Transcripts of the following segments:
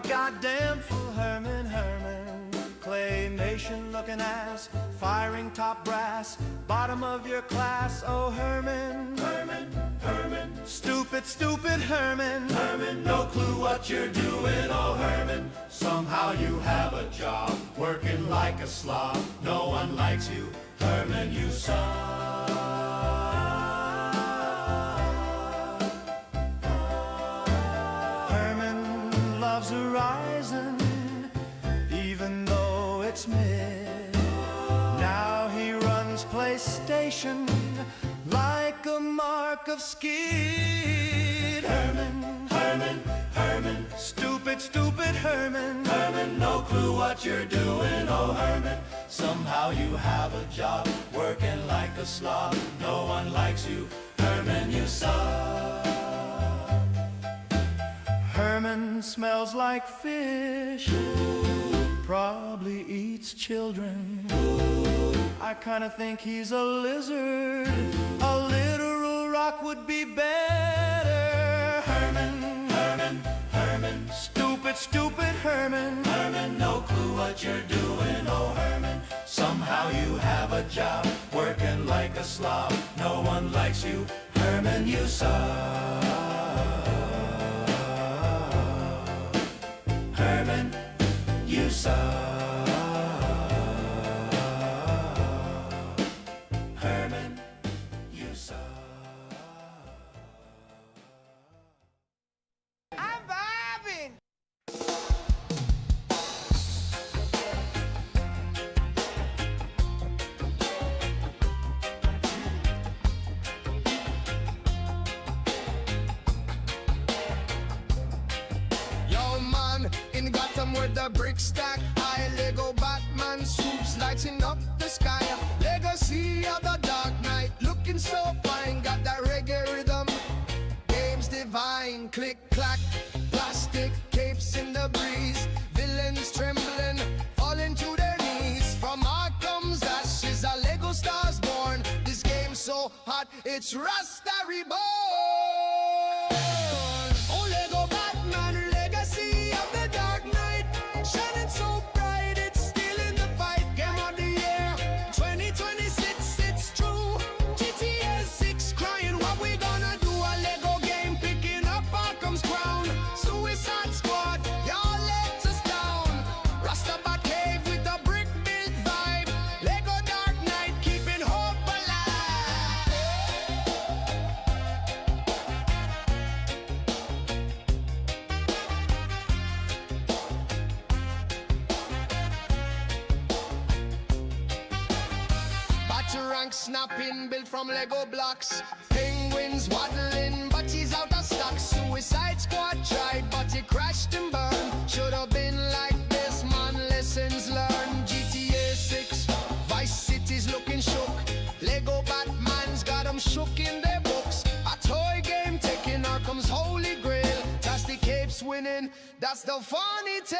goddamn fool, Herman, Herman. Claymation looking ass, firing top brass, bottom of your class, oh Herman. Herman, Herman. Stupid, stupid Herman. Herman, no clue what you're doing, oh Herman. Somehow you have a job, working like a slob. No one likes you, Herman, you suck. Herman loves Horizon, even though it's mid. Now he runs PlayStation like a mark of skid. Herman, Herman, Herman. Stupid, stupid Herman. Herman, no clue what you're doing, oh Herman. Somehow you have a job, working like a slob. No one likes you, Herman, you suck. Herman smells like fish, probably eats children. I kinda think he's a lizard. A literal rock would be better. Herman, Herman, Herman. Stupid, stupid Herman. Herman, no clue what you're doing, oh Herman. Somehow you have a job, working like a slob. No one likes you, Herman, you suck. Herman, you suck. Herman, you suck. I'm vibing. Yo man, in Gotham where the brick stack high, Lego Batman swoops lighting up the sky. Legacy of the Dark Knight, looking so fine, got that reggae rhythm. Games divine, click clack, plastic capes in the breeze. Villains trembling, falling to their knees. From Arkham's ashes, a Lego star's born. This game's so hot, it's Rasta reborn. Oh Lego Batman, legacy of the Dark Knight, shining so bright, it's still in the fight. Game of the year 2026, it's true. GTA 6 crying, what we gonna do? A Lego game picking up Arkham's crown. Suicide Squad, y'all let us down. Rastabat cave with a brick build vibe. Lego Dark Knight keeping hope alive. Batarang snapping, built from Lego blocks. Penguins waddling, but he's out of stock. Suicide Squad tried, but he crashed and burned. Should have been like this, man, lessons learned. GTA 6, Vice City's looking shook. Lego Batman's got them shook in their books. A toy game taking Arkham's holy grail. That's the capes winning, that's the funny tale.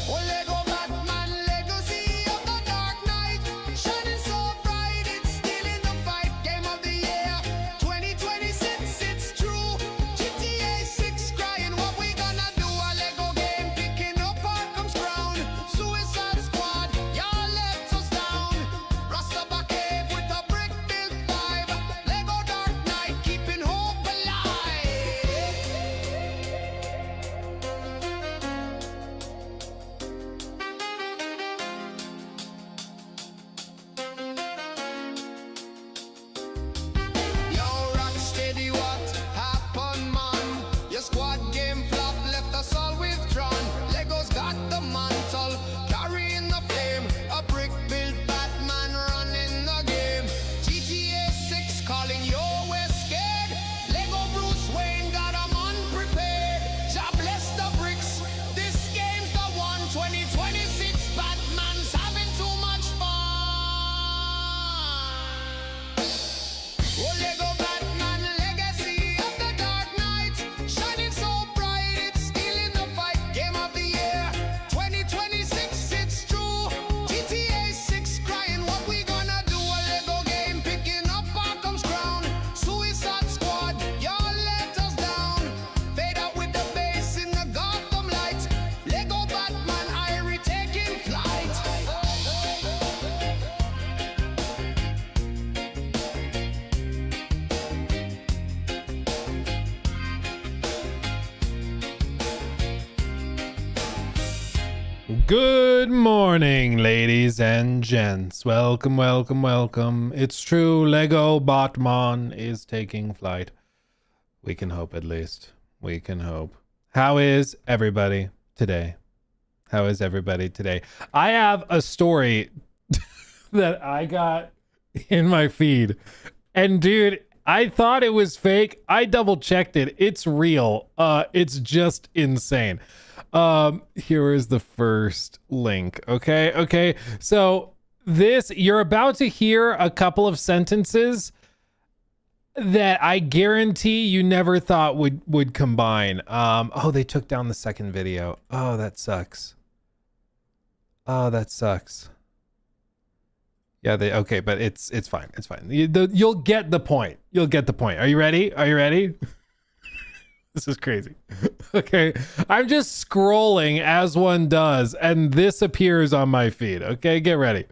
Oh, Lego Batman, legacy of the Dark Knight, shining so bright, it's still in the fight. Game of the year 2026, it's true. GTA 6 crying, what we gonna do? A Lego game picking up Arkham's crown. Suicide Squad, y'all let us down. Rastabat cave with a brick built vibe. Lego Dark Knight keeping hope alive. Good morning, ladies and gents. Welcome, welcome, welcome. It's true, Lego Botmon is taking flight. We can hope, at least. We can hope. How is everybody today? How is everybody today? I have a story that I got in my feed. And dude, I thought it was fake. I double checked it. It's real. It's just insane. Here is the first link. Okay. So this, you're about to hear a couple of sentences that I guarantee you never thought would combine. Oh, they took down the second video. Oh, that sucks. Oh, that sucks. Yeah, okay, but it's fine. It's fine. You'll get the point. You'll get the point. Are you ready? Are you ready? This is crazy. Okay, I'm just scrolling as one does, and this appears on my feed. Okay, get ready.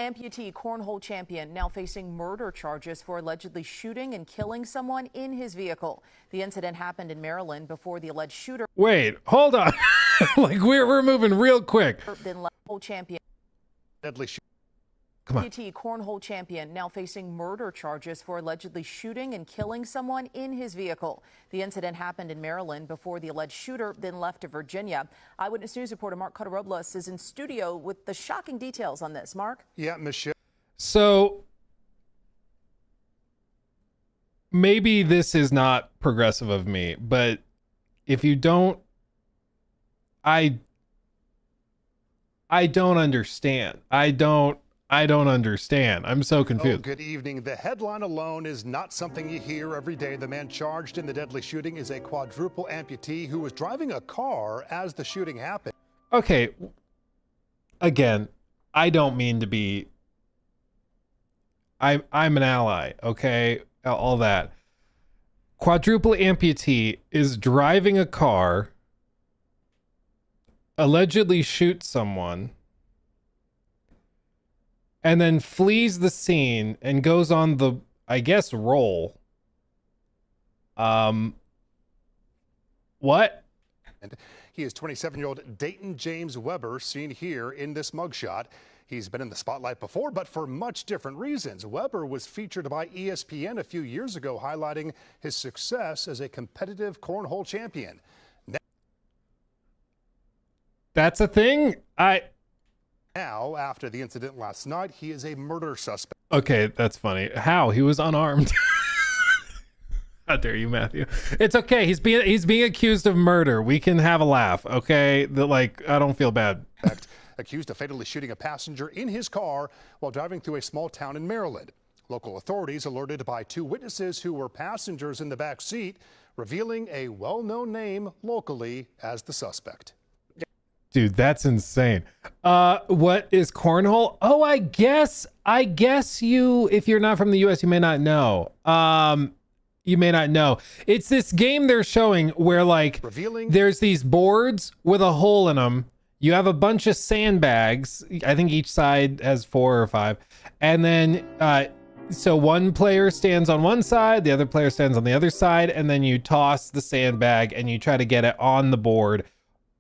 Amputee cornhole champion now facing murder charges for allegedly shooting and killing someone in his vehicle. The incident happened in Maryland before the alleged shooter. Wait, hold on. Like we're moving real quick. Then champion. Deadly Come on. Amputee cornhole champion now facing murder charges for allegedly shooting and killing someone in his vehicle. The incident happened in Maryland before the alleged shooter then left to Virginia. Eyewitness News reporter Mark Cotterobles is in studio with the shocking details on this. Mark? Yeah, Michelle. So maybe this is not progressive of me, but if you don't, I don't understand. I don't understand. I'm so confused. Oh, good evening. The headline alone is not something you hear every day. The man charged in the deadly shooting is a quadruple amputee who was driving a car as the shooting happened. Okay. Again, I don't mean to be. I'm an ally, okay? All that. Quadruple amputee is driving a car, allegedly shoots someone, and then flees the scene and goes on the, I guess, roll. What? And he is 27-year-old Dayton James Weber, seen here in this mugshot. He's been in the spotlight before, but for much different reasons. Weber was featured by ESPN a few years ago, highlighting his success as a competitive cornhole champion. That's a thing? Now, after the incident last night, he is a murder suspect. Okay, that's funny. How? He was unarmed. How dare you, Matthew? It's okay. He's being accused of murder. We can have a laugh, okay? I don't feel bad. Accused of fatally shooting a passenger in his car while driving through a small town in Maryland. Local authorities alerted by two witnesses who were passengers in the back seat, revealing a well-known name locally as the suspect. Dude, that's insane. What is cornhole? Oh, I guess you, if you're not from the US, you may not know. You may not know. It's this game they're showing where there's these boards with a hole in them. You have a bunch of sandbags. I think each side has 4 or 5. And then, so one player stands on one side, the other player stands on the other side, and then you toss the sandbag and you try to get it on the board,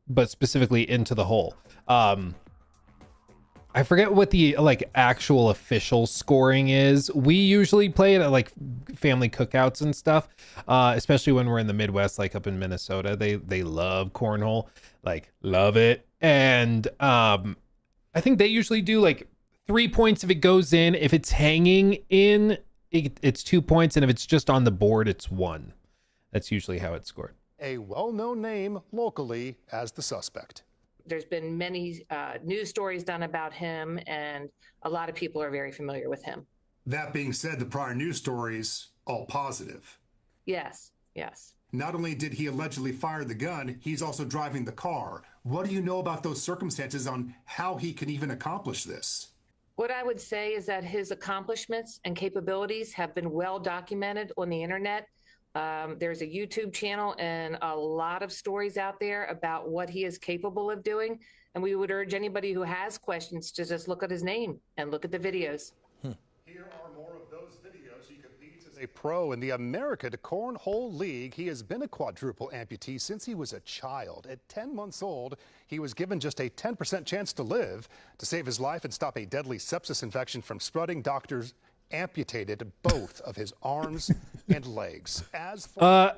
but specifically into the hole. I forget what the actual official scoring is. We usually play it at family cookouts and stuff, especially when we're in the Midwest, like up in Minnesota. They love cornhole, love it. And I think they usually do 3 points if it goes in. If it's hanging in, it's 2 points, and if it's just on the board, it's 1. That's usually how it's scored. A well-known name locally as the suspect. There's been many news stories done about him, and a lot of people are very familiar with him. That being said, the prior news stories, all positive. Yes. Not only did he allegedly fire the gun, he's also driving the car. What do you know about those circumstances on how he can even accomplish this? What I would say is that his accomplishments and capabilities have been well documented on the internet. There's a YouTube channel and a lot of stories out there about what he is capable of doing. And we would urge anybody who has questions to just look at his name and look at the videos. Here are more of those videos. You can these as A pro in the American Cornhole League, he has been a quadruple amputee since he was a child. At 10 months old, he was given just a 10% chance to live. To save his life and stop a deadly sepsis infection from spreading, doctors amputated both of his arms and legs.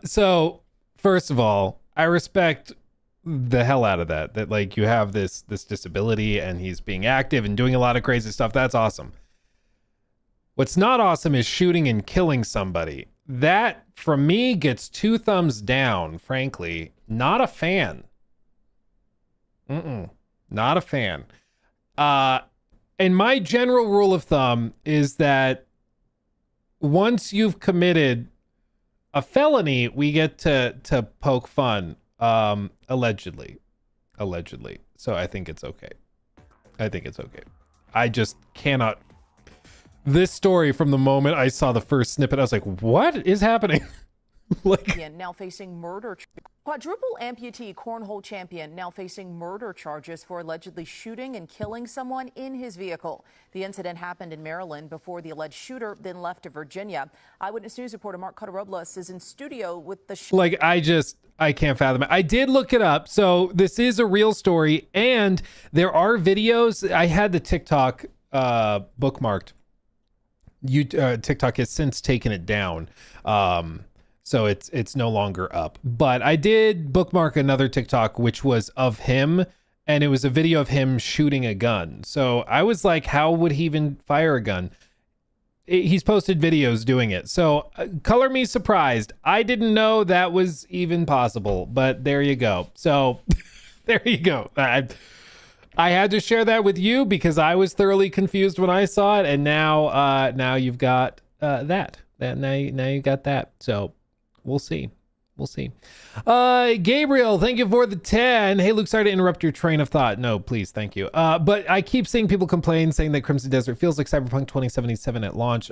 So first of all, I respect the hell out of that like you have this disability and he's being active and doing a lot of crazy stuff. That's awesome. What's not awesome is shooting and killing somebody. That, from me, gets 2 thumbs down, frankly. Not a fan. Not a fan. And my general rule of thumb is that once you've committed a felony, we get to poke fun. Allegedly. So I think it's okay. I just cannot. This story, from the moment I saw the first snippet, I was like, what is happening? Now facing murder. Quadruple amputee cornhole champion now facing murder charges for allegedly shooting and killing someone in his vehicle. The incident happened in Maryland before the alleged shooter then left to Virginia. Eyewitness News reporter Mark Cotterobles is in studio with the I can't fathom it. I did look it up. So this is a real story, and there are videos. I had the TikTok bookmarked. TikTok has since taken it down. So it's no longer up. But I did bookmark another TikTok, which was of him, and it was a video of him shooting a gun. So I was like, how would he even fire a gun? He's posted videos doing it. So color me surprised. I didn't know that was even possible, but there you go. So there you go. I had to share that with you because I was thoroughly confused when I saw it, and now you've got that. Now you got that. So we'll see. Gabriel, thank you for the 10. Hey, Luke, sorry to interrupt your train of thought. No, please, thank you. But I keep seeing people complain, saying that Crimson Desert feels like Cyberpunk 2077 at launch.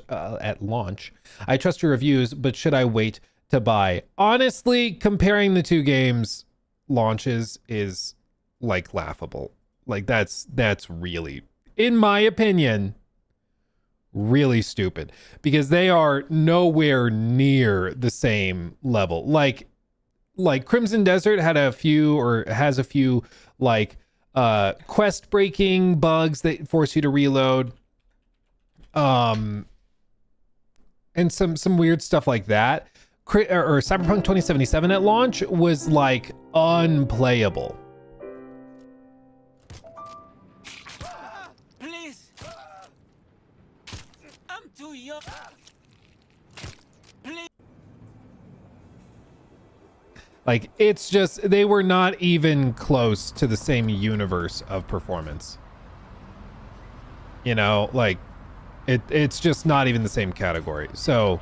I trust your reviews, but should I wait to buy? Honestly, comparing the two games launches is like laughable. Like that's really, in my opinion, really stupid, because they are nowhere near the same level. Like Crimson Desert has a few like quest breaking bugs that force you to reload, and some weird stuff like that. Or Cyberpunk 2077 at launch was like unplayable. Like, it's just, they were not even close to the same universe of performance. You know, like, it's just not even the same category. So,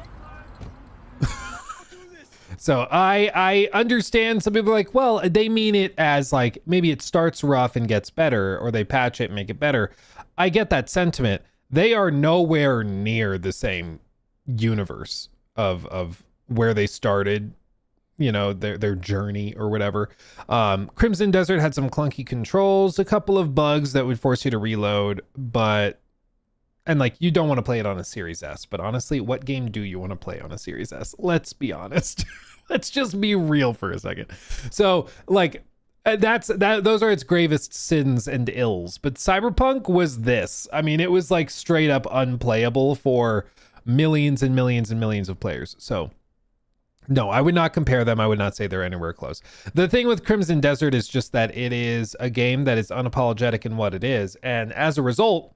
so I understand some people are like, well, they mean it as like, maybe it starts rough and gets better, or they patch it and make it better. I get that sentiment. They are nowhere near the same universe of where they started, you know, their journey or whatever. Crimson Desert had some clunky controls, a couple of bugs that would force you to reload, and like, you don't want to play it on a Series S, but honestly, what game do you want to play on a Series S? Let's be honest. Let's just be real for a second. So like, those are its gravest sins and ills. But Cyberpunk was this. I mean, it was like straight up unplayable for millions and millions and millions of players. So no, I would not compare them. I would not say they're anywhere close. The thing with Crimson Desert is just that it is a game that is unapologetic in what it is. And as a result,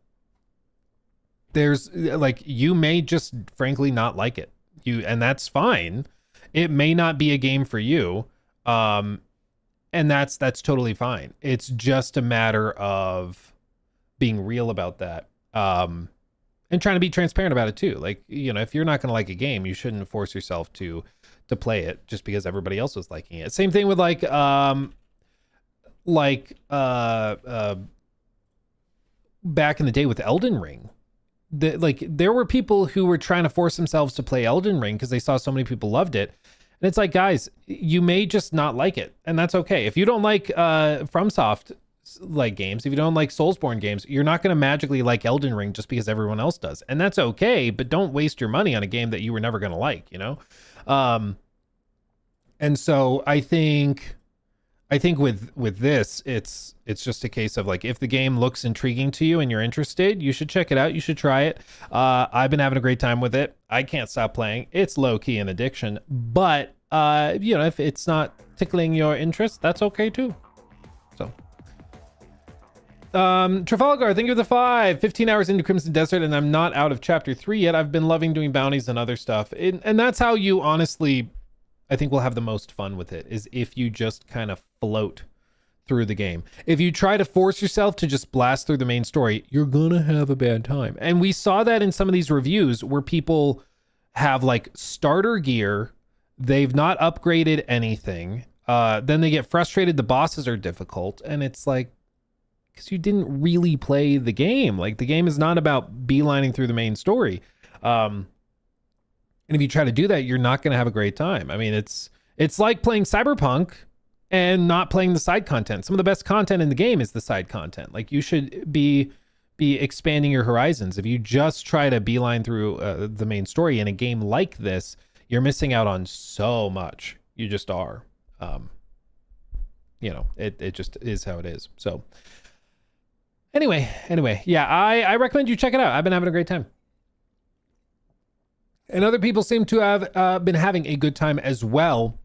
there's like, you may just frankly not like it. And that's fine. It may not be a game for you. And that's totally fine. It's just a matter of being real about that. And trying to be transparent about it too. Like, you know, if you're not going to like a game, you shouldn't force yourself to play it just because everybody else was liking it. Same thing with back in the day with Elden Ring. There were people who were trying to force themselves to play Elden Ring because they saw so many people loved it. And it's like, guys, you may just not like it, and that's okay. If you don't like FromSoft like games, if you don't like Soulsborne games, you're not going to magically like Elden Ring just because everyone else does. And that's okay, but don't waste your money on a game that you were never going to like, you know? And so I think with this, it's just a case of like, if the game looks intriguing to you and you're interested, you should check it out. You should try it. I've been having a great time with it. I can't stop playing. It's low key an addiction, but you know, if it's not tickling your interest, that's okay too. So Trafalgar, thank you for the 15 hours into Crimson Desert, and I'm not out of chapter 3 yet. I've been loving doing bounties and other stuff, and that's how you honestly, I think, will have the most fun with it, is if you just kind of float through the game. If you try to force yourself to just blast through the main story, you're gonna have a bad time. And we saw that in some of these reviews where people have like starter gear, they've not upgraded anything, then they get frustrated, the bosses are difficult, and it's like, because you didn't really play the game. Like, the game is not about beelining through the main story. And if you try to do that, you're not going to have a great time. I mean, it's like playing Cyberpunk and not playing the side content. Some of the best content in the game is the side content. Like, you should be expanding your horizons. If you just try to beeline through the main story in a game like this, you're missing out on so much. You just are. You know, it just is how it is. So anyway, yeah, I recommend you check it out. I've been having a great time. And other people seem to have been having a good time as well.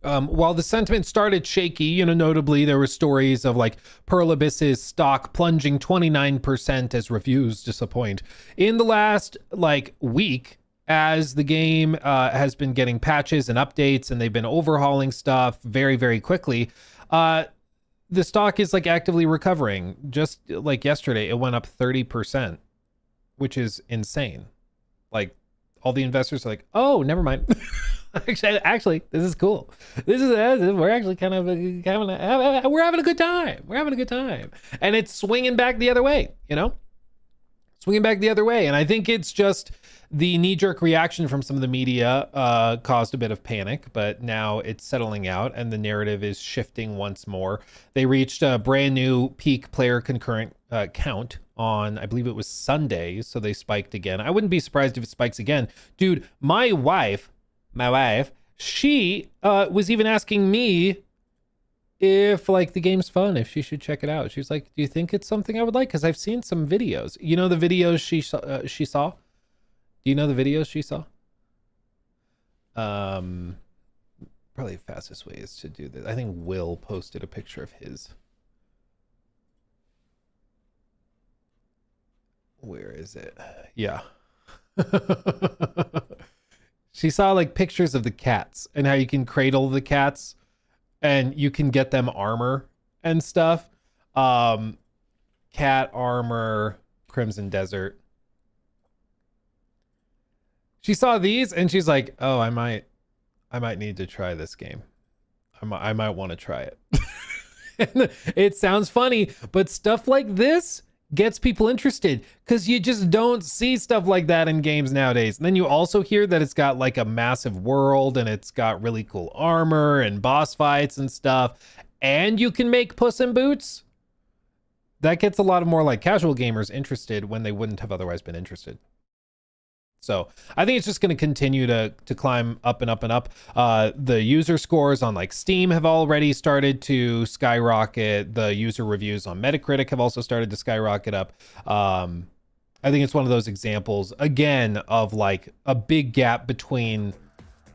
While the sentiment started shaky, you know, notably there were stories of like Pearl Abyss's stock plunging 29% as reviews disappoint. In the last like week, as the game has been getting patches and updates, and they've been overhauling stuff very, very quickly, the stock is like actively recovering. Just like yesterday, it went up 30%, which is insane. Like, all the investors are like, oh, never mind. actually, this is cool. We're actually kind of we're having a good time. We're having a good time. And it's swinging back the other way, you know? Swinging back the other way. And I think it's just the knee-jerk reaction from some of the media caused a bit of panic, but now it's settling out and the narrative is shifting once more. They reached a brand new peak player concurrent count on, I believe it was Sunday, so they spiked again. I wouldn't be surprised if it spikes again. Dude, my wife, she was even asking me if like the game's fun, if she should check it out. She was like, do you think it's something I would like? Because I've seen some videos. You know the videos she saw? Do you know the videos she saw? Probably the fastest way is to do this. I think Will posted a picture of his. Where is it? Yeah. She saw like pictures of the cats and how you can cradle the cats and you can get them armor and stuff. Cat armor, Crimson Desert. She saw these and she's like, oh, I might need to try this game. I might want to try it. It sounds funny, but stuff like this gets people interested because you just don't see stuff like that in games nowadays. And then you also hear that it's got like a massive world and it's got really cool armor and boss fights and stuff, and you can make Puss in Boots. That gets a lot of more like casual gamers interested when they wouldn't have otherwise been interested. So I think it's just going to continue to climb up and up and up. The user scores on like Steam have already started to skyrocket. The user reviews on Metacritic have also started to skyrocket up. I think it's one of those examples, again, of like a big gap between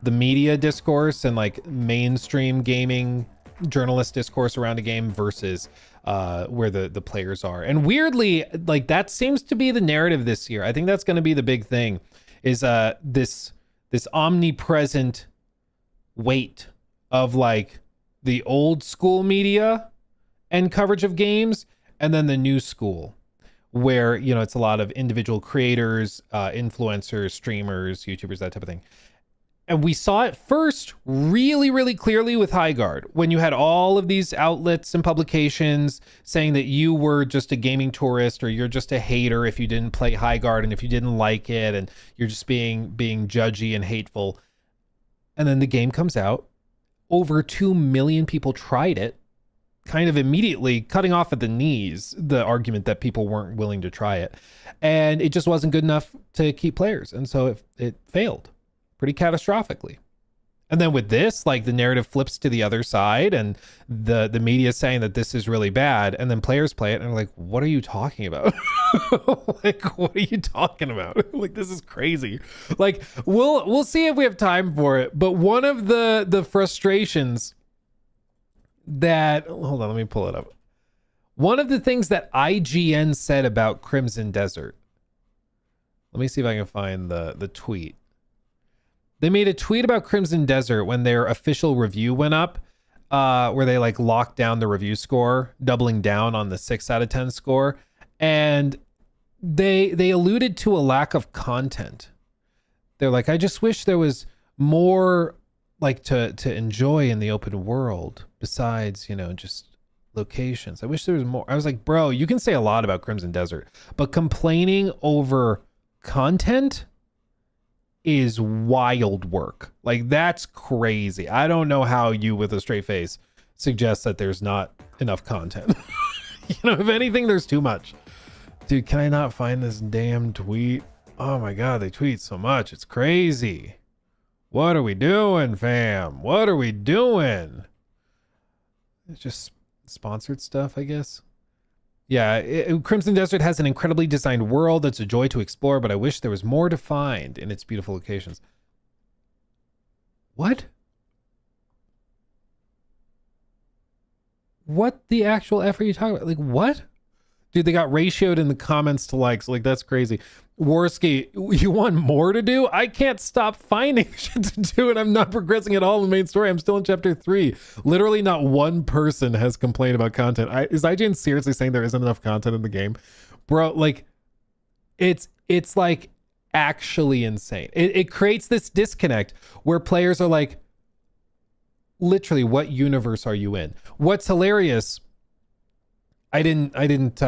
the media discourse and like mainstream gaming journalist discourse around a game versus where the players are. And weirdly, like that seems to be the narrative this year. I think that's going to be the big thing, is this omnipresent weight of like the old school media and coverage of games, and then the new school where, you know, it's a lot of individual creators, influencers, streamers, YouTubers, that type of thing. And we saw it first really, really clearly with Veilguard, when you had all of these outlets and publications saying that you were just a gaming tourist or you're just a hater if you didn't play Veilguard and if you didn't like it and you're just being judgy and hateful. And then the game comes out. Over 2 million people tried it. kind of immediately cutting off at the knees the argument that people weren't willing to try it. And it just wasn't good enough to keep players. And so it failed pretty catastrophically. And then with this, like, the narrative flips to the other side, and the media saying that this is really bad, and then players play it and are like, what are you talking about? Like, what are you talking about? Like, this is crazy. Like, we'll see if we have time for it. But one of the frustrations that, hold on, let me pull it up. One of the things that IGN said about Crimson Desert. Let me see if I can find the tweet. They made a tweet about Crimson Desert when their official review went up, where they like locked down the review score, doubling down on the 6 out of 10 score. And they alluded to a lack of content. They're like, I just wish there was more like to enjoy in the open world besides, you know, just locations. I wish there was more. I was like, bro, you can say a lot about Crimson Desert, but complaining over content is wild work. Like, that's crazy. I don't know how you, with a straight face, suggest that there's not enough content. You know, if anything, there's too much. Dude, can I not find this damn tweet? Oh my god, they tweet so much. It's crazy. What are we doing, fam? What are we doing? It's just sponsored stuff, I guess. Yeah, Crimson Desert has an incredibly designed world that's a joy to explore, but I wish there was more to find in its beautiful locations. What? What the actual F are you talking about? Like, what? Dude, they got ratioed in the comments to likes. Like, that's crazy. Worski, you want more to do? I can't stop finding shit to do, and I'm not progressing at all in the main story. I'm still in chapter 3. Literally not one person has complained about content. Is IGN seriously saying there isn't enough content in the game? Bro, like, it's like actually insane. It creates this disconnect where players are like, literally, what universe are you in? What's hilarious, I didn't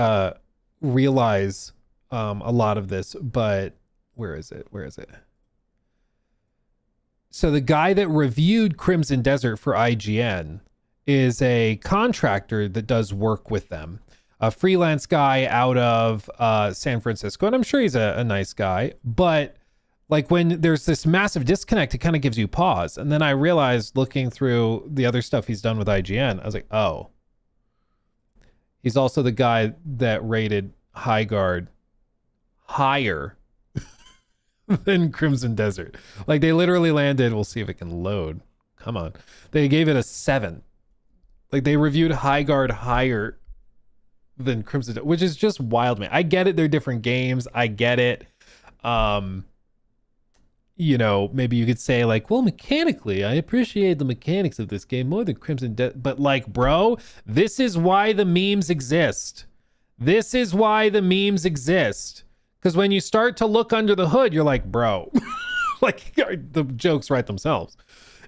realize a lot of this, but where is it? So the guy that reviewed Crimson Desert for IGN is a contractor that does work with them, a freelance guy out of San Francisco, and I'm sure he's a nice guy, but like, when there's this massive disconnect, it kind of gives you pause. And then I realized, looking through the other stuff he's done with IGN, I was like, oh, he's also the guy that rated Veilguard higher than Crimson Desert. Like, they literally landed, we'll see if it can load. Come on. They gave it a 7. Like, they reviewed Veilguard higher than Crimson Desert, which is just wild, man. I get it. They're different games. I get it. You know, maybe you could say like, well, mechanically, I appreciate the mechanics of this game more than Crimson Desert. But like, bro, this is why the memes exist. This is why the memes exist. Because when you start to look under the hood, you're like, bro, like, the jokes write themselves.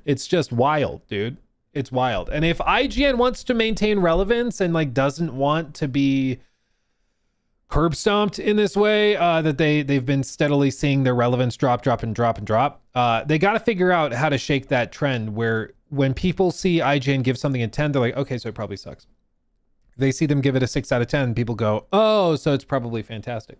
It's just wild, dude. It's wild. And if IGN wants to maintain relevance and like doesn't want to be curb stomped in this way, that they've been steadily seeing their relevance drop, they got to figure out how to shake that trend where when people see IGN give something a 10, they're like, okay, so it probably sucks. They see them give it a 6 out of 10, people go, oh, so it's probably fantastic.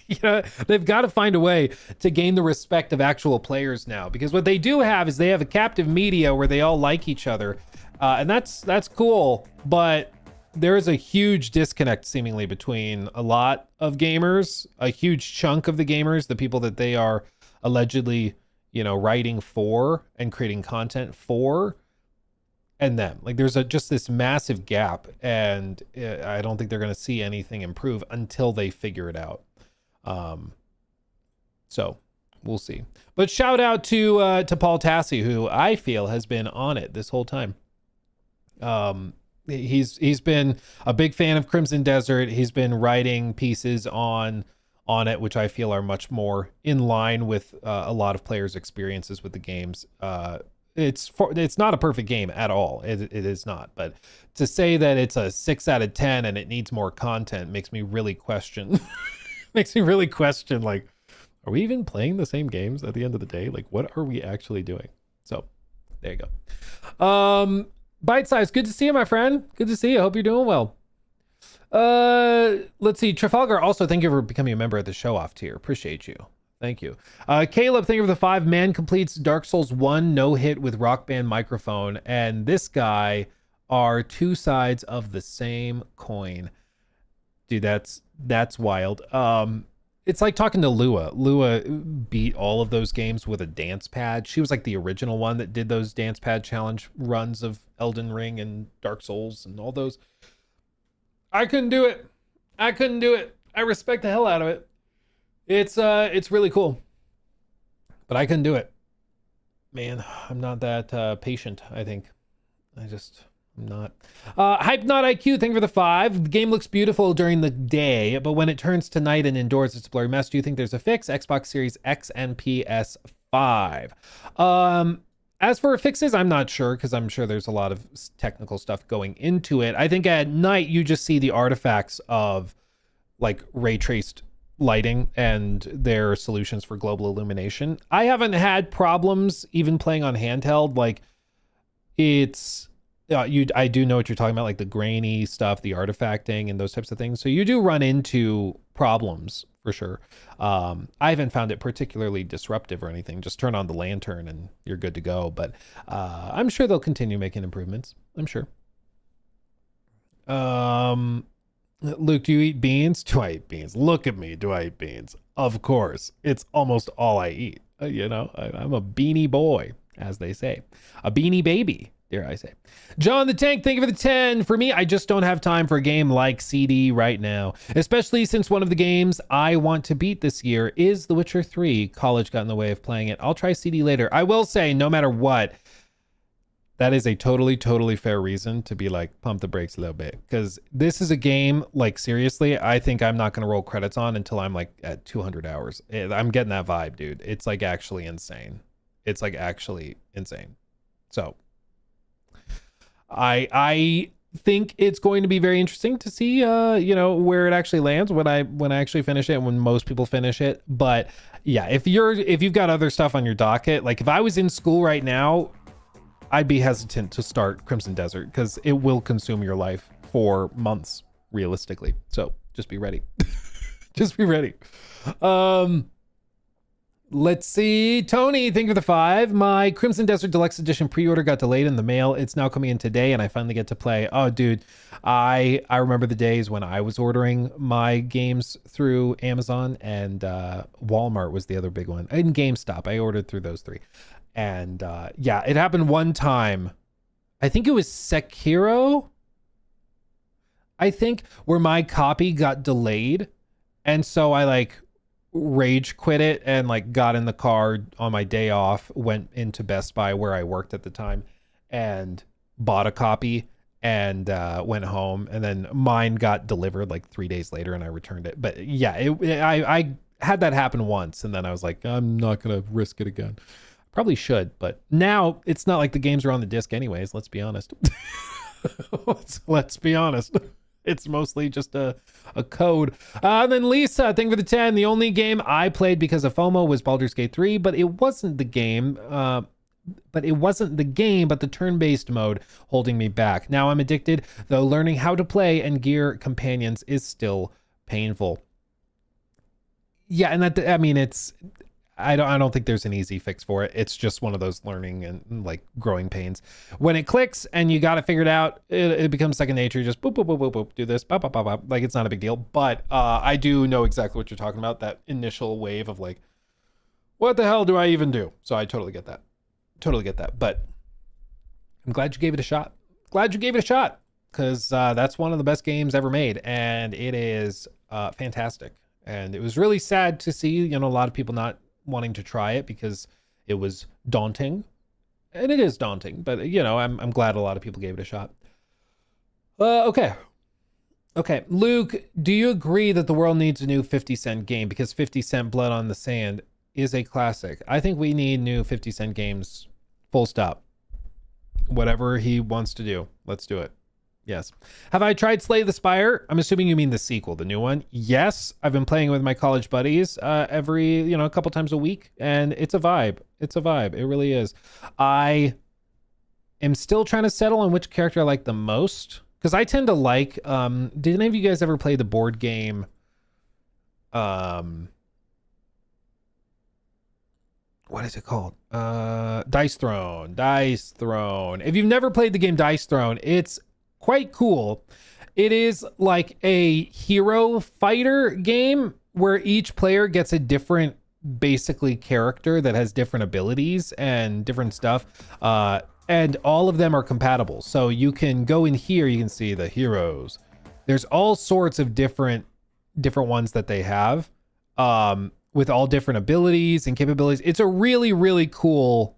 You know, they've got to find a way to gain the respect of actual players now, because what they do have is they have a captive media where they all like each other, and that's cool, but there is a huge disconnect seemingly between a lot of gamers, a huge chunk of the gamers, the people that they are allegedly, you know, writing for and creating content for, and them. Like, there's just this massive gap, and I don't think they're going to see anything improve until they figure it out. So we'll see. But shout out to Paul Tassi, who I feel has been on it this whole time. He's been a big fan of Crimson Desert. He's been writing pieces on it, which I feel are much more in line with a lot of players' experiences with the games. It's not a perfect game at all. It is not. But to say that it's a 6 out of 10 and it needs more content makes me really question. Like, are we even playing the same games at the end of the day? Like, what are we actually doing? So there you go. Bite Size, good to see you, my friend. Good to see you. Hope you're doing well. Let's see. Trafalgar, also, thank you for becoming a member of the Show Off tier. Appreciate you. Thank you. Caleb, thank you for the 5. Man completes Dark Souls 1 no hit with Rock Band microphone. And this guy are two sides of the same coin. Dude, that's wild. It's like talking to Lua. Lua beat all of those games with a dance pad. She was like the original one that did those dance pad challenge runs of Elden Ring and Dark Souls and all those. I couldn't do it. I respect the hell out of it. It's really cool. But I couldn't do it. Man, I'm not that patient, I think. I'm not. Hype Not IQ, thank you for the 5. The game looks beautiful during the day, but when it turns to night and indoors, it's a blurry mess. Do you think there's a fix? Xbox Series X and PS5. As for fixes, I'm not sure, because I'm sure there's a lot of technical stuff going into it. I think at night, you just see the artifacts of like ray traced lighting and their solutions for global illumination. I haven't had problems even playing on handheld. Like it's... I do know what you're talking about, like the grainy stuff, the artifacting and those types of things. So you do run into problems for sure. I haven't found it particularly disruptive or anything. Just turn on the lantern and you're good to go. But I'm sure they'll continue making improvements. I'm sure. Luke, do you eat beans? Do I eat beans? Look at me. Do I eat beans? Of course. It's almost all I eat. I'm a beanie boy, as they say. A beanie baby, dare I say. John the Tank, thank you for the 10. For me, I just don't have time for a game like CD right now, especially since one of the games I want to beat this year is The Witcher 3. College got in the way of playing it. I'll try CD later. I will say, no matter what, that is a totally fair reason to be like, pump the brakes a little bit. Because this is a game, like, seriously, I think I'm not going to roll credits on until I'm like at 200 hours. I'm getting that vibe, dude. It's like actually insane. It's like actually insane. So I think it's going to be very interesting to see, where it actually lands when I actually finish it and when most people finish it. But yeah, if you've got other stuff on your docket, like if I was in school right now, I'd be hesitant to start Crimson Desert because it will consume your life for months, realistically. So just be ready. Just be ready. Let's see. Tony, thank you for the 5. My Crimson Desert Deluxe Edition pre-order got delayed in the mail. It's now coming in today, and I finally get to play. Oh, dude, I remember the days when I was ordering my games through Amazon, and Walmart was the other big one. And GameStop. I ordered through those 3. And yeah, it happened one time. I think it was Sekiro, where my copy got delayed. And so I like rage quit it and like got in the car on my day off, went into Best Buy where I worked at the time and bought a copy and went home. And then mine got delivered like 3 days later and I returned it. But yeah, I had that happen once and then I was like, I'm not going to risk it again. Probably should, but now it's not like the games are on the disc anyways. Let's be honest. Let's be honest. It's mostly just a code. Then Lisa, thank you for the 10. The only game I played because of FOMO was Baldur's Gate 3, but it wasn't the game. But the turn-based mode holding me back. Now I'm addicted, though learning how to play and gear companions is still painful. Yeah, and I don't think there's an easy fix for it. It's just one of those learning and like growing pains. When it clicks and you got it figured out, it becomes second nature. Just boop, boop, boop, boop, boop, do this, bop, bop, bop, bop. Like it's not a big deal. But I do know exactly what you're talking about. That initial wave of like, what the hell do I even do? So I totally get that. But I'm glad you gave it a shot. Because that's one of the best games ever made. And it is fantastic. And it was really sad to see, a lot of people not wanting to try it because it was daunting, and it is daunting, but I'm glad a lot of people gave it a shot. Okay, Luke, do you agree that the world needs a new 50 Cent game because 50 Cent Blood on the Sand is a classic? I think we need new 50 Cent games, full stop. Whatever he wants to do, let's do it. Yes. Have I tried Slay the Spire? I'm assuming you mean the sequel, the new one. Yes, I've been playing with my college buddies every, a couple times a week, and it's a vibe. It really is. I am still trying to settle on which character I like the most. Because I tend to like, did any of you guys ever play the board game? What is it called? Dice Throne. Dice Throne. If you've never played the game Dice Throne, it's quite cool. It is like a hero fighter game where each player gets a different, basically, character that has different abilities and different stuff. And all of them are compatible. So you can go in here, you can see the heroes. There's all sorts of different ones that they have. With all different abilities and capabilities. It's a really, really cool,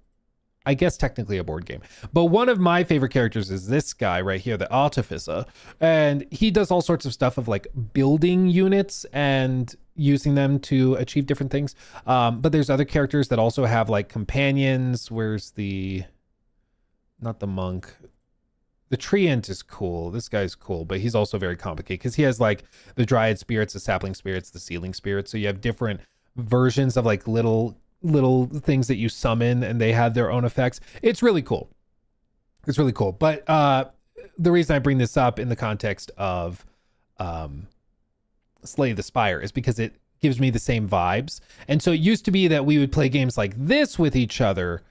I guess technically a board game. But one of my favorite characters is this guy right here, the Artificer. And he does all sorts of stuff of like building units and using them to achieve different things. But there's other characters that also have like companions. Where's the, not the monk. The treant is cool. This guy's cool, but he's also very complicated because he has like the dryad spirits, the sapling spirits, the sealing spirits. So you have different versions of like little things that you summon and they have their own effects. It's really cool. It's really cool. But the reason I bring this up in the context of Slay the Spire is because it gives me the same vibes. And so it used to be that we would play games like this with each other,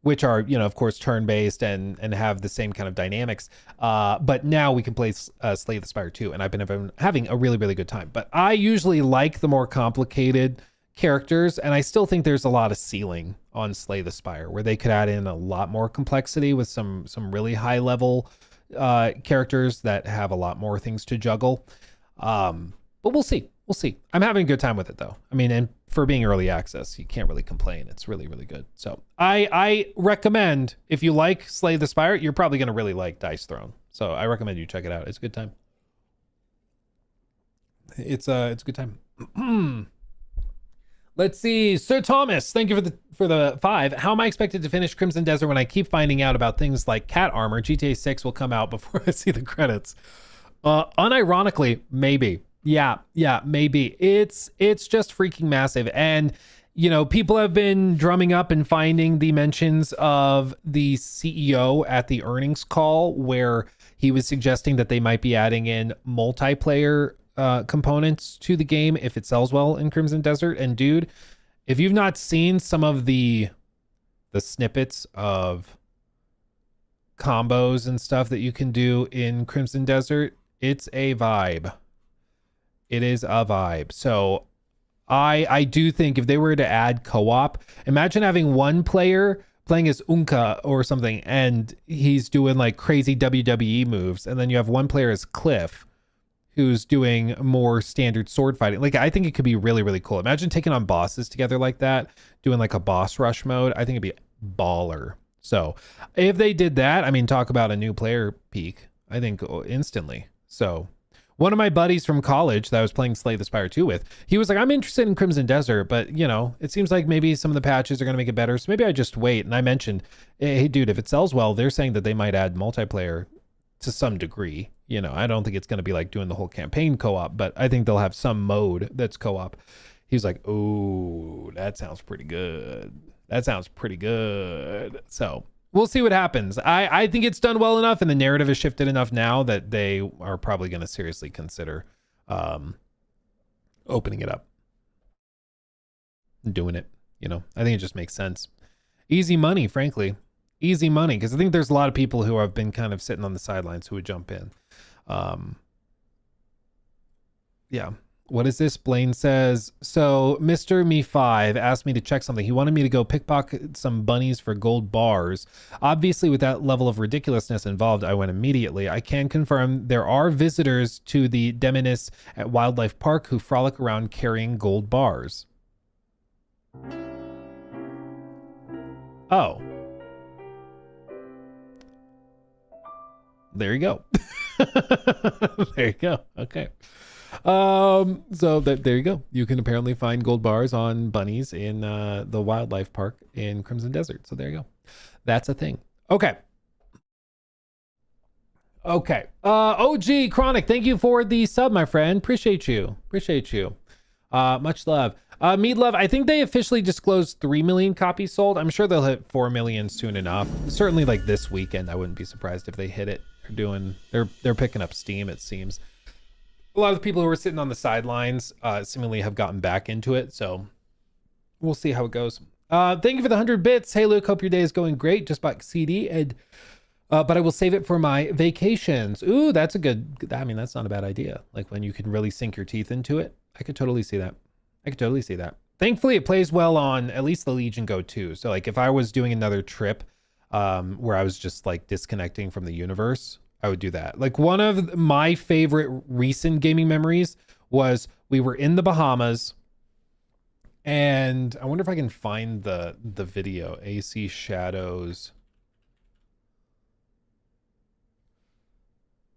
which are, you know, of course, turn-based and have the same kind of dynamics. But now we can play Slay the Spire too, and I've been having a really, really good time. But I usually like the more complicated characters, and I still think there's a lot of ceiling on Slay the Spire, where they could add in a lot more complexity with some really high-level characters that have a lot more things to juggle. But we'll see. We'll see. I'm having a good time with it, though. I mean, and for being early access, you can't really complain. It's really, really good. So I recommend, if you like Slay the Spire, you're probably going to really like Dice Throne. So I recommend you check it out. It's a good time. It's a good time. Let's see. Sir Thomas, thank you for the 5. How am I expected to finish Crimson Desert when I keep finding out about things like cat armor? GTA 6 will come out before I see the credits. Unironically, maybe. Yeah, maybe. It's just freaking massive. And, you know, people have been drumming up and finding the mentions of the CEO at the earnings call where he was suggesting that they might be adding in multiplayer components to the game if it sells well in Crimson Desert. And dude, if you've not seen some of the snippets of combos and stuff that you can do in Crimson Desert, it's a vibe. It is a vibe. So I do think if they were to add co-op, imagine having one player playing as Unka or something, and he's doing like crazy WWE moves, and then you have one player as Cliff, who's doing more standard sword fighting. Like, I think it could be really, really cool. Imagine taking on bosses together like that, doing like a boss rush mode. I think it'd be baller. So if they did that, I mean, talk about a new player peak, I think instantly. So one of my buddies from college that I was playing Slay the Spire 2 with, he was like, I'm interested in Crimson Desert, but, you know, it seems like maybe some of the patches are going to make it better. So maybe I just wait. And I mentioned, hey, dude, if it sells well, they're saying that they might add multiplayer to some degree. You know, I don't think it's going to be like doing the whole campaign co-op, but I think they'll have some mode that's co-op. He was like, oh, that sounds pretty good. That sounds pretty good. So we'll see what happens. I think it's done well enough and the narrative has shifted enough now that they are probably going to seriously consider opening it up and doing it. You know, I think it just makes sense. Easy money, frankly. Easy money, because I think there's a lot of people who have been kind of sitting on the sidelines who would jump in. Yeah. What is this? Blaine says, so Mr. Me5 asked me to check something. He wanted me to go pickpocket some bunnies for gold bars. Obviously, with that level of ridiculousness involved, I went immediately. I can confirm there are visitors to the Demonis at Wildlife Park who frolic around carrying gold bars. Oh. There you go. There you go. Okay. So there you go. You can apparently find gold bars on bunnies in the wildlife park in Crimson Desert. So there you go. That's a thing. Okay. OG Chronic, thank you for the sub, my friend. Appreciate you. Much love. Meat Love, I think they officially disclosed 3 million copies sold. I'm sure they'll hit 4 million soon enough. Certainly like this weekend, I wouldn't be surprised if they hit it. They're picking up steam, it seems. A lot of the people who were sitting on the sidelines seemingly have gotten back into it, so we'll see how it goes. Thank you for the 100 bits. Hey Luke, hope your day is going great. Just bought CD, and but I will save it for my vacations. Ooh, that's a good, I mean, that's not a bad idea. Like when you can really sink your teeth into it. I could totally see that. Thankfully, it plays well on at least the Legion Go 2. So like if I was doing another trip where I was just like disconnecting from the universe, I would do that. Like one of my favorite recent gaming memories was we were in the Bahamas, and I wonder if I can find the video. AC Shadows.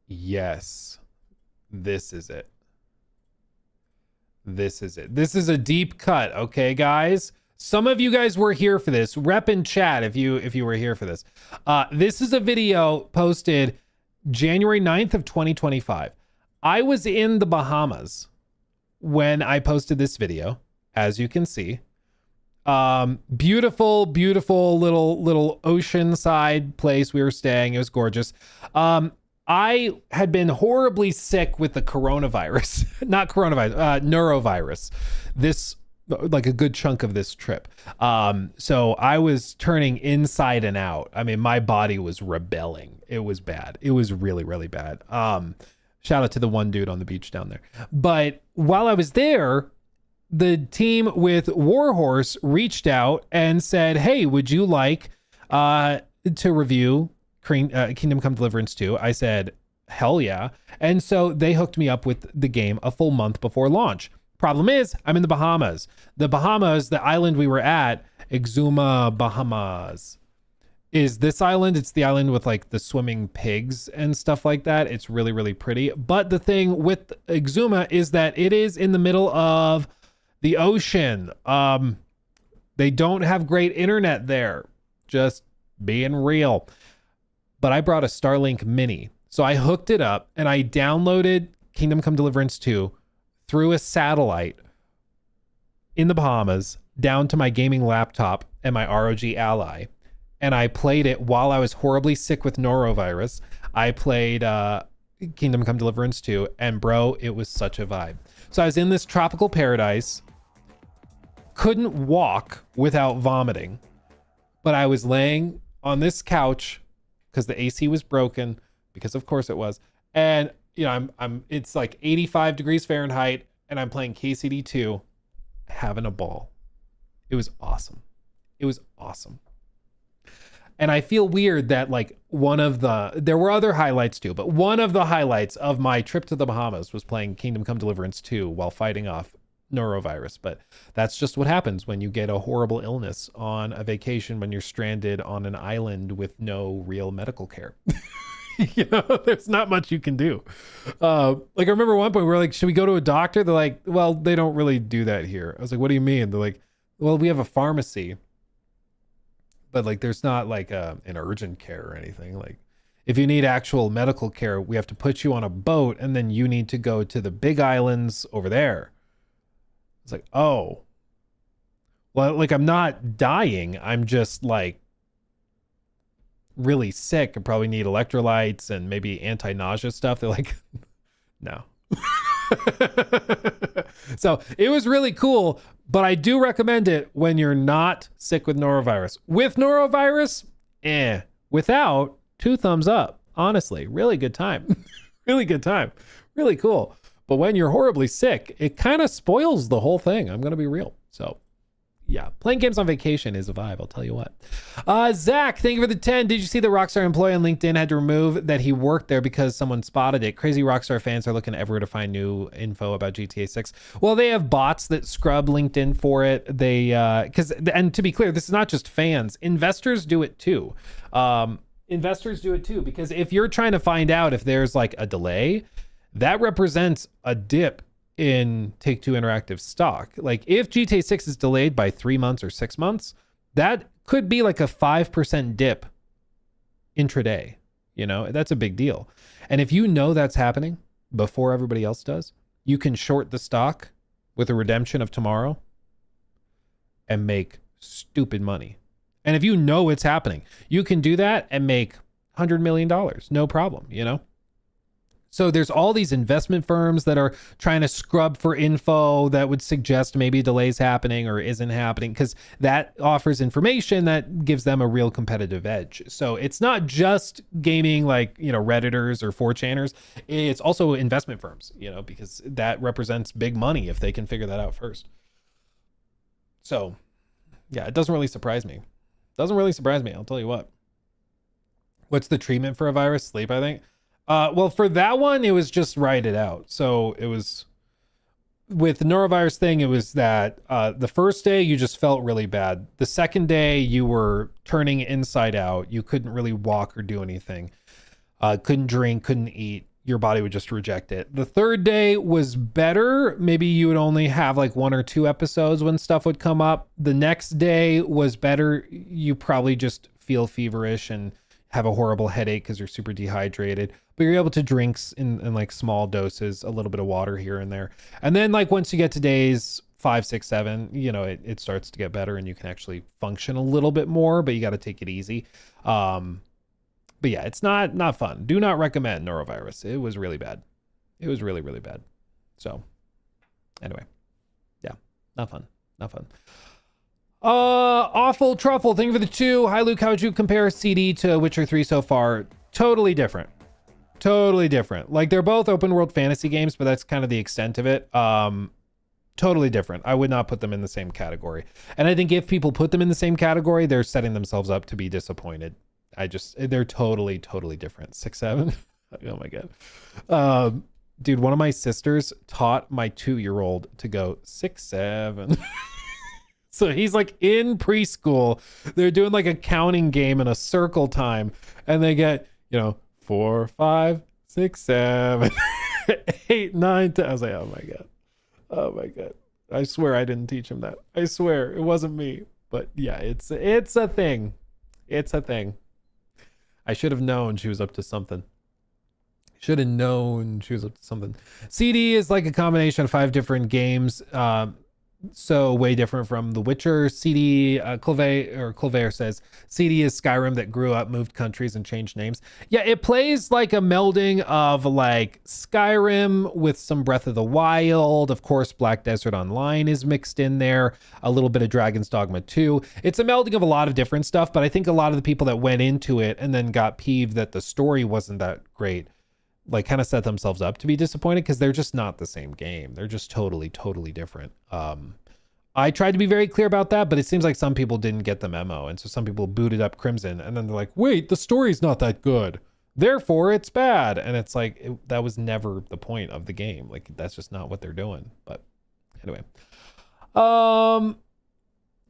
Yes, this is it. This is a deep cut, okay, guys? Some of you guys were here for this. Rep in chat if you were here for this. This is a video posted January 9th of 2025. I was in the Bahamas when I posted this video, as you can see. Beautiful little oceanside place we were staying. It was gorgeous. I had been horribly sick with the coronavirus, not coronavirus, neurovirus. This, like a good chunk of this trip. So I was turning inside and out. I mean, my body was rebelling. It was bad. It was really, really bad. Shout out to the one dude on the beach down there. But while I was there, the team with Warhorse reached out and said, hey, would you like to review Kingdom Come Deliverance 2? I said, hell yeah. And so they hooked me up with the game a full month before launch. Problem is, I'm in the Bahamas. The Bahamas, the island we were at, Exuma, Bahamas, is this island. It's the island with like the swimming pigs and stuff like that. It's really, really pretty. But the thing with Exuma is that it is in the middle of the ocean. They don't have great internet there. Just being real. But I brought a Starlink Mini. So I hooked it up and I downloaded Kingdom Come Deliverance 2 through a satellite in the Bahamas down to my gaming laptop and my ROG Ally. And I played it while I was horribly sick with norovirus. I played Kingdom Come Deliverance 2, and bro, it was such a vibe. So I was in this tropical paradise, couldn't walk without vomiting, but I was laying on this couch because the AC was broken, because of course it was. And you know, it's like 85 degrees Fahrenheit and I'm playing KCD2, having a ball. It was awesome. It was awesome. And I feel weird that like there were other highlights too, but one of the highlights of my trip to the Bahamas was playing Kingdom Come Deliverance 2 while fighting off norovirus. But that's just what happens when you get a horrible illness on a vacation, when you're stranded on an island with no real medical care. You know, there's not much you can do. Like I remember one point we were like, should we go to a doctor? They're like, well, they don't really do that here. I was like, what do you mean? They're like, well, we have a pharmacy, but like there's not like an urgent care or anything. Like if you need actual medical care, we have to put you on a boat and then you need to go to the big islands over there. It's like, oh, well, like I'm not dying. I'm just like really sick. I probably need electrolytes and maybe anti-nausea stuff. They're like, no. So it was really cool, but I do recommend it when you're not sick with norovirus. With norovirus, without, 2 thumbs up. Honestly, really good time. Really good time. Really cool. But when you're horribly sick, it kind of spoils the whole thing. I'm going to be real. So yeah, playing games on vacation is a vibe, I'll tell you what. Zach, thank you for the 10. Did you see the Rockstar employee on LinkedIn had to remove that he worked there because someone spotted it? Crazy Rockstar fans are looking everywhere to find new info about GTA 6. Well, they have bots that scrub LinkedIn for it. And to be clear, this is not just fans. Investors do it too. Because if you're trying to find out if there's like a delay, that represents a dip in Take-Two Interactive stock. Like if GTA 6 is delayed by 3 months or 6 months, that could be like a 5% dip intraday. You know, that's a big deal. And if you know that's happening before everybody else does, you can short the stock with a redemption of tomorrow and make stupid money. And if you know it's happening, you can do that and make $100 million, no problem, you know? So there's all these investment firms that are trying to scrub for info that would suggest maybe delays happening or isn't happening, because that offers information that gives them a real competitive edge. So it's not just gaming like, you know, Redditors or 4chaners. It's also investment firms, you know, because that represents big money if they can figure that out first. So yeah, it doesn't really surprise me. Doesn't really surprise me. I'll tell you what. What's the treatment for a virus? Sleep, I think. Well, for that one, it was just write it out. So it was with the norovirus thing. It was that the first day you just felt really bad. The second day you were turning inside out. You couldn't really walk or do anything. Couldn't drink, couldn't eat. Your body would just reject it. The third day was better. Maybe you would only have like 1 or 2 episodes when stuff would come up. The next day was better. You probably just feel feverish and have a horrible headache because you're super dehydrated, but you're able to drink in like small doses, a little bit of water here and there. And then like once you get to days 5, 6, 7, you know, it starts to get better and you can actually function a little bit more, but you got to take it easy. But yeah, it's not fun. Do not recommend norovirus. It was really bad. It was really, really bad. So anyway, yeah, not fun. Awful Truffle, thank you for the 2. Hi Luke, how would you compare CD to Witcher 3 so far? Totally different. Like they're both open world fantasy games, but that's kind of the extent of it. Totally different. I would not put them in the same category. And I think if people put them in the same category, they're setting themselves up to be disappointed. They're totally different. 6, 7. Oh my God. Dude, one of my sisters taught my 2-year-old to go 6, 7. So he's like in preschool. They're doing like a counting game in a circle time. And they get, you know, 4, 5, 6, 7, 8, 9, 10. I was like, oh my God. Oh my God. I swear I didn't teach him that. I swear it wasn't me. But yeah, it's a thing. It's a thing. I should have known she was up to something. CD is like a combination of 5 different games. So way different from The Witcher. CD, Clover says, CD is Skyrim that grew up, moved countries, and changed names. Yeah, it plays like a melding of like Skyrim with some Breath of the Wild. Of course, Black Desert Online is mixed in there. A little bit of Dragon's Dogma 2. It's a melding of a lot of different stuff, but I think a lot of the people that went into it and then got peeved that the story wasn't that great, like kind of set themselves up to be disappointed because they're just not the same game. They're just totally different. I tried to be very clear about that, but it seems like some people didn't get the memo. And so some people booted up Crimson and then they're like, wait, the story's not that good, therefore it's bad. And it's like, that was never the point of the game. Like, that's just not what they're doing. But anyway,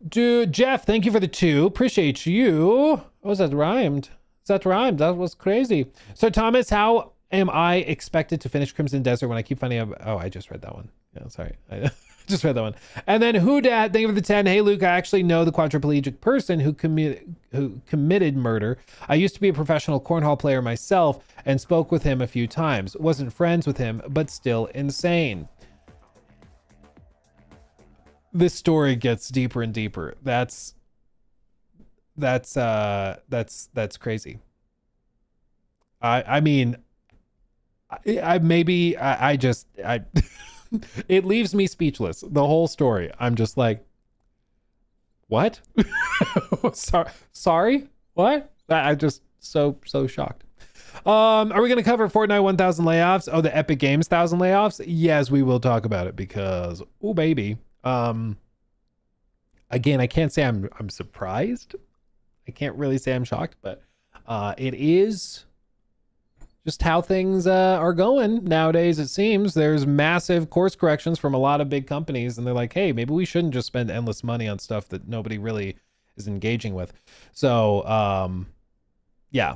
dude, Jeff, thank you for the 2. Appreciate you. Oh, that rhymed. That was crazy. So Thomas, how am I expected to finish Crimson Desert when I keep finding out? Oh, I just read that one. Yeah, sorry. I just read that one. And then Who Dad, thank you for the 10. Hey Luke, I actually know the quadriplegic person who committed murder. I used to be a professional cornhole player myself and spoke with him a few times. Wasn't friends with him, but still insane. This story gets deeper and deeper. That's crazy. I mean, it leaves me speechless. The whole story. I'm just like, what? Sorry? What? I'm just so shocked. Are we going to cover Fortnite 1000 layoffs? Oh, the Epic Games 1000 layoffs? Yes, we will talk about it because, oh baby. Again, I can't say I'm surprised. I can't really say I'm shocked, but it is just how things are going nowadays. It seems there's massive course corrections from a lot of big companies, and they're like, hey, maybe we shouldn't just spend endless money on stuff that nobody really is engaging with. So yeah,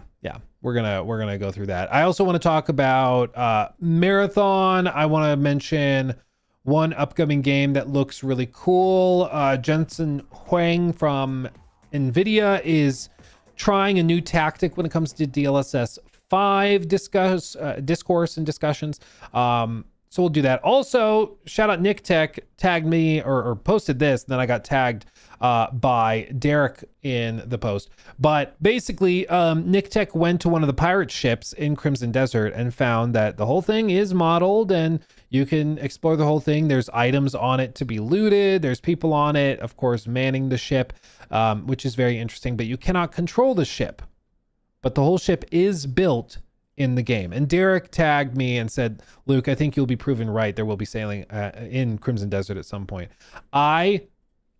we're gonna go through that. I also want to talk about Marathon. I want to mention one upcoming game that looks really cool. Jensen Huang from Nvidia is trying a new tactic when it comes to DLSS 5 discourse and discussions. So we'll do that. Also, shout out Nick Tech tagged me or posted this, and then I got tagged by Derek in the post. But basically, Nick Tech went to one of the pirate ships in Crimson Desert and found that the whole thing is modeled and you can explore the whole thing. There's items on it to be looted. There's people on it, of course, manning the ship, which is very interesting, but you cannot control the ship. But the whole ship is built in the game. And Derek tagged me and said, Luke, I think you'll be proven right. There will be sailing in Crimson Desert at some point. I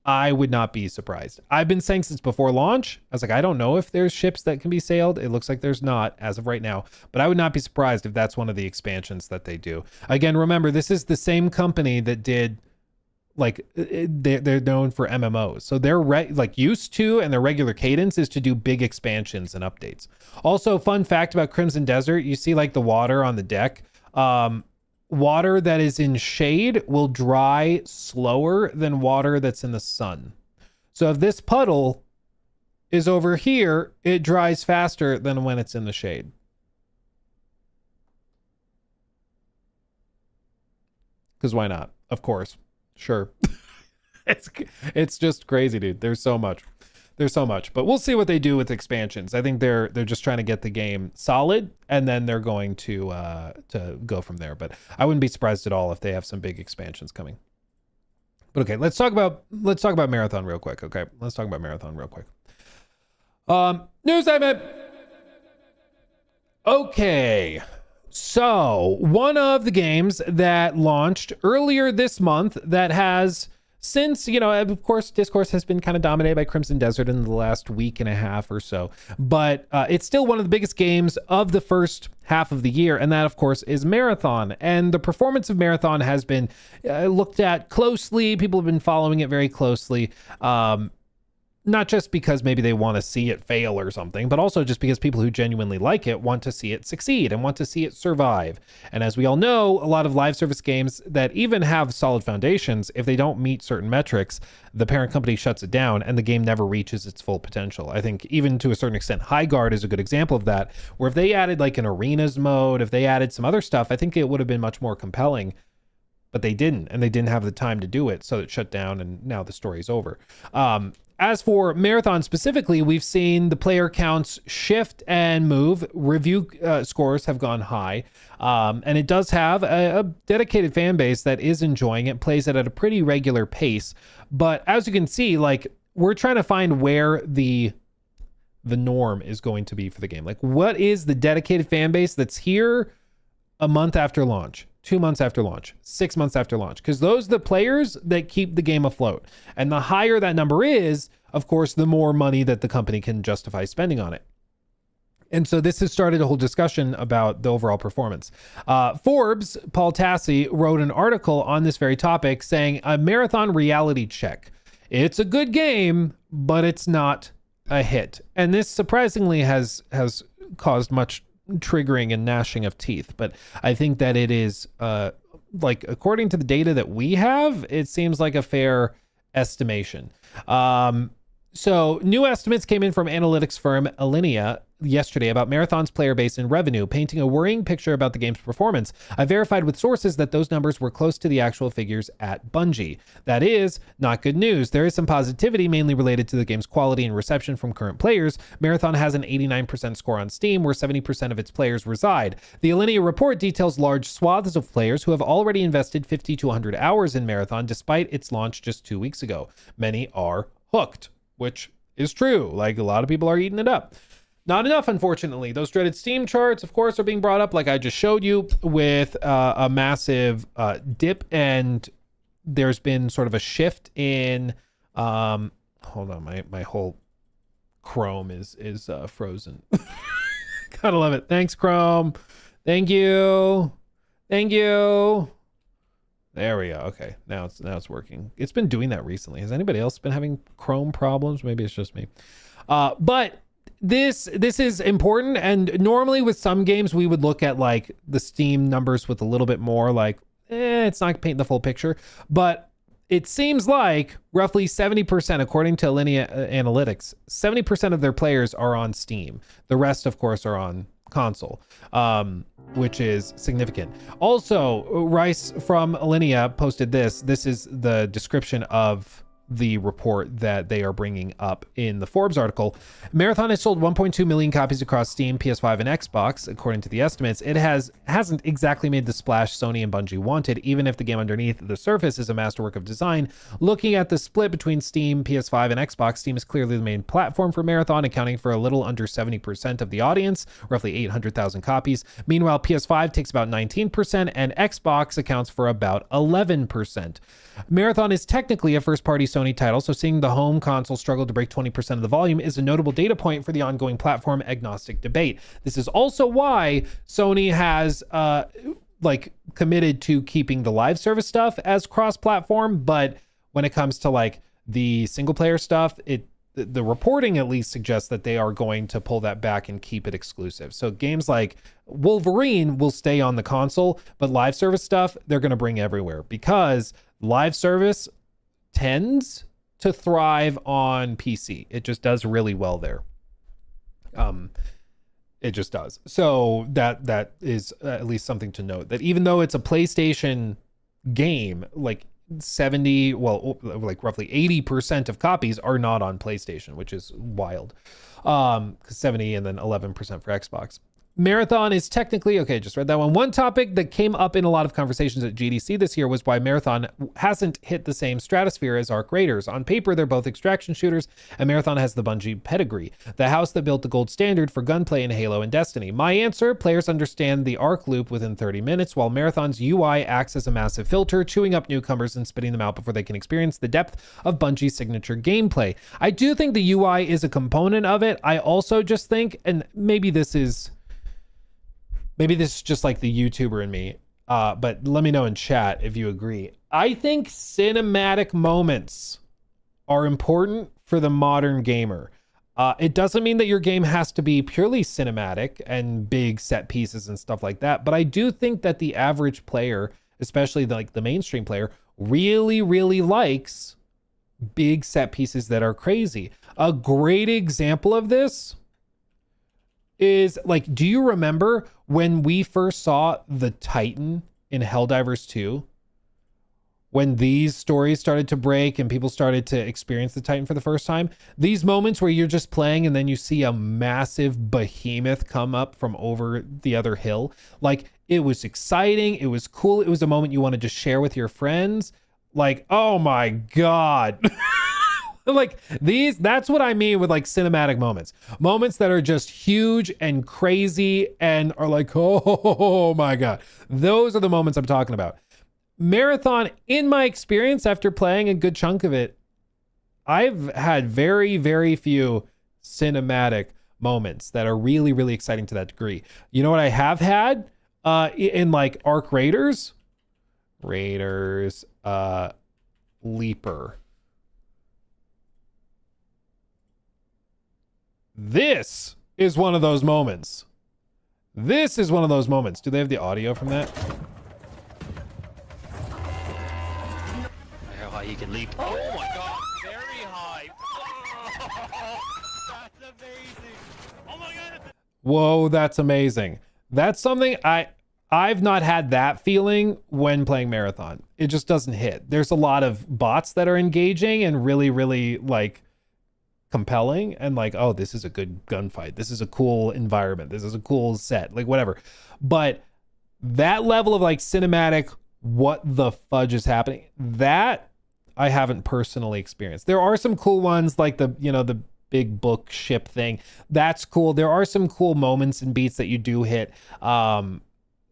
would not be surprised. I've been saying since before launch, I was like, I don't know if there's ships that can be sailed. It looks like there's not as of right now, but I would not be surprised if that's one of the expansions that they do. Again, remember, this is the same company that did, like, they're known for MMOs. So they're used to, and their regular cadence is to do big expansions and updates. Also, fun fact about Crimson Desert, you see like the water on the deck. Water that is in shade will dry slower than water that's in the sun. So if this puddle is over here, it dries faster than when it's in the shade. Because why not? Of course. Sure. It's just crazy, dude. There's so much. But we'll see what they do with expansions. I think they're just trying to get the game solid, and then they're going to go from there. But I wouldn't be surprised at all if they have some big expansions coming. But okay, let's talk about Marathon real quick. Okay, let's talk about Marathon real quick. News segment. Okay. So, one of the games that launched earlier this month that has since, of course, discourse has been kind of dominated by Crimson Desert in the last week and a half or so, but it's still one of the biggest games of the first half of the year, and that, of course, is Marathon. And the performance of Marathon has been looked at closely. People have been following it very closely. Not just because maybe they want to see it fail or something, but also just because people who genuinely like it want to see it succeed and want to see it survive. And as we all know, a lot of live service games that even have solid foundations, if they don't meet certain metrics, the parent company shuts it down and the game never reaches its full potential. I think even to a certain extent, Veilguard is a good example of that, where if they added like an arenas mode, if they added some other stuff, I think it would have been much more compelling. But they didn't, and they didn't have the time to do it, so it shut down, and now the story's over. As for Marathon specifically, we've seen the player counts shift and move. Review scores have gone high, and it does have a dedicated fan base that is enjoying it, plays it at a pretty regular pace. But as you can see, like, we're trying to find where the norm is going to be for the game. Like, what is the dedicated fan base that's here a month after launch? 2 months after launch, 6 months after launch, because those are the players that keep the game afloat. And the higher that number is, of course, the more money that the company can justify spending on it. And so this has started a whole discussion about the overall performance. Forbes, Paul Tassi, wrote an article on this very topic saying, a Marathon reality check. It's a good game, but it's not a hit. And this surprisingly has caused much triggering and gnashing of teeth, but I think that it is according to the data that we have, it seems like a fair estimation. So new estimates came in from analytics firm Alinea yesterday about Marathon's player base and revenue, painting a worrying picture about the game's performance. I verified with sources that those numbers were close to the actual figures at Bungie. That is not good news. There is some positivity, mainly related to the game's quality and reception from current players. Marathon has an 89% score on Steam, where 70% of its players reside. The Alinea report details large swaths of players who have already invested 50 to 100 hours in Marathon despite its launch just 2 weeks ago. Many are hooked, which is true. Like, a lot of people are eating it up. Not enough, unfortunately. Those dreaded Steam charts, of course, are being brought up, like I just showed you, with a massive dip, and there's been sort of a shift in hold on, my whole Chrome is frozen. Gotta love it. Thanks, Chrome. Thank you. There we go. Okay, now it's working. It's been doing that recently. Has anybody else been having Chrome problems? Maybe it's just me. But this is important, and normally with some games we would look at like the Steam numbers with a little bit more like, it's not painting the full picture. But it seems like roughly 70%, according to Alinea Analytics, 70% of their players are on Steam. The rest, of course, are on console, which is significant. Also, Rice from Alinea posted this. This is the description of the report that they are bringing up in the Forbes article. Marathon has sold 1.2 million copies across Steam, PS5, and Xbox, according to the estimates. It hasn't exactly made the splash Sony and Bungie wanted, even if the game underneath the surface is a masterwork of design. Looking at the split between Steam, PS5, and Xbox, Steam is clearly the main platform for Marathon, accounting for a little under 70% of the audience, roughly 800,000 copies. Meanwhile, PS5 takes about 19%, and Xbox accounts for about 11%. Marathon is technically a first-party Sony title, so seeing the home console struggle to break 20% of the volume is a notable data point for the ongoing platform-agnostic debate. This is also why Sony has committed to keeping the live service stuff as cross-platform, but when it comes to like the single-player stuff, the reporting at least suggests that they are going to pull that back and keep it exclusive. So games like Wolverine will stay on the console, but live service stuff they're going to bring everywhere, because live service tends to thrive on PC. It just does really well there. It just does. So that is at least something to note, that even though it's a PlayStation game, like roughly 80% of copies are not on PlayStation, which is wild. 70 and then 11% for Xbox. Marathon is technically, okay, just read that one. One topic that came up in a lot of conversations at GDC this year was why Marathon hasn't hit the same stratosphere as Arc Raiders. On paper, they're both extraction shooters, and Marathon has the Bungie pedigree, the house that built the gold standard for gunplay in Halo and Destiny. My answer, players understand the Arc loop within 30 minutes, while Marathon's UI acts as a massive filter, chewing up newcomers and spitting them out before they can experience the depth of Bungie's signature gameplay. I do think the UI is a component of it. I also just think, and maybe this is just like the YouTuber in me, but let me know in chat if you agree. I think cinematic moments are important for the modern gamer. It doesn't mean that your game has to be purely cinematic and big set pieces and stuff like that, but I do think that the average player, especially like the mainstream player, really, really likes big set pieces that are crazy. A great example of this is, like, do you remember when we first saw the Titan in Helldivers 2? When these stories started to break and people started to experience the Titan for the first time, these moments where you're just playing and then you see a massive behemoth come up from over the other hill, like, it was exciting, it was cool, it was a moment you wanted to share with your friends. Like, oh my God. Like that's what I mean with like cinematic moments that are just huge and crazy and are like, oh my God. Those are the moments I'm talking about. Marathon, in my experience, after playing a good chunk of it, I've had very, very few cinematic moments that are really, really exciting to that degree. You know what I have had in like Arc Raiders, Leaper. This is one of those moments. Do they have the audio from that? How high you can leap. Oh my God, very high. Oh, that's amazing. Oh my God. Whoa, that's amazing. That's something I've not had that feeling when playing Marathon. It just doesn't hit. There's a lot of bots that are engaging and really, really like compelling and like, oh, this is a good gunfight, this is a cool environment, this is a cool set, like whatever. But that level of like cinematic, what the fudge is happening, that I haven't personally experienced. There are some cool ones like the big book ship thing. That's cool. There are some cool moments and beats that you do hit. Don't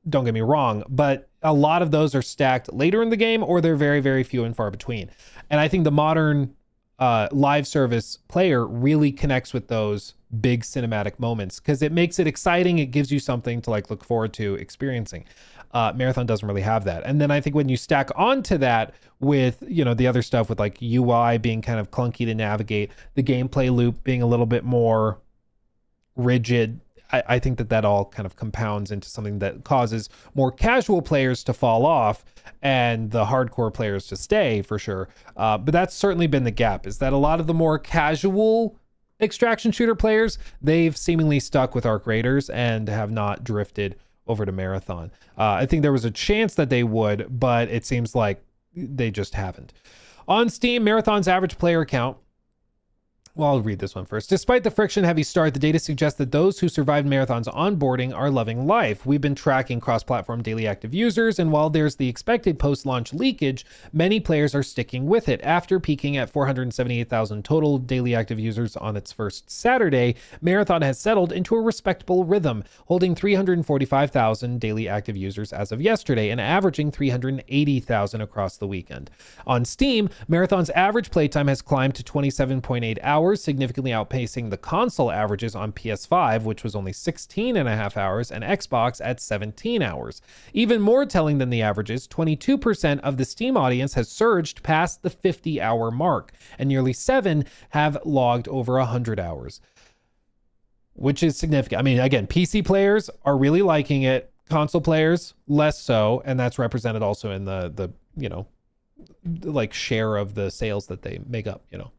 get me wrong, but a lot of those are stacked later in the game, or they're very, very few and far between. And I think the modern live service player really connects with those big cinematic moments because it makes it exciting. It gives you something to like look forward to experiencing. Marathon doesn't really have that. And then I think when you stack onto that with, the other stuff with like UI being kind of clunky to navigate, the gameplay loop being a little bit more rigid, I think that all kind of compounds into something that causes more casual players to fall off and the hardcore players to stay for sure. But that's certainly been the gap, is that a lot of the more casual extraction shooter players, they've seemingly stuck with Arc Raiders and have not drifted over to Marathon. I think there was a chance that they would, but it seems like they just haven't. On Steam, Marathon's average player count. Well, I'll read this one first. Despite the friction-heavy start, the data suggests that those who survived Marathon's onboarding are loving life. We've been tracking cross-platform daily active users, and while there's the expected post-launch leakage, many players are sticking with it. After peaking at 478,000 total daily active users on its first Saturday, Marathon has settled into a respectable rhythm, holding 345,000 daily active users as of yesterday and averaging 380,000 across the weekend. On Steam, Marathon's average playtime has climbed to 27.8 hours, significantly outpacing the console averages on PS5, which was only 16.5 hours, and Xbox at 17 hours. Even more telling than the averages, 22% of the Steam audience has surged past the 50-hour mark, and nearly 7 have logged over 100 hours, which is significant. I mean, again, PC players are really liking it, console players less so, and that's represented also in the you know, like share of the sales that they make up, you know.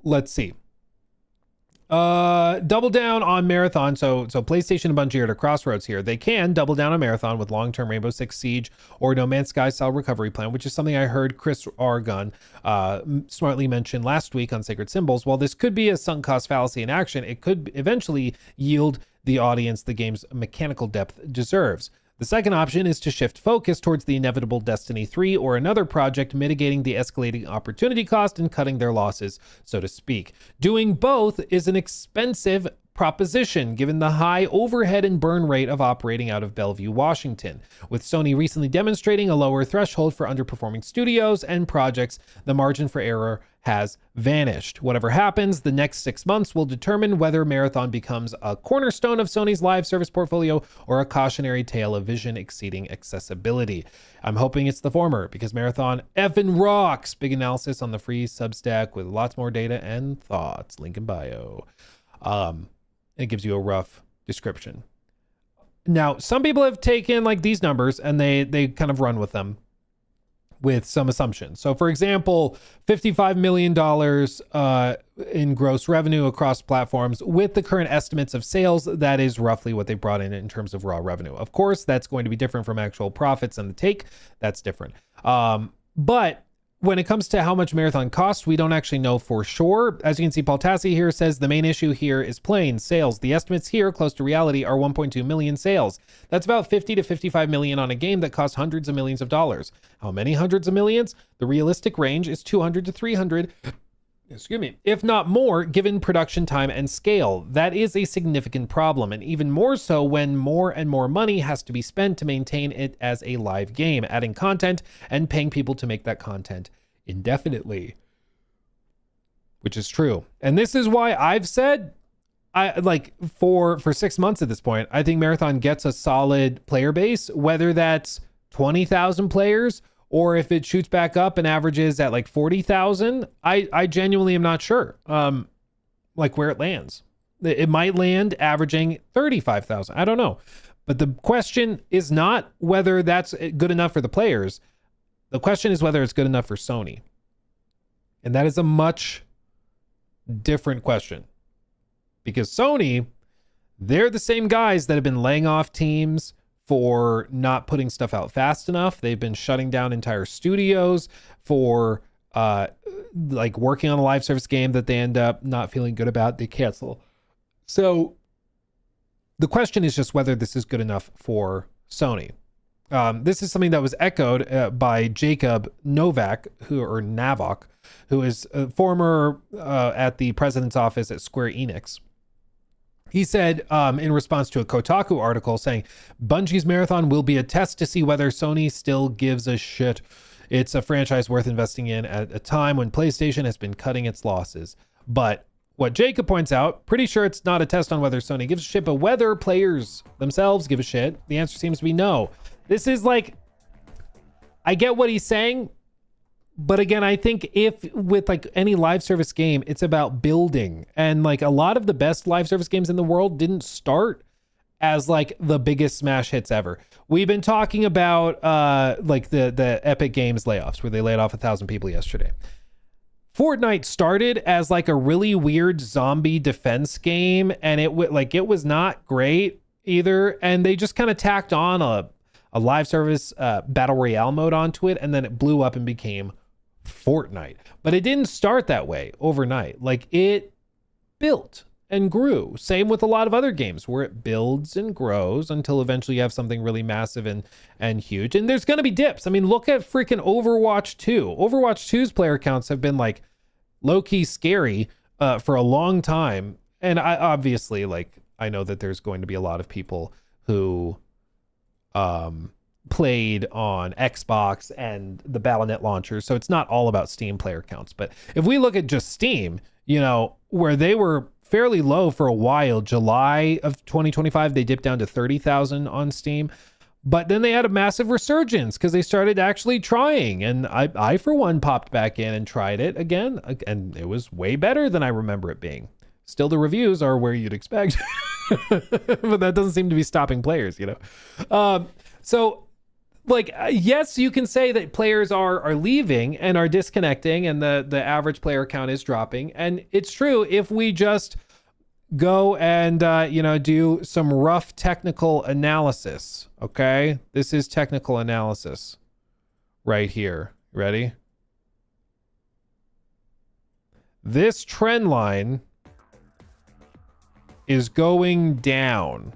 Let's see. Double down on Marathon. So PlayStation and Bungie are at a crossroads here. They can double down on Marathon with long-term Rainbow Six Siege or No Man's Sky style recovery plan, which is something I heard Chris Argon smartly mention last week on Sacred Symbols. While this could be a sunk cost fallacy in action, it could eventually yield the audience the game's mechanical depth deserves. The second option is to shift focus towards the inevitable Destiny 3 or another project, mitigating the escalating opportunity cost and cutting their losses, so to speak. Doing both is an expensive proposition, given the high overhead and burn rate of operating out of Bellevue, Washington. With Sony recently demonstrating a lower threshold for underperforming studios and projects, the margin for error has vanished. Whatever happens, the next 6 months will determine whether Marathon becomes a cornerstone of Sony's live service portfolio or a cautionary tale of vision exceeding accessibility. I'm hoping it's the former, because Marathon effing rocks. Big analysis on the free Substack with lots more data and thoughts. Link in bio. It gives you a rough description. Now, some people have taken like these numbers and they kind of run with them with some assumptions. So for example, $55 million in gross revenue across platforms. With the current estimates of sales, that is roughly what they brought in terms of raw revenue. Of course, that's going to be different from actual profits and the take. That's different. But when it comes to how much Marathon costs, we don't actually know for sure. As you can see, Paul Tassi here says the main issue here is planes, sales. The estimates here, close to reality, are 1.2 million sales. That's about 50 to 55 million on a game that costs hundreds of millions of dollars. How many hundreds of millions? The realistic range is 200 to 300, if not more, given production time and scale. That is a significant problem, and even more so when more and more money has to be spent to maintain it as a live game, adding content and paying people to make that content indefinitely, which is true. And this is why I've said, I like for 6 months at this point, I think Marathon gets a solid player base, whether that's 20,000 players or if it shoots back up and averages at like 40,000, I genuinely am not sure like where it lands. It might land averaging 35,000. I don't know. But the question is not whether that's good enough for the players. The question is whether it's good enough for Sony. And that is a much different question. Because Sony, they're the same guys that have been laying off teams for not putting stuff out fast enough. They've been shutting down entire studios for like working on a live service game that they end up not feeling good about. They cancel. So the question is just whether this is good enough for Sony. This is something that was echoed by Jacob Novak, who is a former at the president's office at Square Enix. He said in response to a Kotaku article saying, Bungie's Marathon will be a test to see whether Sony still gives a shit. It's a franchise worth investing in at a time when PlayStation has been cutting its losses. But what Jacob points out, pretty sure it's not a test on whether Sony gives a shit, but whether players themselves give a shit. The answer seems to be no. This is like, I get what he's saying, but again, I think if with like any live service game, it's about building, and like a lot of the best live service games in the world didn't start as like the biggest smash hits ever. We've been talking about like the Epic Games layoffs where they laid off 1,000 people yesterday. Fortnite started as like a really weird zombie defense game, and it was not great either, and they just kind of tacked on a live service battle royale mode onto it, and then it blew up and became Fortnite. But it didn't start that way overnight. Like, it built and grew. Same with a lot of other games where it builds and grows until eventually you have something really massive and huge. And there's going to be dips. I mean, look at freaking Overwatch 2. Overwatch 2's player counts have been like low-key scary for a long time. And I obviously, like, I know that there's going to be a lot of people who played on Xbox and the Battle.net launcher. So it's not all about Steam player counts. But if we look at just Steam, you know, where they were fairly low for a while, July of 2025, they dipped down to 30,000 on Steam. But then they had a massive resurgence because they started actually trying. And I, for one, popped back in and tried it again. And it was way better than I remember it being. Still, the reviews are where you'd expect. But that doesn't seem to be stopping players, you know? So, like, yes, you can say that players are leaving and are disconnecting and the average player count is dropping. And it's true if we just go and, you know, do some rough technical analysis. Okay. This is technical analysis right here. Ready? This trend line is going down,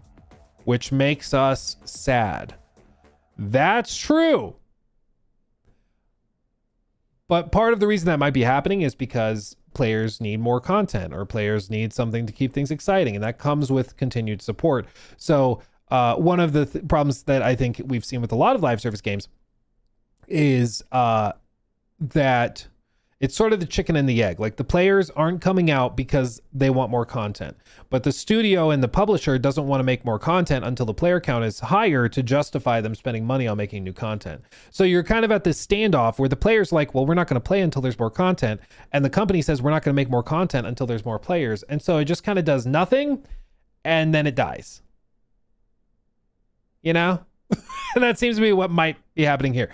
which makes us sad. That's true. But part of the reason that might be happening is because players need more content or players need something to keep things exciting. And that comes with continued support. So one of the problems that I think we've seen with a lot of live service games is that it's sort of the chicken and the egg. Like, the players aren't coming out because they want more content, but the studio and the publisher doesn't want to make more content until the player count is higher to justify them spending money on making new content. So you're kind of at this standoff where the player's like, well, we're not going to play until there's more content. And the company says, we're not going to make more content until there's more players. And so it just kind of does nothing. And then it dies, you know? And that seems to be what might be happening here.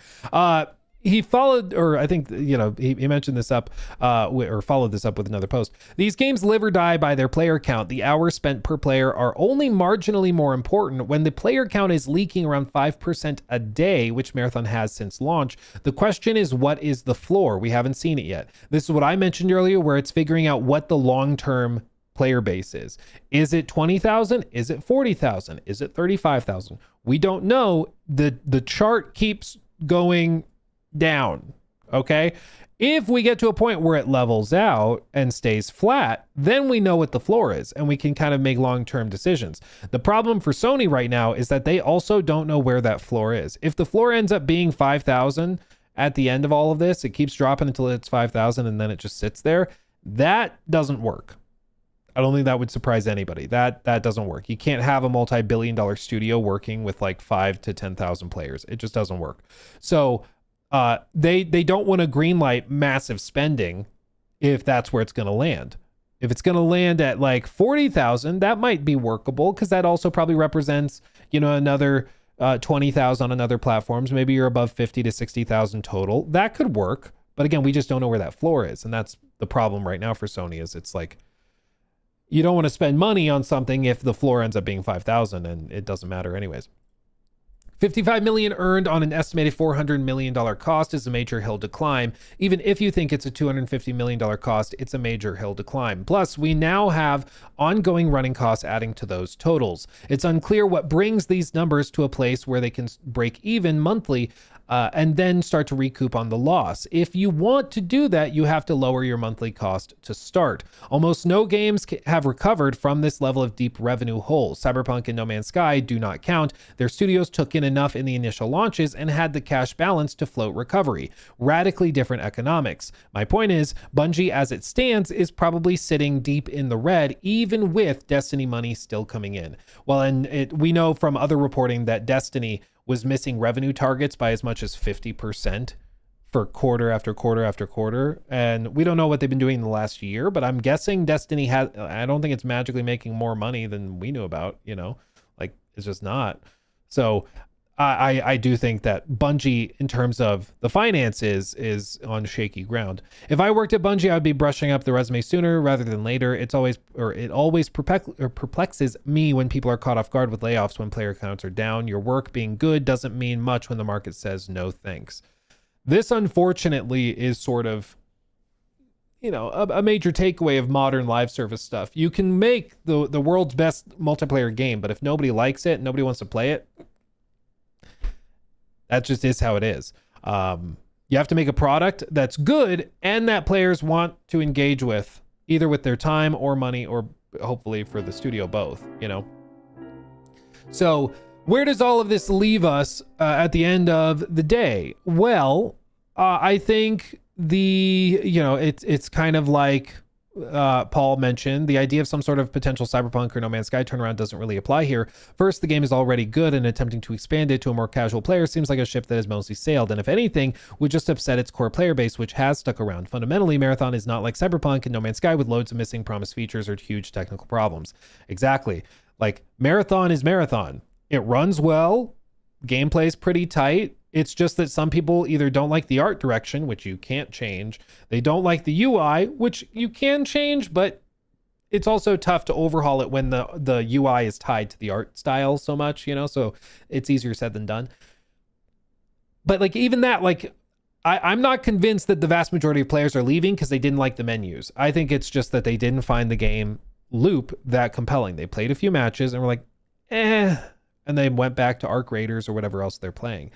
He followed, or I think, you know, he mentioned this up, or followed this up with another post. These games live or die by their player count. The hours spent per player are only marginally more important. When the player count is leaking around 5% a day, which Marathon has since launch, the question is, what is the floor? We haven't seen it yet. This is what I mentioned earlier, where it's figuring out what the long-term player base is. Is it 20,000? Is it 40,000? Is it 35,000? We don't know. The chart keeps going down. Okay. If we get to a point where it levels out and stays flat, then we know what the floor is and we can kind of make long-term decisions. The problem for Sony right now is that they also don't know where that floor is. If the floor ends up being 5,000 at the end of all of this, it keeps dropping until it's 5,000 and then it just sits there. That doesn't work. I don't think that would surprise anybody. That doesn't work. You can't have a multi-billion-dollar studio working with like 5,000 to 10,000 players. It just doesn't work. So they don't want to greenlight massive spending if that's where it's going to land. If it's going to land at like 40,000, that might be workable because that also probably represents, you know, another 20,000 on other platforms. Maybe you're above 50 to 60,000 total. That could work. But again, we just don't know where that floor is. And that's the problem right now for Sony is it's like, you don't want to spend money on something if the floor ends up being 5,000 and it doesn't matter anyways. 55 million earned on an estimated $400 million cost is a major hill to climb. Even if you think it's a $250 million cost, it's a major hill to climb. Plus, we now have ongoing running costs adding to those totals. It's unclear what brings these numbers to a place where they can break even monthly and then start to recoup on the loss. If you want to do that, you have to lower your monthly cost to start. Almost no games have recovered from this level of deep revenue hole. Cyberpunk and No Man's Sky do not count. Their studios took in enough in the initial launches and had the cash balance to float recovery. Radically different economics. My point is, Bungie as it stands is probably sitting deep in the red, even with Destiny money still coming in. Well, and we know from other reporting that Destiny was missing revenue targets by as much as 50% for quarter after quarter after quarter. And we don't know what they've been doing in the last year, but I'm guessing Destiny has, I don't think it's magically making more money than we knew about, you know, like it's just not. So I do think that Bungie, in terms of the finances, is on shaky ground. If I worked at Bungie, I'd be brushing up the resume sooner rather than later. It always perplexes me when people are caught off guard with layoffs when player counts are down. Your work being good doesn't mean much when the market says no thanks. This, unfortunately, is sort of, a major takeaway of modern live service stuff. You can make the world's best multiplayer game, but if nobody likes it, nobody wants to play it, that just is how it is. You have to make a product that's good and that players want to engage with, either with their time or money, or hopefully for the studio, both, So where does all of this leave us at the end of the day? Well, I think it's kind of like Paul mentioned, the idea of some sort of potential Cyberpunk or No Man's Sky turnaround doesn't really apply here. First, the game is already good, and attempting to expand it to a more casual player seems like a ship that has mostly sailed, and if anything, would just upset its core player base, which has stuck around. Fundamentally, Marathon is not like Cyberpunk and No Man's Sky with loads of missing promised features or huge technical problems. Exactly. Like, Marathon is Marathon. It runs well, gameplay's pretty tight. It's just that some people either don't like the art direction, which you can't change. They don't like the UI, which you can change, but it's also tough to overhaul it when the UI is tied to the art style so much, so it's easier said than done. But like, even that, like, I'm not convinced that the vast majority of players are leaving because they didn't like the menus. I think it's just that they didn't find the game loop that compelling. They played a few matches and were like, and they went back to Arc Raiders or whatever else they're playing.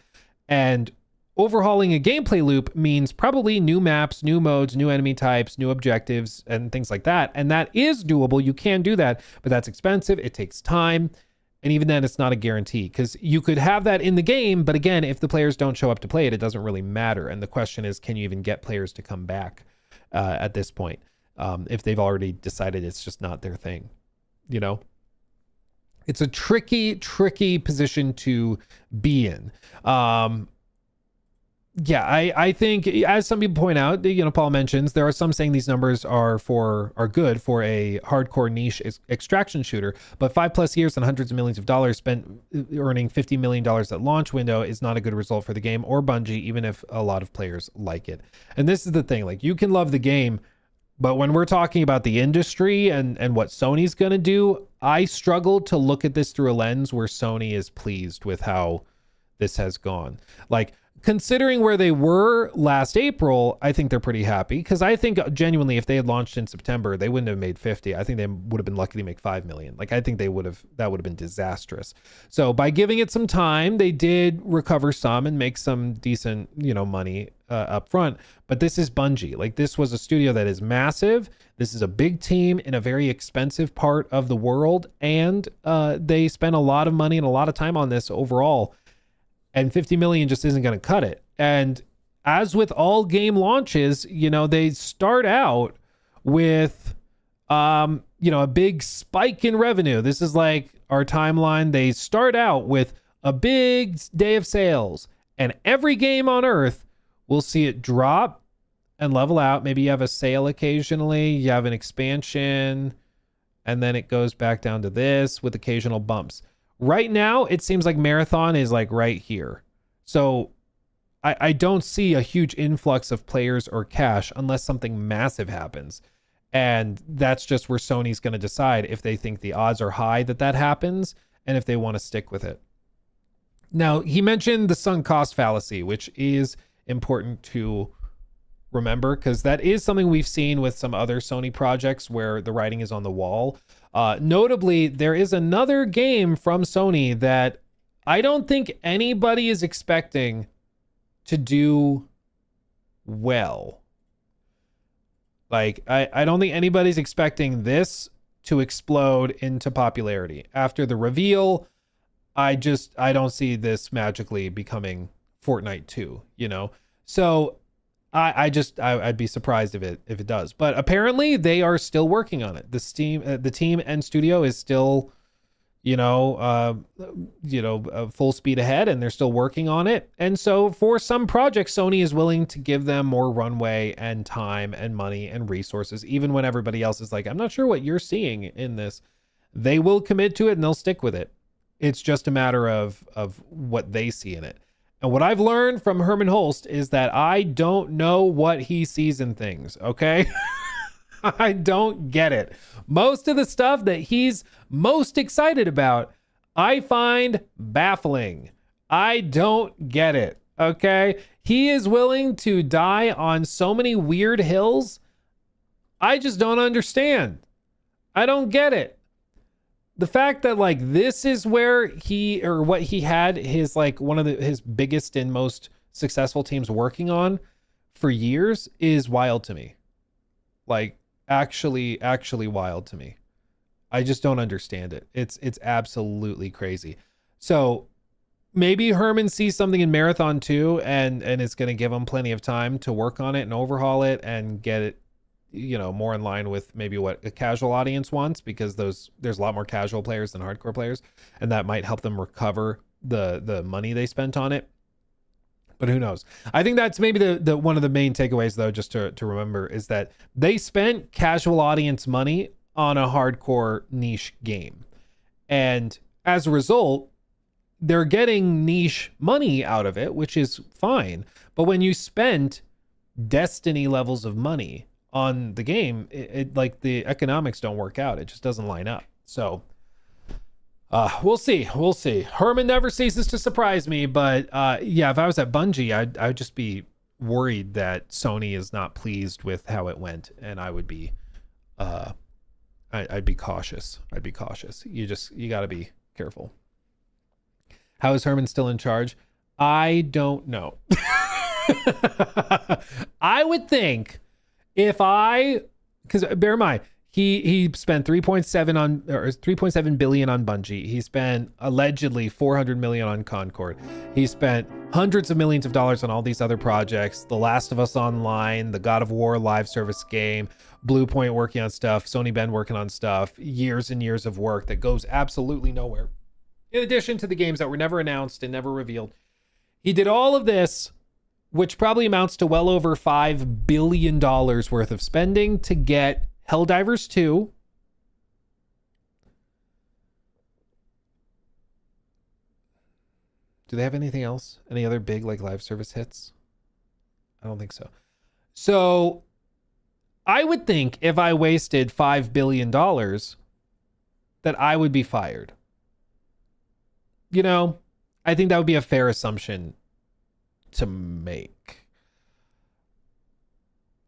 And overhauling a gameplay loop means probably new maps, new modes, new enemy types, new objectives, and things like that. And that is doable. You can do that, but that's expensive. It takes time. And even then, it's not a guarantee, because you could have that in the game. But again, if the players don't show up to play it, it doesn't really matter. And the question is, can you even get players to come back at this point if they've already decided it's just not their thing? It's a tricky position to be in. I think, as some people point out, Paul mentions, there are some saying these numbers are good for a hardcore niche extraction shooter, but 5+ years and hundreds of millions of dollars spent earning $50 million at launch window is not a good result for the game or Bungie, even if a lot of players like it. And this is the thing, like, you can love the game, but when we're talking about the industry and what Sony's going to do, I struggle to look at this through a lens where Sony is pleased with how this has gone. Like, considering where they were last April, I think they're pretty happy, because I think genuinely if they had launched in September, they wouldn't have made 50. I think they would have been lucky to make 5 million. Like, I think that would have been disastrous. So by giving it some time, they did recover some and make some decent, money up front. But this is Bungie. Like, this was a studio that is massive. This is a big team in a very expensive part of the world. And they spent a lot of money and a lot of time on this overall. And 50 million just isn't going to cut it. And as with all game launches, they start out with, a big spike in revenue. This is like our timeline. They start out with a big day of sales, and every game on Earth will see it drop and level out. Maybe you have a sale occasionally, you have an expansion, and then it goes back down to this with occasional bumps. Right now, it seems like Marathon is like right here. So I don't see a huge influx of players or cash unless something massive happens. And that's just where Sony's going to decide if they think the odds are high that happens and if they want to stick with it. Now, he mentioned the sunk cost fallacy, which is important to remember, because that is something we've seen with some other Sony projects where the writing is on the wall. Notably, there is another game from Sony that I don't think anybody is expecting to do well. Like, I don't think anybody's expecting this to explode into popularity. After the reveal, I don't see this magically becoming Fortnite 2, So I'd be surprised if it does. But apparently they are still working on it. The team and studio is still, full speed ahead, and they're still working on it. And so for some projects, Sony is willing to give them more runway and time and money and resources, even when everybody else is like, I'm not sure what you're seeing in this. They will commit to it and they'll stick with it. It's just a matter of what they see in it. And what I've learned from Herman Holst is that I don't know what he sees in things, okay? I don't get it. Most of the stuff that he's most excited about, I find baffling. I don't get it, okay? He is willing to die on so many weird hills. I just don't understand. I don't get it. The fact that like this is where he or what he had his like one of his biggest and most successful teams working on for years is wild to me. Like actually wild to me. I just don't understand it. It's absolutely crazy. So maybe Herman sees something in Marathon 2 and it's going to give him plenty of time to work on it and overhaul it and get it, you know, more in line with maybe what a casual audience wants, because there's a lot more casual players than hardcore players, and that might help them recover the money they spent on it. But who knows? I think that's maybe the one of the main takeaways, though, just to remember, is that they spent casual audience money on a hardcore niche game, and as a result, they're getting niche money out of it, which is fine. But when you spend Destiny levels of money on the game, it like the economics don't work out. It just doesn't line up. So we'll see. Herman never ceases to surprise me, but yeah, if I was at Bungie, I'd just be worried that Sony is not pleased with how it went, and I would be I'd be cautious. You got to be careful. How is Herman still in charge? I don't know. I would think because bear in mind, he spent 3.7 billion on Bungie. He spent allegedly 400 million on Concord. He spent hundreds of millions of dollars on all these other projects. The Last of Us Online, the God of War live service game, Blue Point working on stuff, Sony Bend working on stuff, years and years of work that goes absolutely nowhere. In addition to the games that were never announced and never revealed. He did all of this, which probably amounts to well over $5 billion worth of spending to get Helldivers 2. Do they have anything else? Any other big like live service hits? I don't think so. So I would think if I wasted $5 billion that I would be fired. You know, I think that would be a fair assumption to make.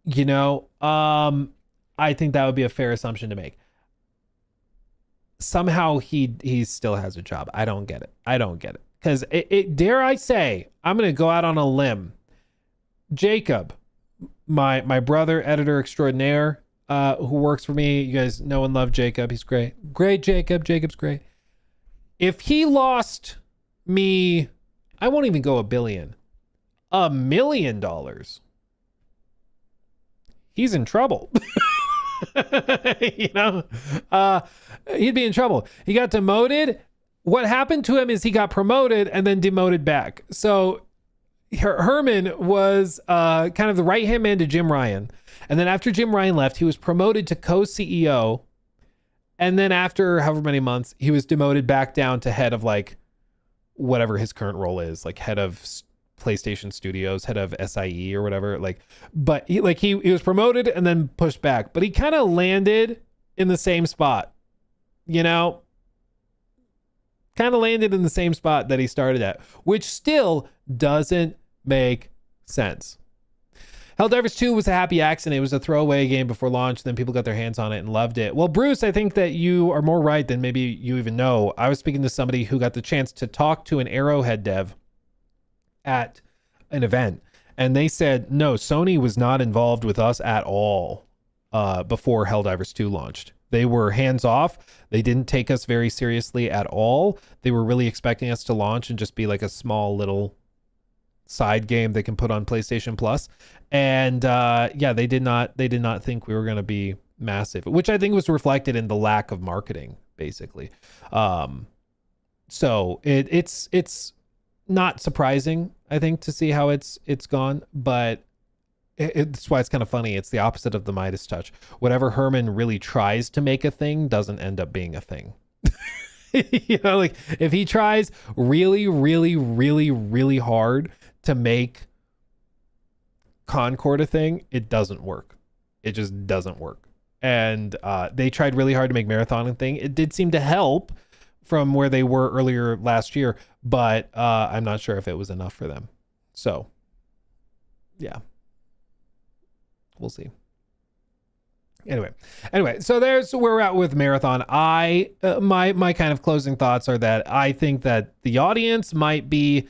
You know, I think that would be a fair assumption to make. Somehow he still has a job. I don't get it. Because it dare I say, I'm going to go out on a limb. Jacob, my brother, editor extraordinaire, who works for me. You guys know and love Jacob. He's great. Great, Jacob. Jacob's great. If he lost me, I won't even go $1 billion. $1 million. He's in trouble. You know, he'd be in trouble. He got demoted. What happened to him is he got promoted and then demoted back. So Herman was kind of the right-hand man to Jim Ryan. And then after Jim Ryan left, he was promoted to co-CEO. And then after however many months, he was demoted back down to head of like whatever his current role is, like head of PlayStation Studios, head of SIE or whatever. Like, but he was promoted and then pushed back, but he kind of landed in the same spot, you know, kind of landed in the same spot that he started at, which still doesn't make sense. Helldivers 2 was a happy accident. It was a throwaway game before launch. Then people got their hands on it and loved it. Well, Bruce, I think that you are more right than maybe you even know. I was speaking to somebody who got the chance to talk to an Arrowhead dev at an event. And they said, no, Sony was not involved with us at all before Helldivers 2 launched. They were hands off. They didn't take us very seriously at all. They were really expecting us to launch and just be like a small little side game they can put on PlayStation Plus. And yeah, they did not think we were going to be massive, which I think was reflected in the lack of marketing, basically. So it's not surprising, I think, to see how it's gone, but it's why it's kind of funny. It's the opposite of the Midas touch. Whatever Herman really tries to make a thing doesn't end up being a thing. You know, like if he tries really, really, really, really hard to make Concord a thing, it doesn't work. It just doesn't work. And they tried really hard to make Marathon a thing. It did seem to help from where they were earlier last year, but I'm not sure if it was enough for them. So, yeah, we'll see. Anyway, so there's where we're at with Marathon. My kind of closing thoughts are that I think that the audience might be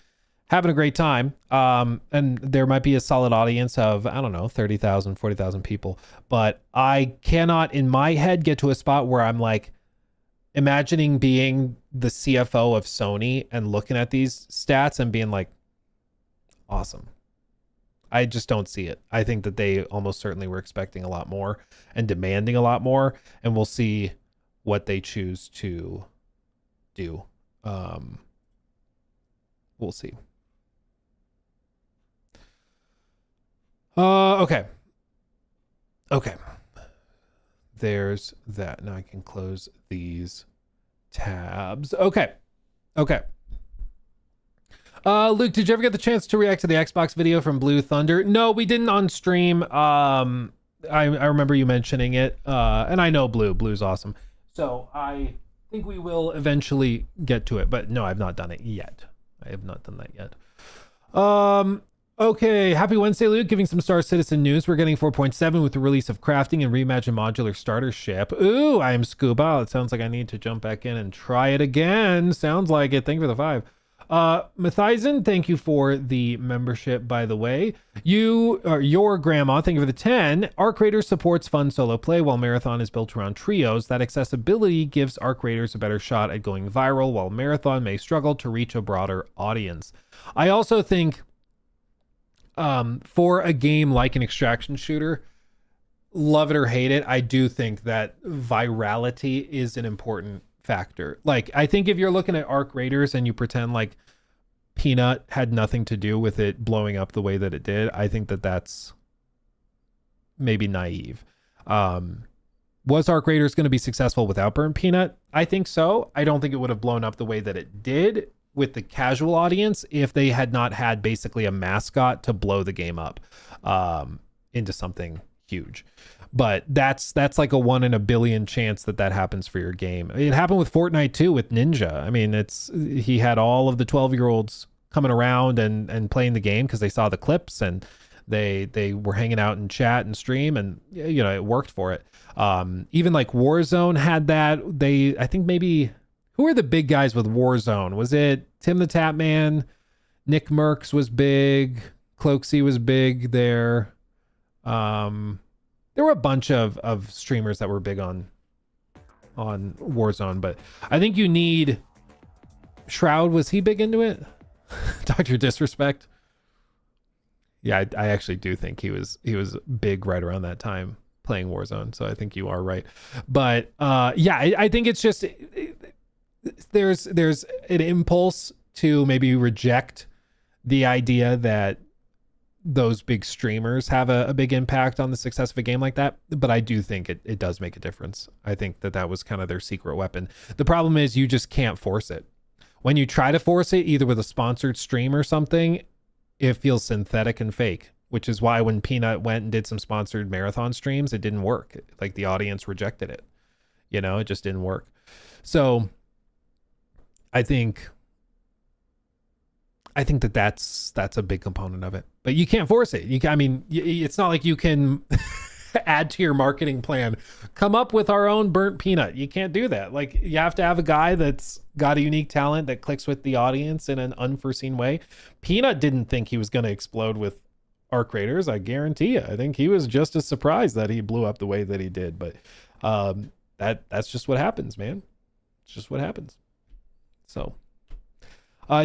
having a great time. And there might be a solid audience of, I don't know, 30,000, 40,000 people, but I cannot in my head get to a spot where I'm like imagining being the CFO of Sony and looking at these stats and being like, awesome. I just don't see it. I think that they almost certainly were expecting a lot more and demanding a lot more, and we'll see what they choose to do. We'll see. Okay. There's that. Now I can close these tabs. Okay. Luke, did you ever get the chance to react to the Xbox video from Blue Thunder? No, we didn't on stream. I remember you mentioning it. And I know Blue's awesome. So I think we will eventually get to it, but no, I've not done it yet. I have not done that yet. Okay, happy Wednesday, Luke. Giving some Star Citizen news. We're getting 4.7 with the release of crafting and reimagined modular starter ship. Ooh, I am Scuba. It sounds like I need to jump back in and try it again. Sounds like it. Thank you for the 5. Mathizen, thank you for the membership, by the way. Your grandma, thank you for the 10. Arc Raiders supports fun solo play while Marathon is built around trios. That accessibility gives Arc Raiders a better shot at going viral, while Marathon may struggle to reach a broader audience. I also think for a game like an extraction shooter, love it or hate it, I do think that virality is an important factor. Like, I think if you're looking at Arc Raiders and you pretend like Peanut had nothing to do with it blowing up the way that it did, I think that that's maybe naive. Was Arc Raiders going to be successful without Burnt Peanut? I think so. I don't think it would have blown up the way that it did with the casual audience if they had not had basically a mascot to blow the game up into something huge. But that's like a 1 in a billion chance that happens for your game. It happened with Fortnite too, with Ninja. I mean, he had all of the 12-year-olds coming around and playing the game because they saw the clips and they were hanging out in chat and stream, and you know, it worked for it. Even like Warzone had that. I think maybe, who are the big guys with Warzone? Was it Tim the Tap Man? Nick Merckx was big. Cloaksy was big there. There were a bunch of streamers that were big on Warzone, but I think you need Shroud. Was he big into it? Dr. Disrespect. Yeah, I actually do think he was big right around that time playing Warzone. So I think you are right. But yeah, I think it's just there's an impulse to maybe reject the idea that those big streamers have a big impact on the success of a game like that. But I do think it does make a difference. I think that was kind of their secret weapon. The problem is you just can't force it. When you try to force it, either with a sponsored stream or something, it feels synthetic and fake, which is why when Peanut went and did some sponsored Marathon streams, it didn't work. Like, the audience rejected it. You know, it just didn't work. So I think that's a big component of it, but you can't force it. It's not like you can add to your marketing plan, come up with our own Burnt Peanut. You can't do that. Like, you have to have a guy that's got a unique talent that clicks with the audience in an unforeseen way. Peanut didn't think he was going to explode with Arc Raiders. I guarantee you. I think he was just as surprised that he blew up the way that he did. But that's just what happens, man. It's just what happens. So,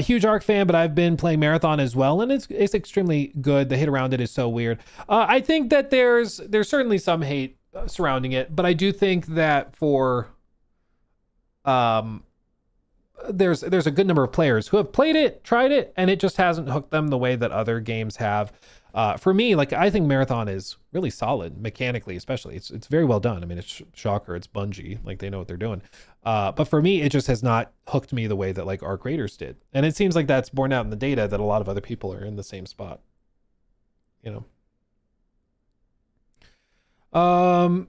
huge Arc fan, but I've been playing Marathon as well, and it's extremely good. The hate around it is so weird. I think that there's certainly some hate surrounding it, but I do think that for there's a good number of players who have played it, tried it, and it just hasn't hooked them the way that other games have. For me, like, I think Marathon is really solid mechanically, especially. It's very well done. I mean, it's shocker. It's Bungie, like they know what they're doing. But for me, it just has not hooked me the way that like Arc Raiders did. And it seems like that's borne out in the data that a lot of other people are in the same spot. You know.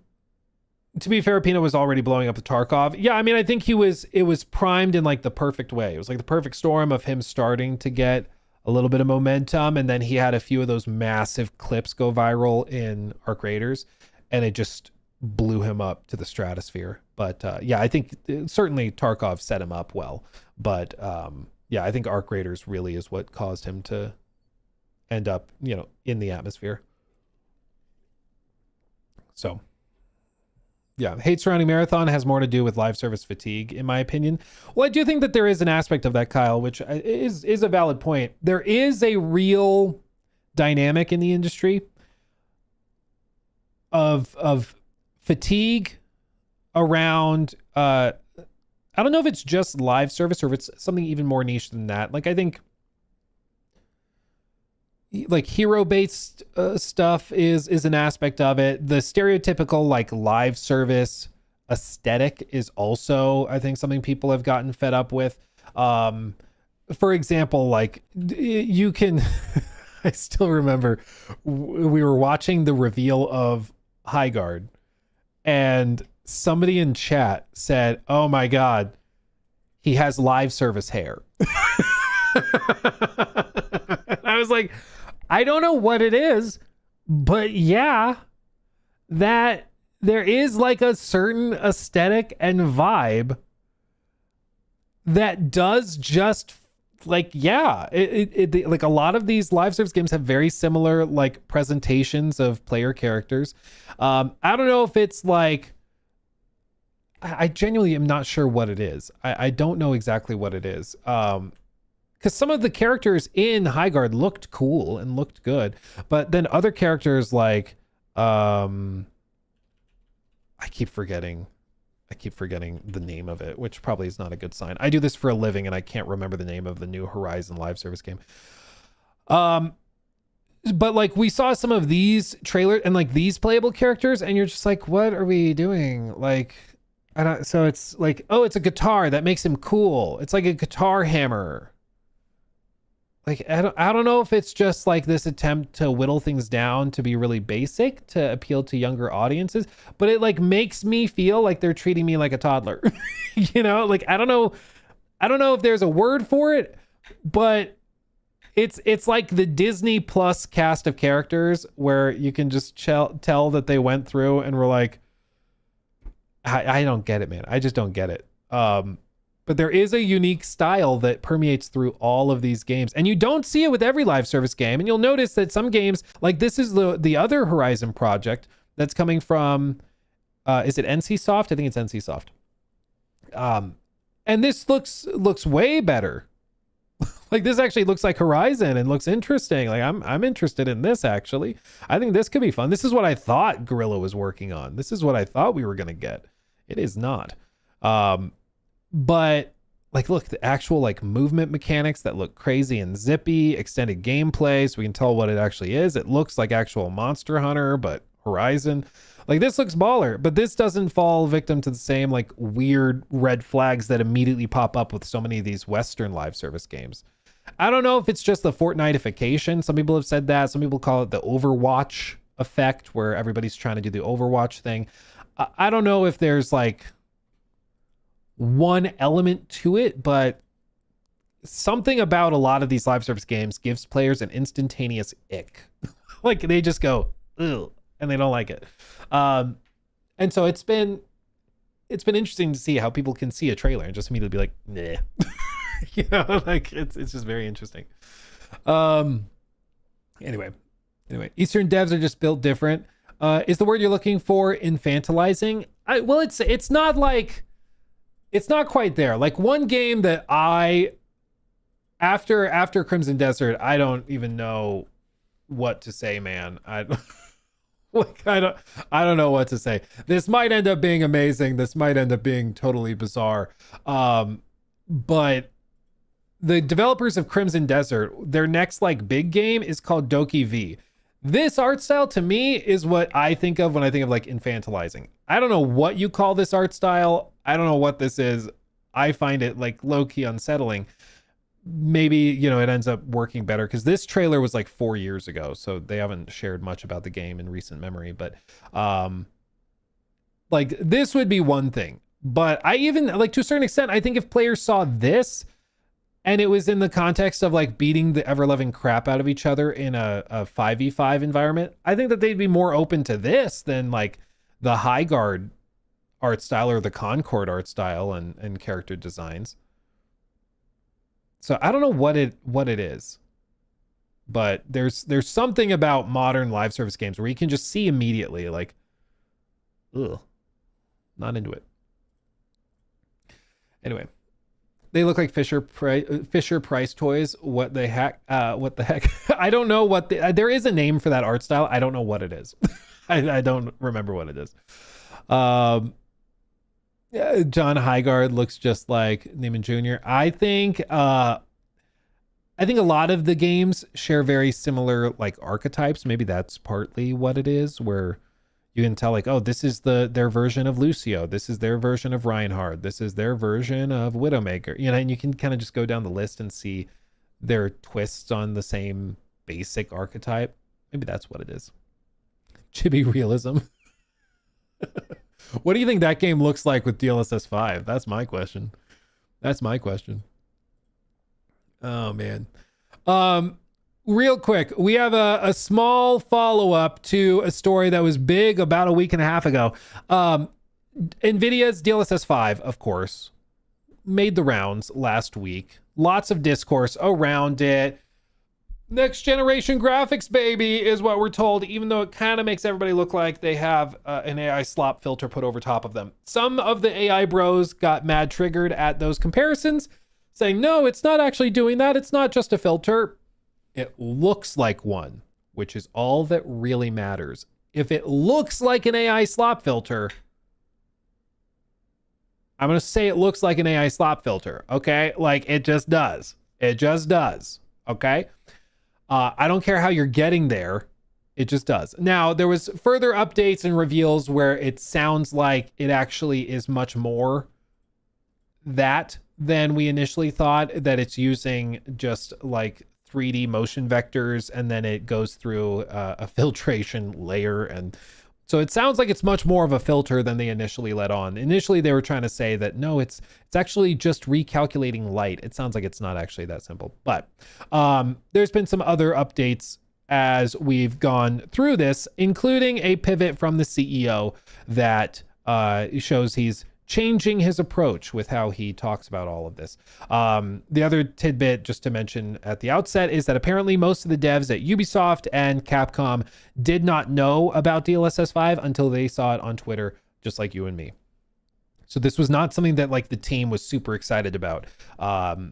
To be fair, Pino was already blowing up with Tarkov. Yeah, I mean, I think it was primed in like the perfect way. It was like the perfect storm of him starting to get a little bit of momentum, and then he had a few of those massive clips go viral in Arc Raiders, and it just blew him up to the stratosphere. But yeah, I think certainly Tarkov set him up well. But yeah, I think Arc Raiders really is what caused him to end up, you know, in the atmosphere. So yeah, hate surrounding Marathon has more to do with live service fatigue, in my opinion. Well, I do think that there is an aspect of that, Kyle, which is a valid point. There is a real dynamic in the industry of fatigue around, I don't know if it's just live service or if it's something even more niche than that. Like, I think like hero-based stuff is an aspect of it. The stereotypical like live service aesthetic is also, I think, something people have gotten fed up with. For example, like you can I still remember we were watching the reveal of Veilguard, and somebody in chat said, "Oh my god, he has live service hair." I was like, I don't know what it is, but yeah, that there is like a certain aesthetic and vibe that does just like, yeah, it like a lot of these live service games have very similar like presentations of player characters. I don't know if it's like, I genuinely am not sure what it is. I don't know exactly what it is. Because some of the characters in Veilguard looked cool and looked good, but then other characters like I keep forgetting the name of it, which probably is not a good sign. I do this for a living and I can't remember the name of the new Horizon live service game. But like we saw some of these trailers and like these playable characters, and you're just like, what are we doing? Like, I don't. So it's like, oh, it's a guitar that makes him cool. It's like a guitar hammer. Like, I don't know if it's just like this attempt to whittle things down to be really basic to appeal to younger audiences, but it like makes me feel like they're treating me like a toddler. You know, like I don't know if there's a word for it, but it's like the Disney Plus cast of characters where you can just tell that they went through and were like, I don't get it, man. I just don't get it. But there is a unique style that permeates through all of these games. And you don't see it with every live service game. And you'll notice that some games, like this is the other Horizon project that's coming from, is it NCSoft? I think it's NCSoft. And this looks way better. Like this actually looks like Horizon and looks interesting. Like I'm interested in this actually. I think this could be fun. This is what I thought Guerrilla was working on. This is what I thought we were going to get. It is not. But like, look, the actual like movement mechanics that look crazy and zippy, extended gameplay, so we can tell what it actually is. It looks like actual Monster Hunter, but Horizon. Like this looks baller, but this doesn't fall victim to the same like weird red flags that immediately pop up with so many of these Western live service games. I don't know if it's just the Fortniteification. Some people have said that. Some people call it the Overwatch effect, where everybody's trying to do the Overwatch thing. I don't know if there's like one element to it, but something about a lot of these live service games gives players an instantaneous ick. Like they just go, ugh, and they don't like it. And so it's been interesting to see how people can see a trailer and just immediately be like, nah. You know, like it's just very interesting. Anyway, Eastern devs are just built different. Is the word you're looking for infantilizing? Well, it's not like, it's not quite there. Like one game that after Crimson Desert, I don't even know what to say, man. I don't know what to say. This might end up being amazing. This might end up being totally bizarre. But the developers of Crimson Desert, their next like big game is called Doki V. This art style to me is what I think of when I think of like infantilizing. I don't know what you call this art style. I don't know what this is. I find it like low-key unsettling. Maybe, you know, it ends up working better because this trailer was like 4 years ago, so they haven't shared much about the game in recent memory. But like this would be one thing. But I even, like, to a certain extent, I think if players saw this and it was in the context of like beating the ever-loving crap out of each other in a 5v5 environment, I think that they'd be more open to this than like the Veilguard art style or the Concord art style and character designs. So I don't know what it is, but there's something about modern live service games where you can just see immediately like, ugh, not into it. Anyway, they look like Fisher Price toys. What the heck? What the heck? I don't know what there is a name for that art style. I don't know what it is. I don't remember what it is. John Veilguard looks just like Neiman Jr. I think a lot of the games share very similar like archetypes. Maybe that's partly what it is, where you can tell like, oh, this is their version of Lucio. This is their version of Reinhardt. This is their version of Widowmaker. You know, and you can kind of just go down the list and see their twists on the same basic archetype. Maybe that's what it is. Chibi realism. What do you think that game looks like with DLSS 5? That's my question. Oh, man. Real quick, we have a small follow-up to a story that was big about a week and a half ago. Nvidia's DLSS 5, of course, made the rounds last week. Lots of discourse around it. Next generation graphics, baby, is what we're told, even though it kind of makes everybody look like they have an AI slop filter put over top of them. Some of the AI bros got mad triggered at those comparisons, saying, no, it's not actually doing that. It's not just a filter. It looks like one, which is all that really matters. If it looks like an AI slop filter, I'm going to say it looks like an AI slop filter, okay? Like, it just does. It just does, okay? I don't care how you're getting there. It just does. Now, there was further updates and reveals where it sounds like it actually is much more that than we initially thought, that it's using just like 3D motion vectors and then it goes through a filtration layer. And so it sounds like it's much more of a filter than they initially let on. Initially, they were trying to say that, no, it's actually just recalculating light. It sounds like it's not actually that simple. But there's been some other updates as we've gone through this, including a pivot from the CEO that shows he's changing his approach with how he talks about all of this. The other tidbit, just to mention at the outset, is that apparently most of the devs at Ubisoft and Capcom did not know about DLSS 5 until they saw it on Twitter, just like you and me. So this was not something that like the team was super excited about.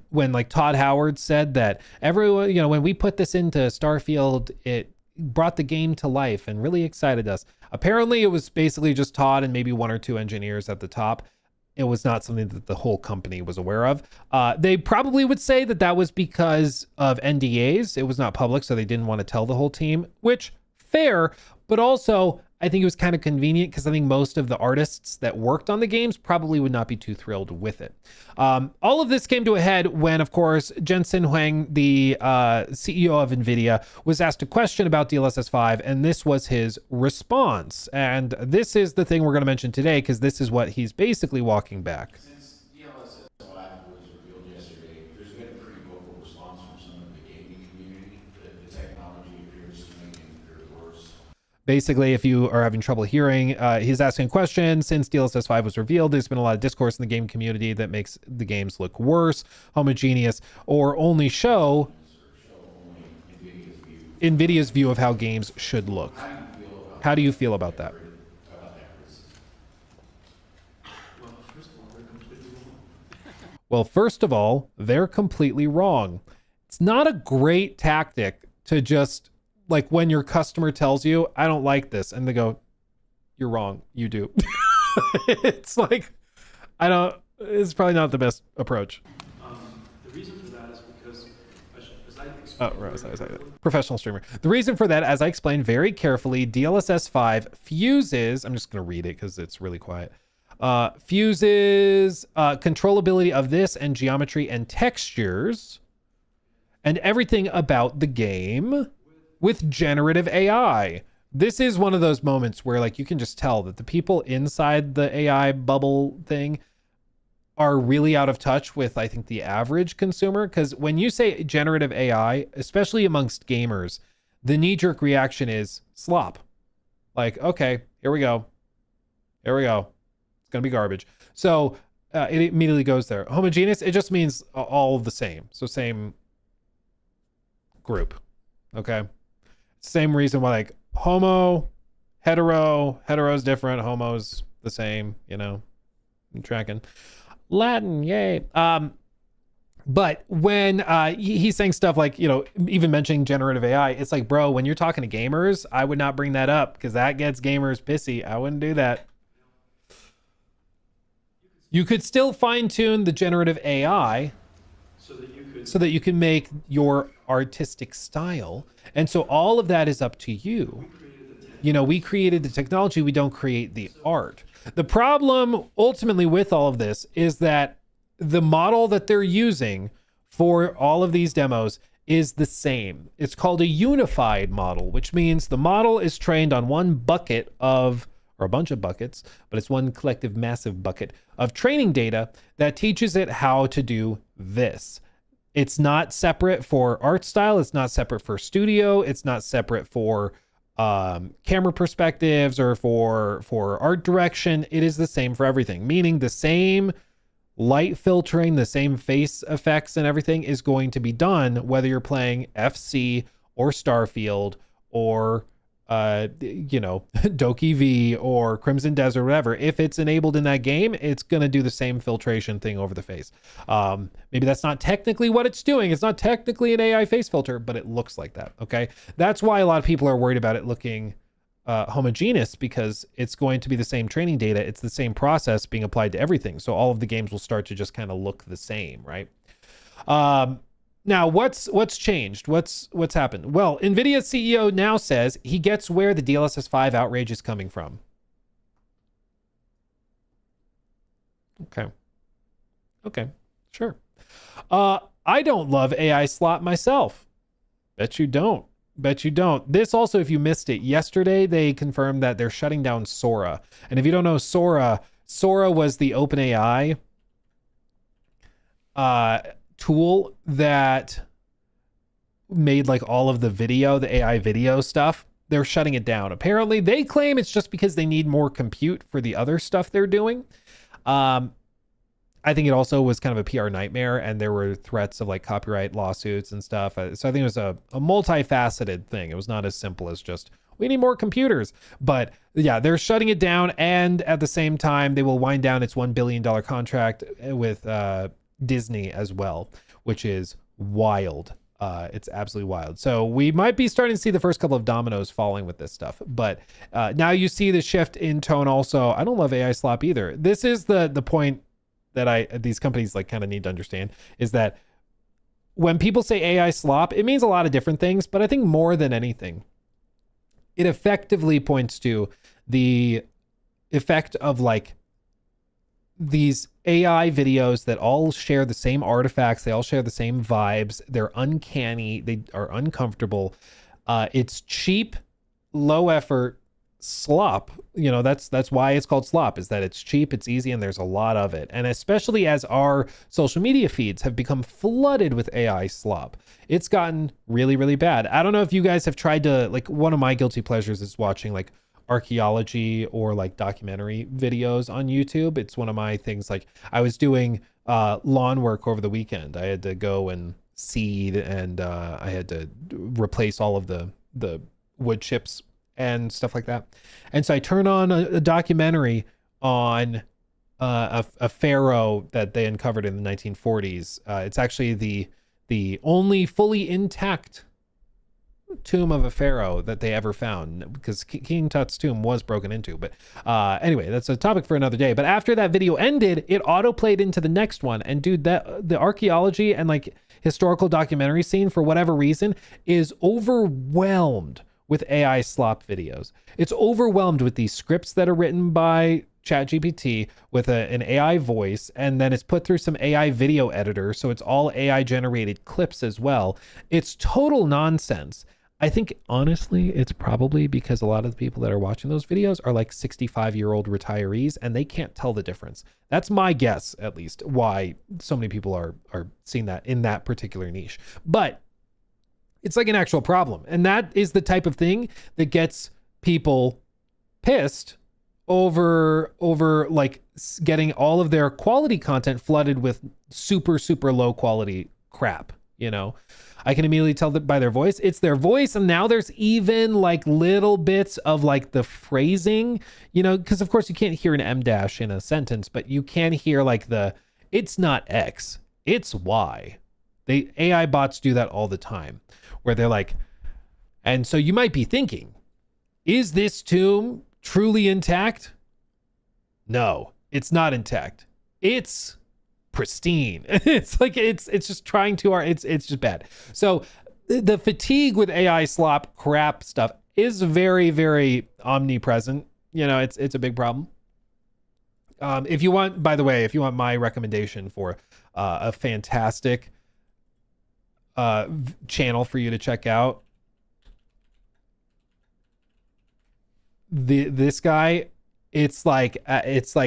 When like Todd Howard said that everyone, you know, when we put this into Starfield, it brought the game to life and really excited us. Apparently it was basically just Todd and maybe one or two engineers at the top. It was not something that the whole company was aware of. They probably would say that that was because of NDAs. It was not public, so they didn't want to tell the whole team, which fair, but also I think it was kind of convenient because I think most of the artists that worked on the games probably would not be too thrilled with it. All of this came to a head when, of course, Jensen Huang, the CEO of Nvidia, was asked a question about DLSS 5, and this was his response. And this is the thing we're going to mention today because this is what he's basically walking back. Since DLSS 5 was revealed yesterday, there's been a pretty vocal response from some of the gaming community that the technology appears to make things very worse. Basically, if you are having trouble hearing, he's asking a question. Since DLSS 5 was revealed, there's been a lot of discourse in the game community that makes the games look worse, homogeneous, or only show Nvidia's view of how games should look. How do you feel about that? Well, first of all, they're completely wrong. It's not a great tactic to just, like, when your customer tells you, I don't like this, and they go, you're wrong, you do. It's like, it's probably not the best approach. The reason for that is because, as I explained Oh, right, sorry. Professional streamer. The reason for that, as I explained very carefully, DLSS 5 fuses, I'm just going to read it because it's really quiet, fuses controllability of this and geometry and textures and everything about the game with generative AI. This is one of those moments where like you can just tell that the people inside the AI bubble thing are really out of touch with, I think, the average consumer. Because when you say generative AI, especially amongst gamers, the knee-jerk reaction is slop. Like, okay, here we go. It's gonna be garbage. So it immediately goes there. Homogeneous, it just means all the same. So same group. Okay. Same reason why like hetero's different, homo's the same, you know. I'm tracking. Latin, yay. But when he's saying stuff like, you know, even mentioning generative AI, it's like, bro, when you're talking to gamers, I would not bring that up because that gets gamers pissy. I wouldn't do that. You could still fine tune the generative AI so that you can make your artistic style. And so all of that is up to you. You know, we created the technology, we don't create the art. The problem ultimately with all of this is that the model that they're using for all of these demos is the same. It's called a unified model, which means the model is trained on one bucket of, or a bunch of buckets, but it's one collective massive bucket of training data that teaches it how to do this. It's not separate for art style. It's not separate for studio. It's not separate for camera perspectives or for art direction. It is the same for everything, meaning the same light filtering, the same face effects and everything is going to be done whether you're playing FC or Starfield or you know, Doki V or Crimson Desert, whatever. If it's enabled in that game, it's going to do the same filtration thing over the face. Maybe that's not technically what it's doing. It's not technically an AI face filter, but it looks like that. Okay. That's why a lot of people are worried about it looking homogeneous, because it's going to be the same training data. It's the same process being applied to everything. So all of the games will start to just kind of look the same, right? Now, what's changed? What's happened? Well, Nvidia's CEO now says he gets where the DLSS 5 outrage is coming from. Okay, sure. I don't love AI slop myself. Bet you don't. This also, if you missed it, yesterday they confirmed that they're shutting down Sora. And if you don't know Sora was the OpenAI tool that made like all of the AI video stuff. They're shutting it down. Apparently they claim it's just because they need more compute for the other stuff they're doing. I think it also was kind of a PR nightmare, and there were threats of like copyright lawsuits and stuff. So I think it was a multifaceted thing. It was not as simple as just, we need more computers. But yeah, they're shutting it down, and at the same time they will wind down its $1 billion contract with Disney as well, which is wild. It's absolutely wild. So we might be starting to see the first couple of dominoes falling with this stuff, but now you see the shift in tone also. I don't love AI slop either. This is the point that these companies like kind of need to understand, is that when people say AI slop, it means a lot of different things, but I think more than anything, it effectively points to the effect of like these AI videos that all share the same artifacts. They all share the same vibes. They're uncanny. They are uncomfortable. It's cheap, low effort slop. You know, that's why it's called slop, is that it's cheap, it's easy, and there's a lot of it. And especially as our social media feeds have become flooded with AI slop, it's gotten really, really bad. I don't know if you guys have tried to, like, one of my guilty pleasures is watching like archaeology or like documentary videos on YouTube. It's one of my things. Like, I was doing lawn work over the weekend. I had to go and seed, and I had to replace all of the wood chips and stuff like that. And so I turn on a documentary on a pharaoh that they uncovered in the 1940s. It's actually the only fully intact tomb of a pharaoh that they ever found, because King Tut's tomb was broken into. But anyway, that's a topic for another day. But after that video ended, it auto-played into the next one. And dude, that the archaeology and like historical documentary scene, for whatever reason, is overwhelmed with AI slop videos. It's overwhelmed with these scripts that are written by ChatGPT with an AI voice, and then it's put through some AI video editor, so it's all AI generated clips as well. It's total nonsense. I think honestly it's probably because a lot of the people that are watching those videos are like 65-year-old retirees, and they can't tell the difference. That's my guess, at least, why so many people are seeing that in that particular niche. But it's like an actual problem, and that is the type of thing that gets people pissed over like getting all of their quality content flooded with super low quality crap. You know, I can immediately tell that by their voice. It's their voice, and now there's even like little bits of like the phrasing, you know, because of course you can't hear an M dash in a sentence, but you can hear like the it's not X, it's Y. AI bots do that all the time, where they're like, and so you might be thinking, is this tomb truly intact? No, it's not intact. It's pristine. It's like it's just trying too hard. It's just bad. So the fatigue with AI slop crap stuff is very omnipresent. You know, it's a big problem. If you want, by the way, if you want my recommendation for a fantastic channel for you to check out, this guy, it's like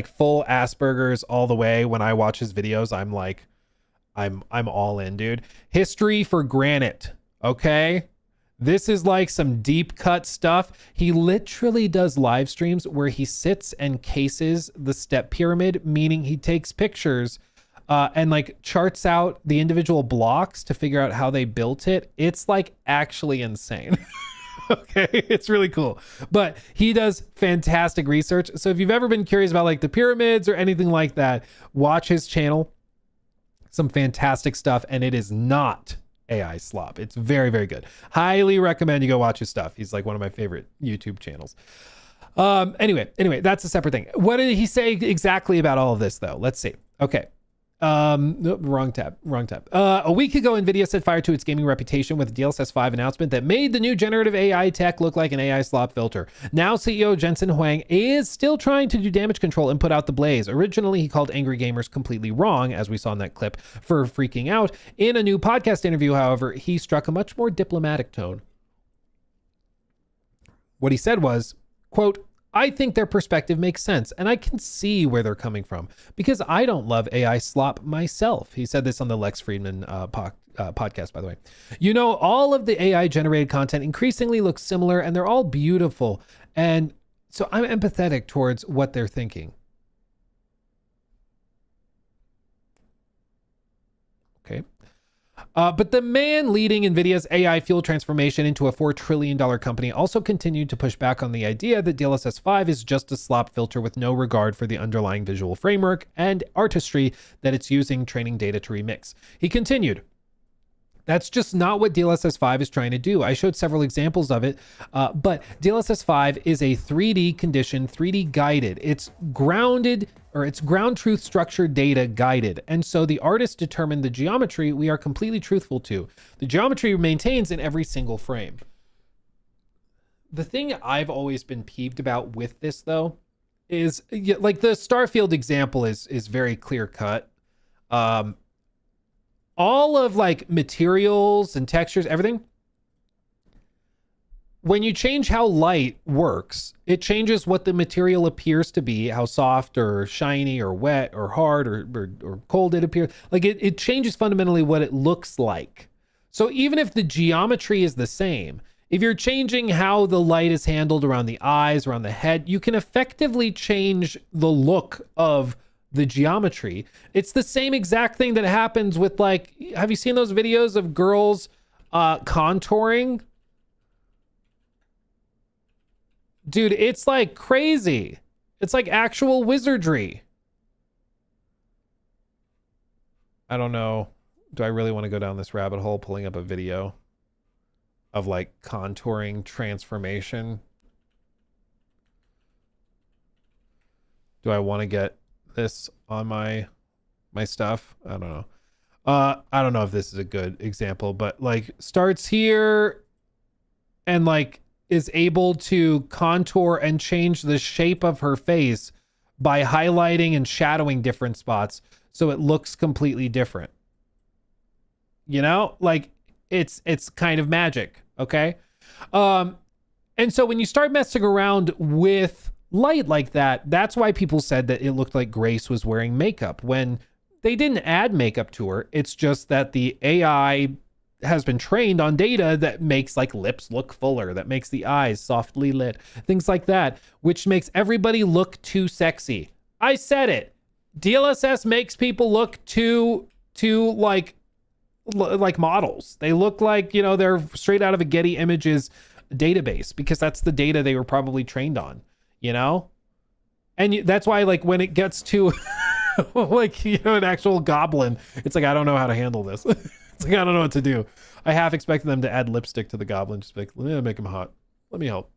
full Asperger's all the way. When I watch his videos, I'm like, I'm all in, dude. History for Granite. Okay. This is like some deep cut stuff. He literally does live streams where he sits and cases the step pyramid, meaning he takes pictures and like charts out the individual blocks to figure out how they built it. It's like actually insane. Okay, it's really cool, but he does fantastic research. So if you've ever been curious about like the pyramids or anything like that, watch his channel. Some fantastic stuff, and it is not AI slop. It's very good. Highly recommend you go watch his stuff. He's like one of my favorite YouTube channels. Anyway, that's a separate thing. What did he say exactly about all of this though? Let's see. Okay. Nope, wrong tab. A week ago, Nvidia set fire to its gaming reputation with a DLSS 5 announcement that made the new generative AI tech look like an AI slop filter. Now CEO Jensen Huang is still trying to do damage control and put out the blaze. Originally, he called angry gamers completely wrong, as we saw in that clip, for freaking out. In a new podcast interview, however, he struck a much more diplomatic tone. What he said was, quote, I think their perspective makes sense, and I can see where they're coming from because I don't love AI slop myself. He said this on the Lex Friedman podcast, by the way. You know, all of the AI generated content increasingly looks similar, and they're all beautiful. And so I'm empathetic towards what they're thinking. Okay. But the man leading NVIDIA's AI fuel transformation into a $4 trillion company also continued to push back on the idea that DLSS 5 is just a slop filter with no regard for the underlying visual framework and artistry that it's using training data to remix. He continued, that's just not what DLSS 5 is trying to do. I showed several examples of it, but DLSS 5 is a 3D conditioned, 3D guided. It's grounded, or it's ground truth structured data guided. And so the artist determined the geometry we are completely truthful to. The geometry maintains in every single frame. The thing I've always been peeved about with this though, is like the Starfield example is very clear cut. All of like materials and textures, everything, when you change how light works, it changes what the material appears to be, how soft or shiny or wet or hard or cold it appears. Like it changes fundamentally what it looks like. So even if the geometry is the same, if you're changing how the light is handled around the eyes, around the head, you can effectively change the look of the geometry. It's the same exact thing that happens with like, have you seen those videos of girls contouring? Dude, it's like crazy. It's like actual wizardry. I don't know. Do I really want to go down this rabbit hole pulling up a video of like contouring transformation. Do I want to get this on my stuff? I don't know. I don't know if this is a good example, but like starts here and like is able to contour and change the shape of her face by highlighting and shadowing different spots so it looks completely different. You know, like it's kind of magic, okay? And so when you start messing around with light like that, that's why people said that it looked like Grace was wearing makeup when they didn't add makeup to her. It's just that the AI has been trained on data that makes like lips look fuller, that makes the eyes softly lit, things like that, which makes everybody look too sexy. I said it. DLSS makes people look too like models. They look like, you know, they're straight out of a Getty Images database because that's the data they were probably trained on, you know? And that's why like when it gets to like, you know, an actual goblin, it's like, I don't know how to handle this. It's like, I don't know what to do. I half expected them to add lipstick to the goblin. Just like, let me make him hot. Let me help.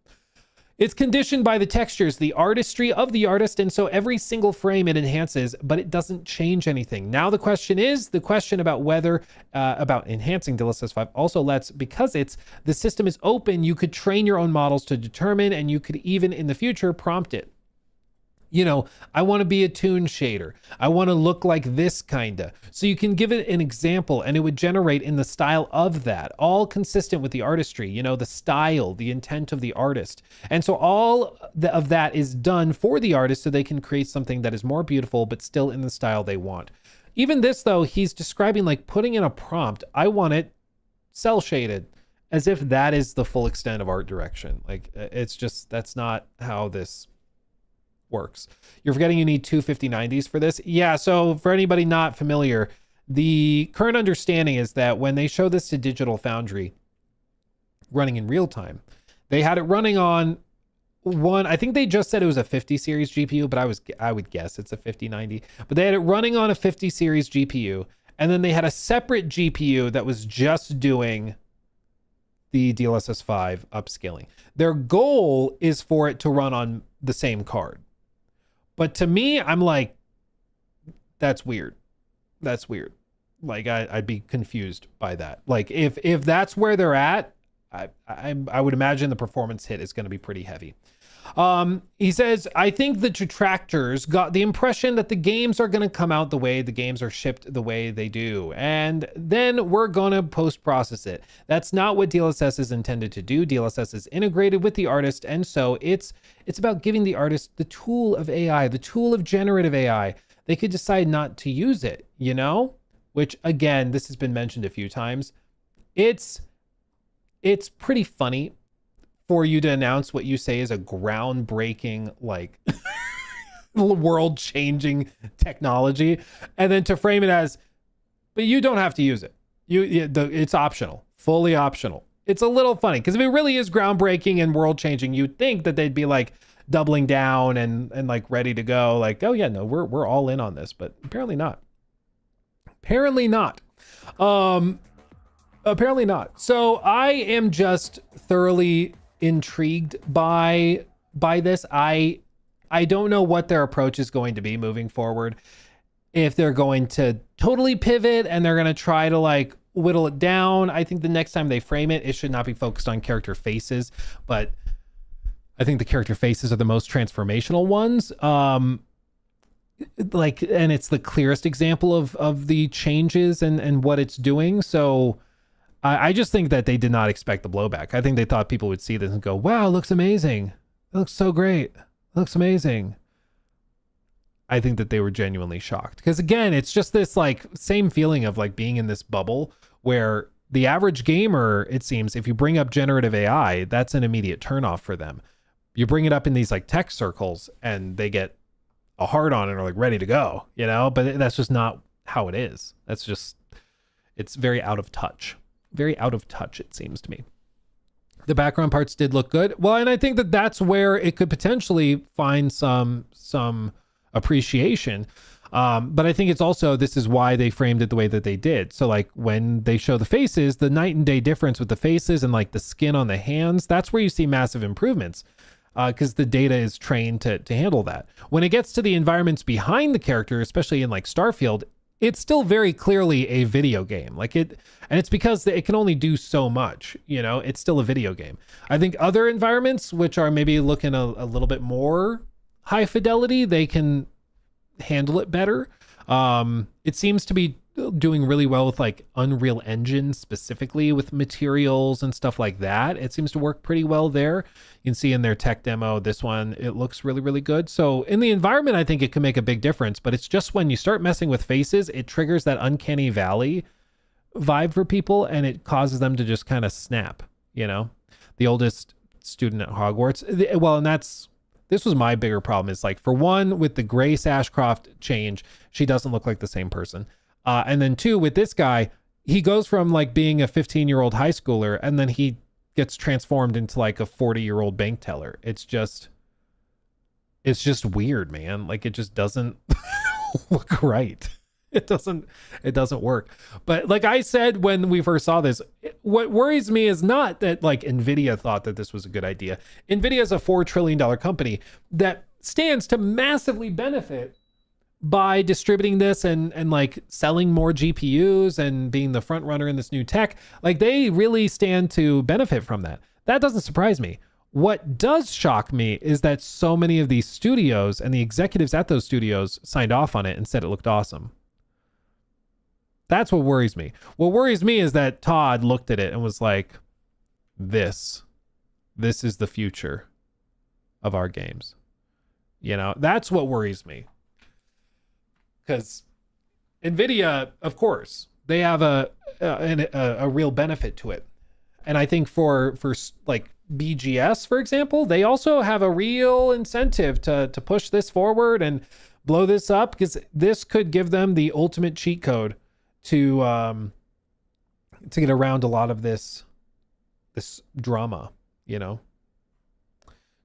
It's conditioned by the textures, the artistry of the artist, and so every single frame it enhances, but it doesn't change anything. Now the question about whether, about enhancing DLSS 5 also lets, because the system is open, you could train your own models to determine, and you could even in the future prompt it. You know, I want to be a toon shader. I want to look like this kinda. So you can give it an example and it would generate in the style of that, all consistent with the artistry, you know, the style, the intent of the artist. And so all of that is done for the artist so they can create something that is more beautiful, but still in the style they want. Even this though, he's describing like putting in a prompt. I want it cell shaded, as if that is the full extent of art direction. Like it's just, that's not how this works. You're forgetting you need two 5090s for this. Yeah, so for anybody not familiar, the current understanding is that when they show this to Digital Foundry running in real time, they had it running on one, I think they just said it was a 50 series GPU, but I would guess it's a 5090. But they had it running on a 50 series GPU, and then they had a separate GPU that was just doing the DLSS 5 upscaling. Their goal is for it to run on the same card. But to me, I'm like, that's weird. That's weird. Like I'd be confused by that. Like if that's where they're at, I would imagine the performance hit is going to be pretty heavy. He says, I think the detractors got the impression that the games are going to come out the way the games are shipped the way they do, and then we're going to post-process it. That's not what DLSS is intended to do. DLSS is integrated with the artist, and so it's about giving the artist the tool of AI, the tool of generative AI. They could decide not to use it, you know? Which, again, this has been mentioned a few times. It's pretty funny for you to announce what you say is a groundbreaking, like world-changing technology, and then to frame it as, but you don't have to use it. It's optional, fully optional. It's a little funny because if it really is groundbreaking and world-changing, you'd think that they'd be like doubling down and like ready to go, like, oh yeah, no, we're all in on this, but apparently not. Apparently not. Apparently not. So I am just thoroughly intrigued by this. I don't know what their approach is going to be moving forward. If they're going to totally pivot and they're going to try to like whittle it down. I think the next time they frame it, it should not be focused on character faces, but I think the character faces are the most transformational ones. Like, and it's the clearest example of the changes and what it's doing. So I just think that they did not expect the blowback. I think they thought people would see this and go, wow, it looks amazing. It looks so great. It looks amazing. I think that they were genuinely shocked. Because again, it's just this like same feeling of like being in this bubble where the average gamer, it seems, if you bring up generative AI, that's an immediate turnoff for them. You bring it up in these like tech circles and they get a hard on it or like ready to go, you know, but that's just not how it is. That's just, it's very out of touch. Very out of touch, it seems to me. The background parts did look good. Well, and I think that that's where it could potentially find some appreciation. But I think it's also, this is why they framed it the way that they did. So like when they show the faces, the night and day difference with the faces and like the skin on the hands, that's where you see massive improvements, because the data is trained to handle that. When it gets to the environments behind the character, especially in like Starfield, it's still very clearly a video game. Like it, and it's because it can only do so much, you know, it's still a video game. I think other environments, which are maybe looking a little bit more high fidelity, they can handle it better. It seems to be doing really well with like Unreal Engine, specifically with materials and stuff like that. It seems to work pretty well there. You can see in their tech demo, this one, it looks really, really good. So in the environment, I think it can make a big difference, but it's just when you start messing with faces, it triggers that uncanny valley vibe for people, and it causes them to just kind of snap, you know? The oldest student at Hogwarts. Well, and this was my bigger problem, is like, for one, with the Grace Ashcroft change, she doesn't look like the same person. And then two, with this guy, he goes from like being a 15-year-old high schooler, and then he gets transformed into like a 40-year-old bank teller. It's just weird, man. Like, it just doesn't look right. It doesn't work. But like I said when we first saw this, what worries me is not that like Nvidia thought that this was a good idea. Nvidia is a $4 trillion company that stands to massively benefit by distributing this and like selling more GPUs and being the front runner in this new tech. Like, they really stand to benefit from that. That doesn't surprise me. What does shock me is that so many of these studios and the executives at those studios signed off on it and said it looked awesome. That's what worries me. What worries me is that Todd looked at it and was like, this is the future of our games. You know, that's what worries me. Because Nvidia, of course, they have a real benefit to it. And I think for like BGS, for example, they also have a real incentive to push this forward and blow this up, because this could give them the ultimate cheat code to get around a lot of this drama, you know?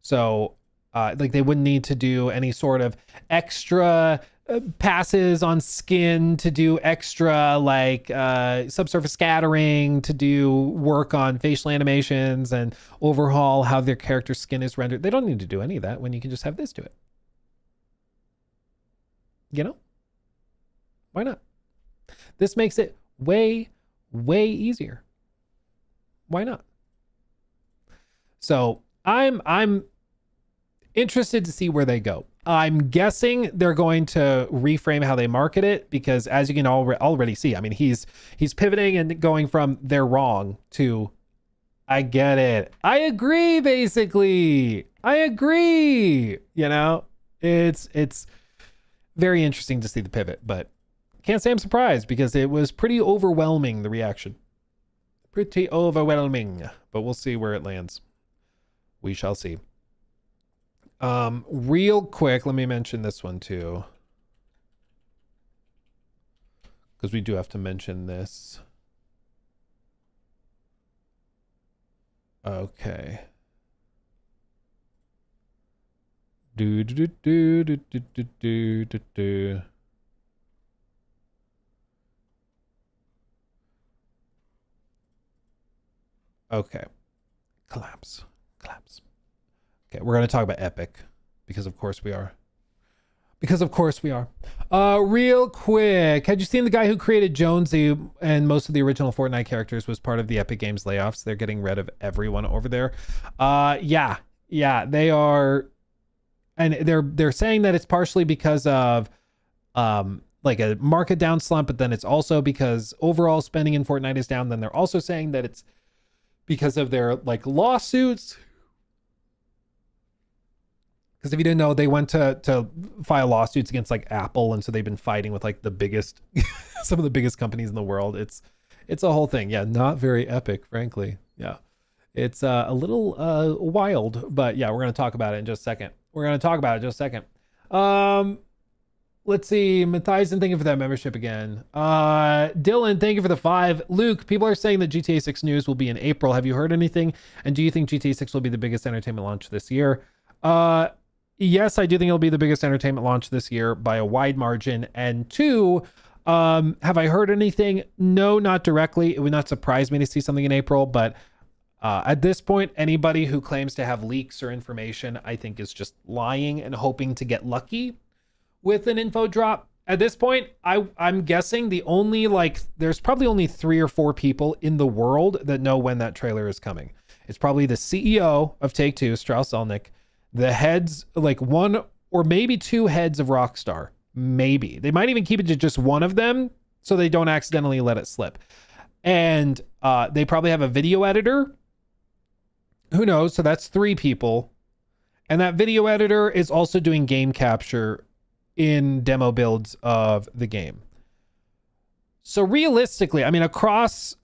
So like, they wouldn't need to do any sort of extra passes on skin, to do extra like subsurface scattering, to do work on facial animations and overhaul how their character's skin is rendered. They don't need to do any of that when you can just have this do it. You know? Why not? This makes it way, way easier. Why not? So I'm interested to see where they go. I'm guessing they're going to reframe how they market it, because as you can already see, I mean, he's pivoting and going from "they're wrong" to "I get it, I agree." Basically, I agree. You know, it's very interesting to see the pivot, but can't say I'm surprised, because it was pretty overwhelming, the reaction. Pretty overwhelming, but we'll see where it lands. We shall see. Real quick, let me mention this one too, because we do have to mention this. Okay. Okay. Collapse. Okay, we're going to talk about Epic, because of course we are. Real quick, had you seen the guy who created Jonesy and most of the original Fortnite characters was part of the Epic Games layoffs? They're getting rid of everyone over there. Yeah, they are. And they're saying that it's partially because of like a market down slump, but then it's also because overall spending in Fortnite is down. Then they're also saying that it's because of their like lawsuits. Because if you didn't know, they went to file lawsuits against like Apple, and so they've been fighting with like the biggest, some of the biggest companies in the world. It's a whole thing. Yeah, not very epic, frankly. Yeah, it's a little wild, but yeah, we're gonna talk about it in just a second. Let's see, Matthias, thank you for that membership again. Dylan, thank you for the 5. Luke, people are saying that GTA 6 news will be in April. Have you heard anything? And do you think GTA 6 will be the biggest entertainment launch this year? yes, I do think it'll be the biggest entertainment launch this year by a wide margin. And two, have I heard anything? No, not directly. It would not surprise me to see something in April, but at this point, anybody who claims to have leaks or information, I think is just lying and hoping to get lucky with an info drop. At this point, I'm guessing there's probably only 3 or 4 people in the world that know when that trailer is coming. It's probably the CEO of Take-Two, Strauss Zelnick, the heads, like 1 or maybe 2 heads of Rockstar. Maybe. They might even keep it to just one of them so they don't accidentally let it slip. And they probably have a video editor. Who knows? So that's 3 people. And that video editor is also doing game capture in demo builds of the game. So realistically, I mean, across,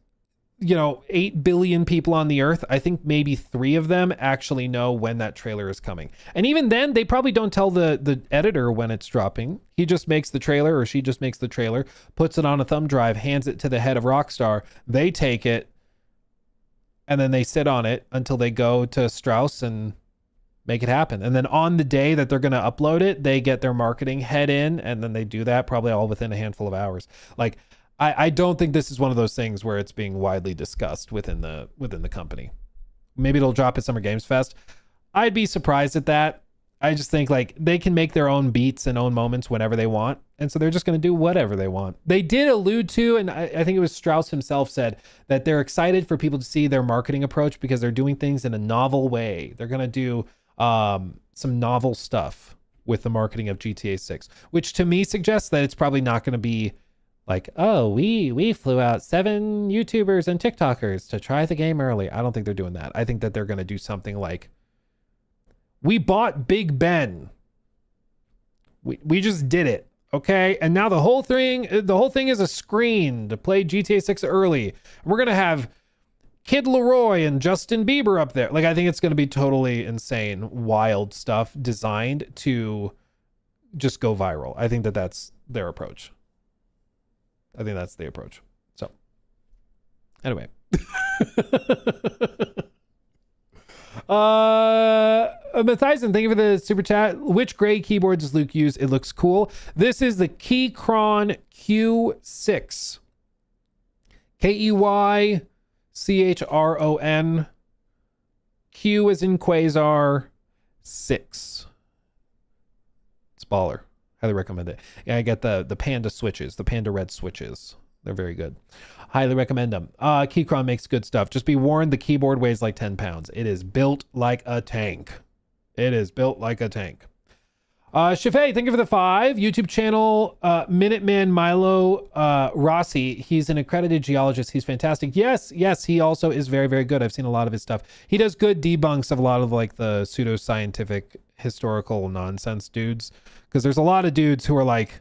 8 billion people on the earth, I think maybe 3 of them actually know when that trailer is coming. And even then, they probably don't tell the editor when it's dropping. He just makes the trailer, or she just makes the trailer, puts it on a thumb drive, hands it to the head of Rockstar. They take it, and then they sit on it until they go to Strauss and make it happen. And then on the day that they're going to upload it, they get their marketing head in, and then they do that probably all within a handful of hours. Like, I don't think this is one of those things where it's being widely discussed within the company. Maybe it'll drop at Summer Games Fest. I'd be surprised at that. I just think like they can make their own beats and own moments whenever they want. And so they're just going to do whatever they want. They did allude to, and I think it was Strauss himself said that they're excited for people to see their marketing approach because they're doing things in a novel way. They're going to do some novel stuff with the marketing of GTA 6, which to me suggests that it's probably not going to be like, oh, we flew out 7 YouTubers and TikTokers to try the game early. I don't think they're doing that. I think that they're going to do something like, we bought Big Ben. We just did it. Okay. And now the whole thing is a screen to play GTA 6 early. We're going to have Kid Leroy and Justin Bieber up there. Like, I think it's going to be totally insane, wild stuff designed to just go viral. I think that that's their approach. I think that's the approach. So anyway, Matthiasen, thank you for the super chat. Which gray keyboard does Luke use? It looks cool. This is the Keychron Q6. Keychron. Q as in Quasar 6. It's baller. Highly recommend it. Yeah, I get the Panda switches, the Panda Red switches. They're very good. Highly recommend them. Keychron makes good stuff. Just be warned, the keyboard weighs like 10 pounds. It is built like a tank. It is built like a tank. Shafay, thank you for the 5. YouTube channel, Minuteman Milo Rossi. He's an accredited geologist. He's fantastic. Yes, he also is very, very good. I've seen a lot of his stuff. He does good debunks of a lot of like the pseudoscientific historical nonsense dudes. Because there's a lot of dudes who are like,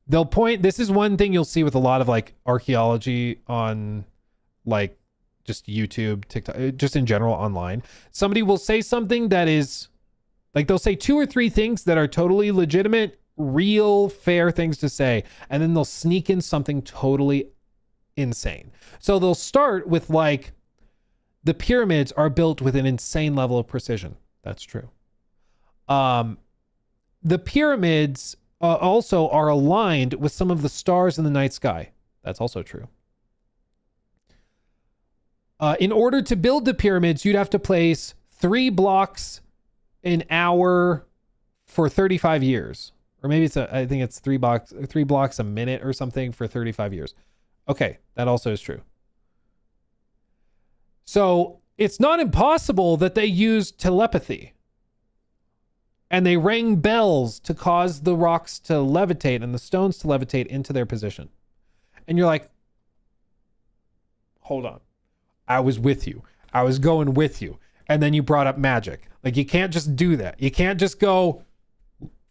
they'll point, this is one thing you'll see with a lot of like archaeology on like just YouTube, TikTok, just in general online. Somebody will say something that is like, they'll say 2 or 3 things that are totally legitimate, real, fair things to say. And then they'll sneak in something totally insane. So they'll start with like, the pyramids are built with an insane level of precision. That's true. The pyramids also are aligned with some of the stars in the night sky. That's also true. In order to build the pyramids, you'd have to place 3 blocks an hour for 35 years. Or maybe I think it's 3 blocks a minute or something for 35 years. Okay, that also is true. So it's not impossible that they use telepathy. And they rang bells to cause the rocks to levitate and the stones to levitate into their position. And you're like, hold on. I was with you. I was going with you. And then you brought up magic. Like, you can't just do that. You can't just go,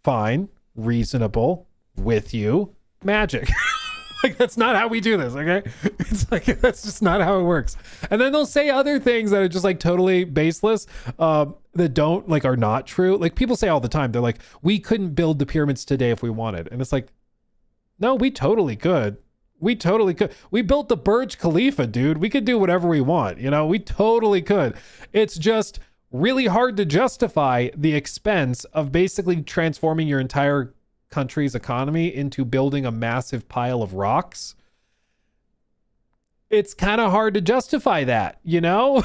fine, reasonable, with you, magic. Like, that's not how we do this, okay? It's like, that's just not how it works. And then they'll say other things that are just like totally baseless, that don't, like, are not true. Like, people say all the time, they're like, we couldn't build the pyramids today if we wanted. And it's like, no, we totally could. We totally could. We built the Burj Khalifa, dude. We could do whatever we want. We totally could. It's just really hard to justify the expense of basically transforming your entire country's economy into building a massive pile of rocks. It's kind of hard to justify that, you know?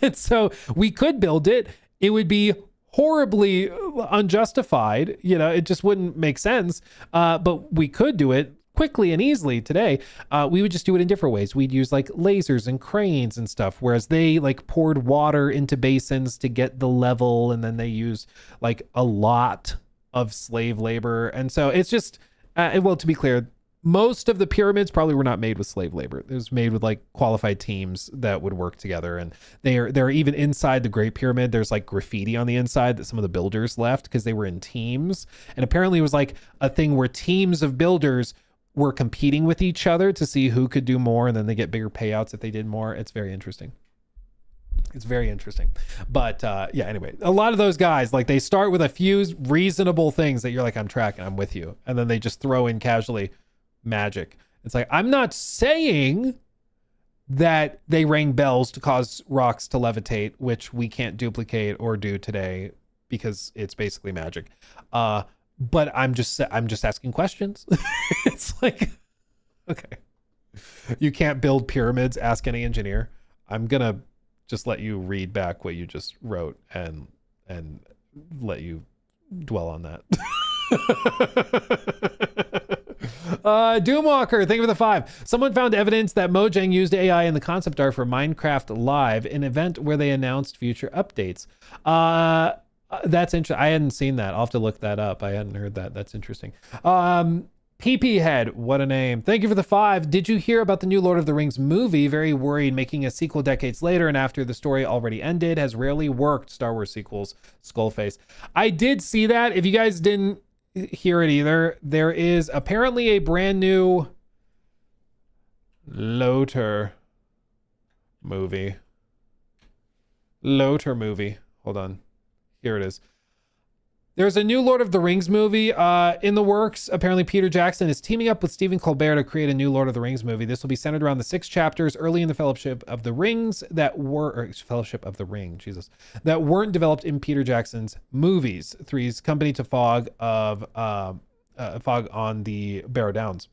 And so we could build it. It would be horribly unjustified. You know, it just wouldn't make sense. But we could do it quickly and easily today. We would just do it in different ways. We'd use like lasers and cranes and stuff, whereas they like poured water into basins to get the level, and then they use like a lot of slave labor. And so it's just, well, to be clear, most of the pyramids probably were not made with slave labor. It was made with like qualified teams that would work together. And they're even inside the Great Pyramid. There's like graffiti on the inside that some of the builders left because they were in teams. And apparently it was like a thing where teams of builders were competing with each other to see who could do more, and then they get bigger payouts if they did more. It's very interesting. It's very interesting. But yeah, anyway, a lot of those guys, like they start with a few reasonable things that you're like, I'm tracking, I'm with you. And then they just throw in casually magic. It's like, I'm not saying that they rang bells to cause rocks to levitate, which we can't duplicate or do today because it's basically magic. But I'm just asking questions. It's like, okay, you can't build pyramids. Ask any engineer. I'm gonna just let you read back what you just wrote and let you dwell on that. Doomwalker, thank you for the 5. Someone found evidence that Mojang used AI in the concept art for Minecraft Live, an event where they announced future updates. That's interesting. I hadn't seen that. I'll have to look that up. I hadn't heard that. That's interesting. PP Head, what a name. Thank you for the 5. Did you hear about the new Lord of the Rings movie? Very worried, making a sequel decades later and after the story already ended. Has rarely worked. Star Wars sequels, Skullface. I did see that. If you guys didn't hear it either, there is apparently a brand new Loter movie. Hold on. Here it is. There's a new Lord of the Rings movie in the works. Apparently, Peter Jackson is teaming up with Stephen Colbert to create a new Lord of the Rings movie. This will be centered around the 6 chapters early in the Fellowship of the Rings that weren't developed in Peter Jackson's movies. 3's company to Fog on the Barrow Downs.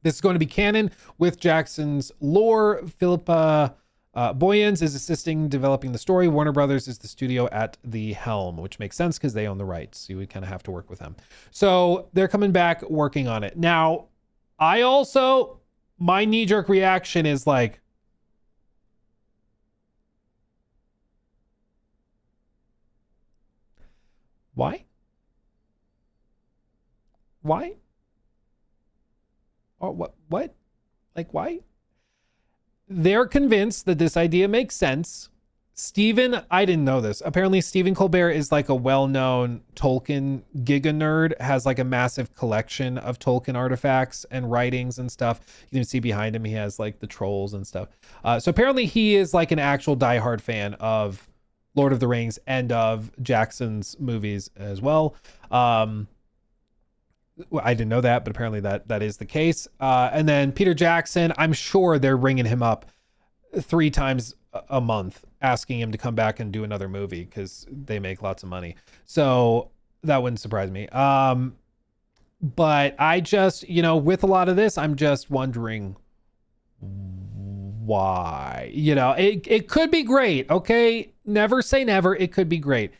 This is going to be canon with Jackson's lore. Philippa Boyens is assisting developing the story. Warner Brothers is the studio at the helm, which makes sense because they own the rights. You would kind of have to work with them. So they're coming back working on it. Now, my knee-jerk reaction is like, why? Or what? Like, why? They're convinced that this idea makes sense. I didn't know this. Apparently, Stephen Colbert is like a well-known Tolkien giga nerd, has like a massive collection of Tolkien artifacts and writings and stuff. You can see behind him, he has like the trolls and stuff. So apparently he is like an actual diehard fan of Lord of the Rings and of Jackson's movies as well. I didn't know that, but apparently that is the case. And then Peter Jackson, I'm sure they're ringing him up 3 times a month, asking him to come back and do another movie because they make lots of money. So that wouldn't surprise me. But I just, with a lot of this, I'm just wondering why. It could be great. Okay, never say never. It could be great.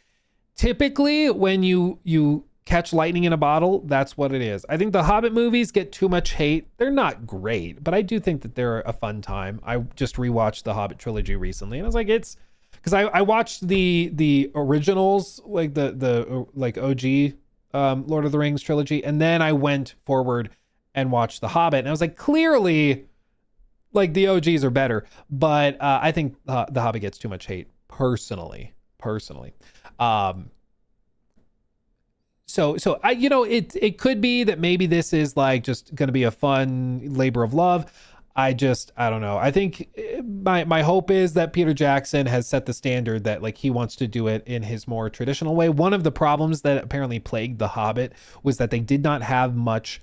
Typically, when you catch lightning in a bottle, that's what it is. I think the Hobbit movies get too much hate. They're not great, but I do think that they're a fun time. I just rewatched the Hobbit trilogy recently, and I was like, it's because I watched the originals, like the OG Lord of the Rings trilogy, and then I went forward and watched the Hobbit, and I was like, clearly, like the OGs are better, but I think the Hobbit gets too much hate personally. So it could be that maybe this is like just going to be a fun labor of love. I don't know. I think my hope is that Peter Jackson has set the standard that like he wants to do it in his more traditional way. One of the problems that apparently plagued The Hobbit was that they did not have much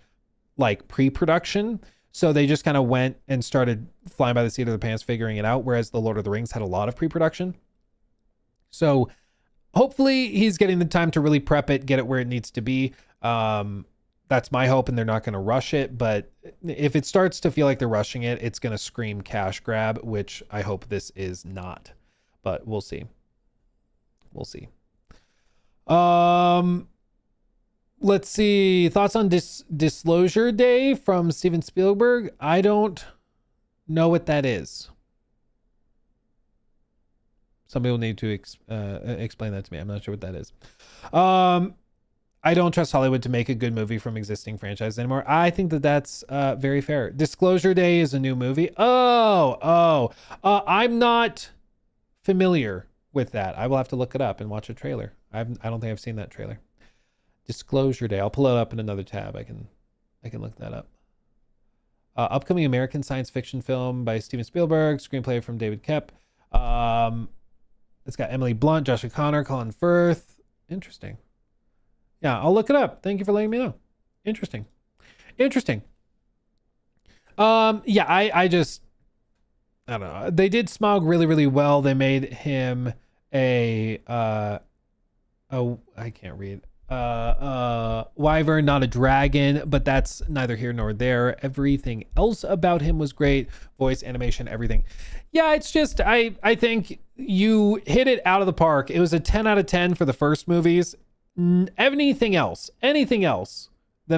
like pre-production. So they just kind of went and started flying by the seat of their pants, figuring it out. Whereas The Lord of the Rings had a lot of pre-production. So hopefully he's getting the time to really prep it, get it where it needs to be. That's my hope, and they're not going to rush it. But if it starts to feel like they're rushing it, it's going to scream cash grab, which I hope this is not. But we'll see. We'll see. Let's see. Thoughts on Disclosure Day from Steven Spielberg? I don't know what that is. Somebody will need to explain that to me. I'm not sure what that is. I don't trust Hollywood to make a good movie from existing franchises anymore. I think that that's very fair. Disclosure Day is a new movie. I'm not familiar with that. I will have to look it up and watch a trailer. I don't think I've seen that trailer. Disclosure Day. I'll pull it up in another tab. I can look that up. Upcoming American science fiction film by Steven Spielberg. Screenplay from David Koepp. It's got Emily Blunt, Josh O'Connor, Colin Firth. Interesting. Yeah, I'll look it up. Thank you for letting me know. Interesting. Yeah, I don't know. They did Smaug really, really well. They made him I can't read. Wyvern, not a dragon, but that's neither here nor there. Everything else about him was great. Voice, animation, everything. Yeah, it's just, I think you hit it out of the park. It was a 10 out of 10 for the first movies. Anything else than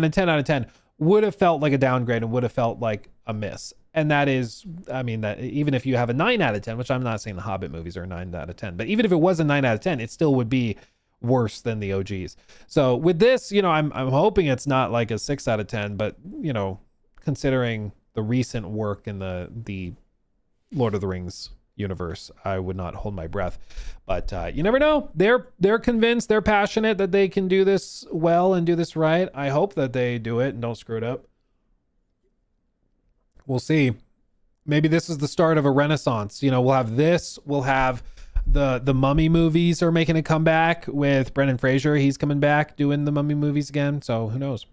a 10 out of 10 would have felt like a downgrade and would have felt like a miss. And that is, I mean, that even if you have a 9 out of 10, which I'm not saying the Hobbit movies are a 9 out of 10, but even if it was a 9 out of 10, it still would be worse than the OGs. So with this, I'm hoping it's not like a 6 out of 10, but considering the recent work in the Lord of the Rings universe, I would not hold my breath. But you never know. They're convinced, they're passionate that they can do this well and do this right. I hope that they do it and don't screw it up. We'll see. Maybe this is the start of a renaissance. We'll have this. We'll have the Mummy movies are making a comeback with Brendan Fraser. He's coming back doing the Mummy movies again. So who knows?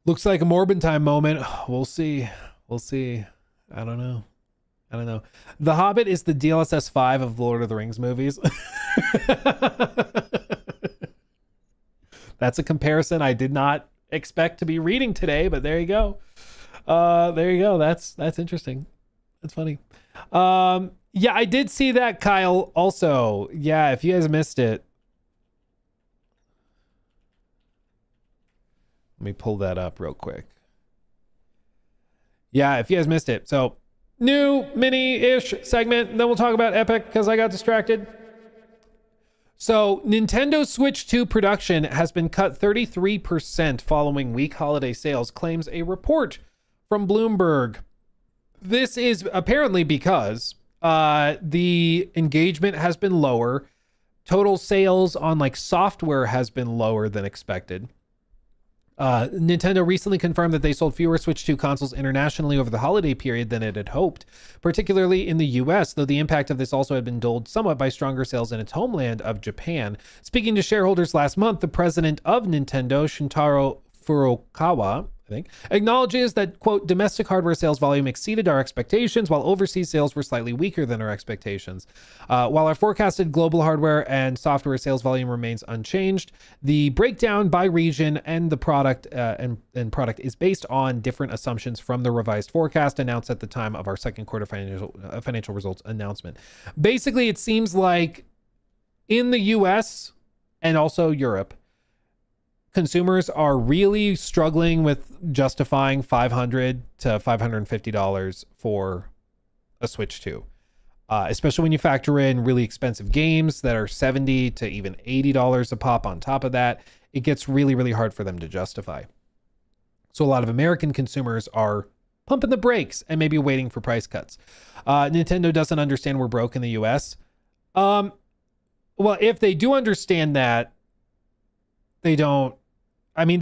Looks like a Morbin time moment. We'll see. I don't know. The Hobbit is the DLSS 5 of Lord of the Rings movies. That's a comparison I did not expect to be reading today, but there you go. That's interesting. That's funny. Yeah, I did see that, Kyle. Also, yeah, if you guys missed it, let me pull that up real quick. Yeah, if you guys missed it. So, new mini-ish segment. Then we'll talk about Epic because I got distracted. So, Nintendo Switch 2 production has been cut 33% following weak holiday sales, claims a report from Bloomberg. This is apparently because the engagement has been lower. Total sales on software has been lower than expected. Nintendo recently confirmed that they sold fewer Switch 2 consoles internationally over the holiday period than it had hoped, particularly in the US, though the impact of this also had been dulled somewhat by stronger sales in its homeland of Japan. Speaking to shareholders last month, the president of Nintendo, Shintaro Furukawa, acknowledges that, quote, domestic hardware sales volume exceeded our expectations, while overseas sales were slightly weaker than our expectations. While our forecasted global hardware and software sales volume remains unchanged, the breakdown by region and the product and product is based on different assumptions from the revised forecast announced at the time of our second quarter financial results announcement. Basically, it seems like in the US and also Europe, consumers are really struggling with justifying $500 to $550 for a Switch 2, especially when you factor in really expensive games that are $70 to even $80 a pop on top of that. It gets really, really hard for them to justify. So a lot of American consumers are pumping the brakes and maybe waiting for price cuts. Nintendo doesn't understand we're broke in the US. Well, if they do understand that, they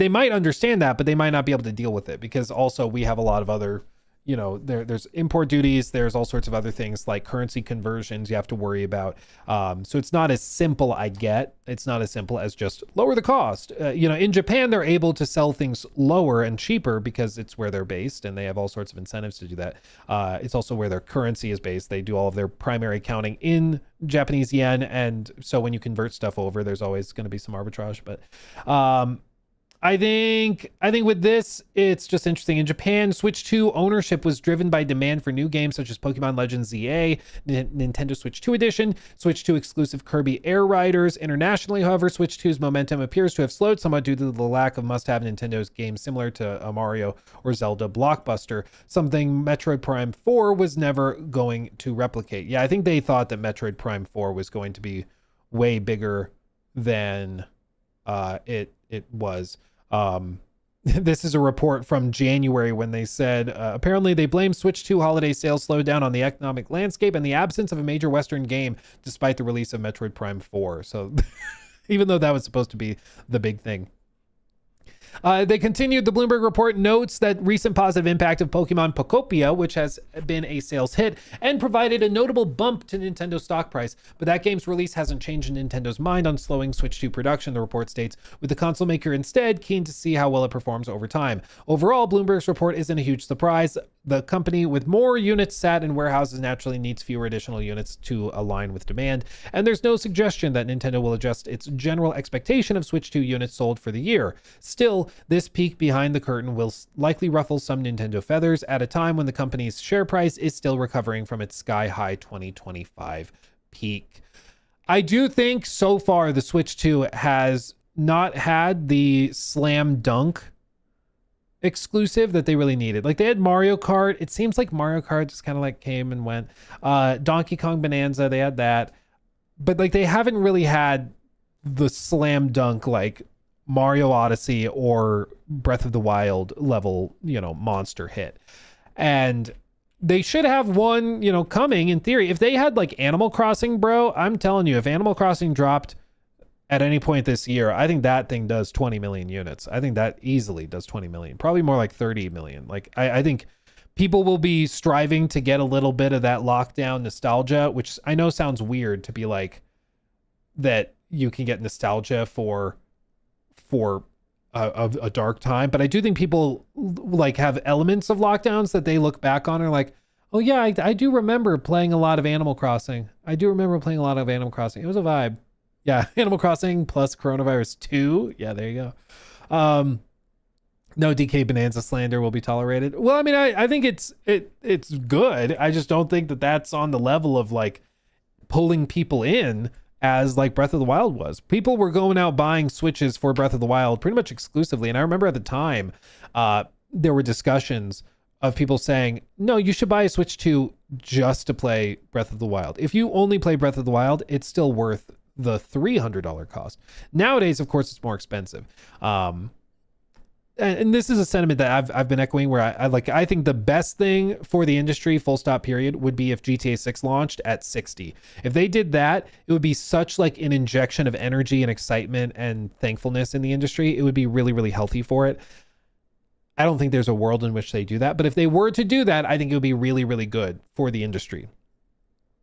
might understand that, but they might not be able to deal with it because also we have a lot of other, you know, there's import duties, there's all sorts of other things like currency conversions you have to worry about. So it's not as simple, it's not as simple as just lower the cost. You know, in Japan, they're able to sell things lower and cheaper because it's where they're based and they have all sorts of incentives to do that. It's also where their currency is based. They do all of their primary accounting in Japanese yen. And so when you convert stuff over, there's always going to be some arbitrage. But I think with this, it's just interesting. In Japan, Switch 2 ownership was driven by demand for new games such as Pokemon Legends ZA, Nintendo Switch 2 Edition, Switch 2 exclusive Kirby Air Riders. Internationally, however, Switch 2's momentum appears to have slowed somewhat due to the lack of must-have Nintendo's games similar to a Mario or Zelda blockbuster, something Metroid Prime 4 was never going to replicate. Yeah, I think they thought that Metroid Prime 4 was going to be way bigger than it was. This is a report from January when they said apparently they blame Switch 2 holiday sales slowdown on the economic landscape and the absence of a major Western game despite the release of Metroid Prime 4. So even though that was supposed to be the big thing. They continued. The Bloomberg report notes that recent positive impact of Pokemon Pokopia, which has been a sales hit and provided a notable bump to Nintendo's stock price. But that game's release hasn't changed Nintendo's mind on slowing Switch 2 production, the report states, with the console maker instead keen to see how well it performs over time. Overall, Bloomberg's report isn't a huge surprise. The company with more units sat in warehouses naturally needs fewer additional units to align with demand, and there's no suggestion that Nintendo will adjust its general expectation of Switch 2 units sold for the year. Still, this peek behind the curtain will likely ruffle some Nintendo feathers at a time when the company's share price is still recovering from its sky-high 2025 peak. I do think so far the Switch 2 has not had the slam dunk exclusive that they really needed. Like they had Mario Kart. It seems like Mario Kart just kind of like came and went. Donkey Kong Bonanza, they had that. But like they haven't really had the slam dunk like Mario Odyssey or Breath of the Wild level, you know, monster hit. And they should have one, you know, coming in theory. If they had like Animal Crossing, bro, I'm telling you, if Animal Crossing dropped at any point this year, I think that thing does 20 million units. I think that easily does 20 million, probably more like 30 million. Like I think people will be striving to get a little bit of that lockdown nostalgia, which I know sounds weird to be like that you can get nostalgia for a dark time. But I do think people like have elements of lockdowns that they look back on and are like, oh yeah, I do remember playing a lot of Animal Crossing. It was a vibe. Yeah, Animal Crossing plus Coronavirus 2. Yeah, there you go. No DK Bonanza slander will be tolerated. Well, I mean, I think it's good. I just don't think that that's on the level of like pulling people in as like Breath of the Wild was. People were going out buying Switches for Breath of the Wild pretty much exclusively. And I remember at the time, there were discussions of people saying, no, you should buy a Switch 2 just to play Breath of the Wild. If you only play Breath of the Wild, it's still worth the $300 cost. Nowadays, of course, it's more expensive. And this is a sentiment that I've been echoing where I think the best thing for the industry, full stop period, would be if GTA 6 launched at 60. If they did that, it would be such like an injection of energy and excitement and thankfulness in the industry. It would be really, really healthy for it. I don't think there's a world in which they do that. But if they were to do that, I think it would be really, really good for the industry.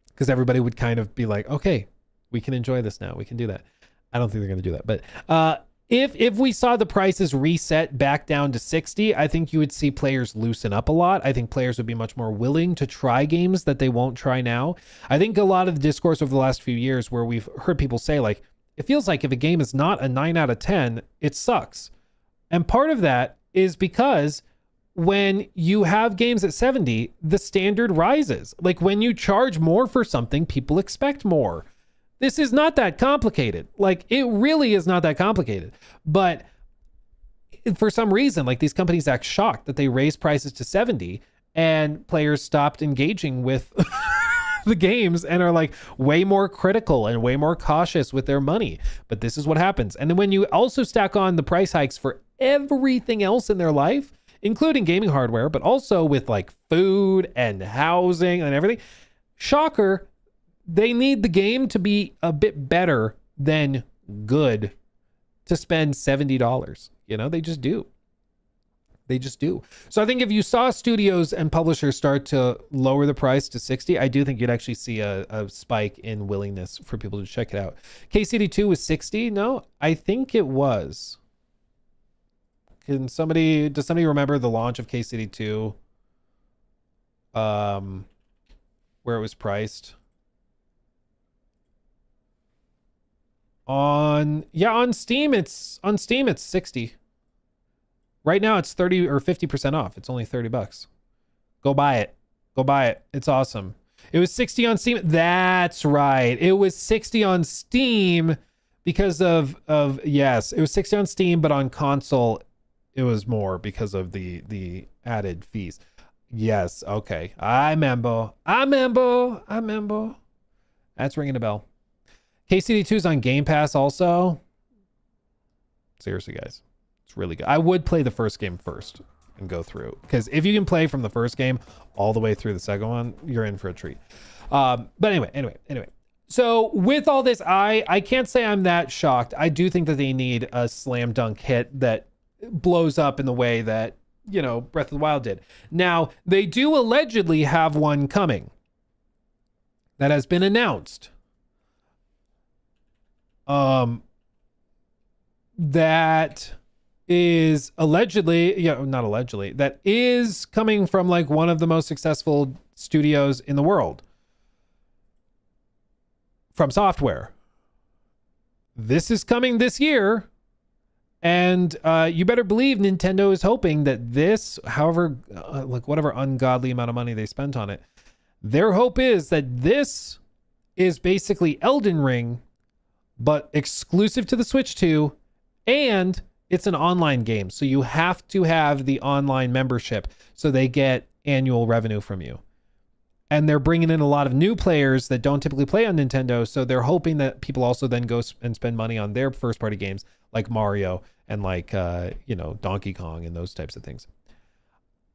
Because everybody would kind of be like, okay, we can enjoy this now. We can do that. I don't think they're going to do that. But if we saw the prices reset back down to 60, I think you would see players loosen up a lot. I think players would be much more willing to try games that they won't try now. I think a lot of the discourse over the last few years where we've heard people say like, it feels like if a game is not a 9 out of 10, it sucks. And part of that is because when you have games at 70, the standard rises. Like when you charge more for something, people expect more. This is not that complicated. Like it really is not that complicated. But for some reason, like these companies act shocked that they raise prices to 70 and players stopped engaging with the games and are like way more critical and way more cautious with their money. But this is what happens. And then when you also stack on the price hikes for everything else in their life, including gaming hardware, but also with like food and housing and everything, shocker, they need the game to be a bit better than good to spend $70. You know, they just do. They just do. So I think if you saw studios and publishers start to lower the price to 60, I do think you'd actually see a spike in willingness for people to check it out. KCD2 was 60? No, I think it was. Does somebody remember the launch of KCD2? Where it was priced? On Steam it's 60. Right now it's 30 or 50% off. It's only $30. Go buy it. Go buy it. It's awesome. It was 60 on Steam. That's right. It was 60 on Steam because of yes, it was 60 on Steam, but on console it was more because of the added fees. Yes, okay. I remember. That's ringing a bell. KCD2 is on Game Pass also. Seriously, guys. It's really good. I would play the first game first and go through, because if you can play from the first game all the way through the second one, you're in for a treat. But anyway. So with all this, I can't say I'm that shocked. I do think that they need a slam dunk hit that blows up in the way that, you know, Breath of the Wild did. Now, they do allegedly have one coming that has been announced. That is allegedly, not allegedly, that is coming from like one of the most successful studios in the world. FromSoftware. This is coming this year. And you better believe Nintendo is hoping that this, however, like whatever ungodly amount of money they spent on it, their hope is that this is basically Elden Ring, but exclusive to the Switch 2, and it's an online game. So you have to have the online membership so they get annual revenue from you. And they're bringing in a lot of new players that don't typically play on Nintendo. So they're hoping that people also then go and spend money on their first party games like Mario and like, Donkey Kong and those types of things.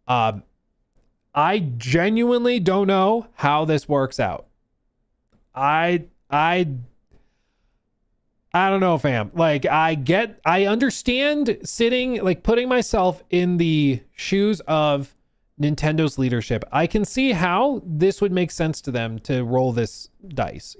I genuinely don't know how this works out. I don't know, fam. Like, I understand sitting, like putting myself in the shoes of Nintendo's leadership. I can see how this would make sense to them to roll this dice,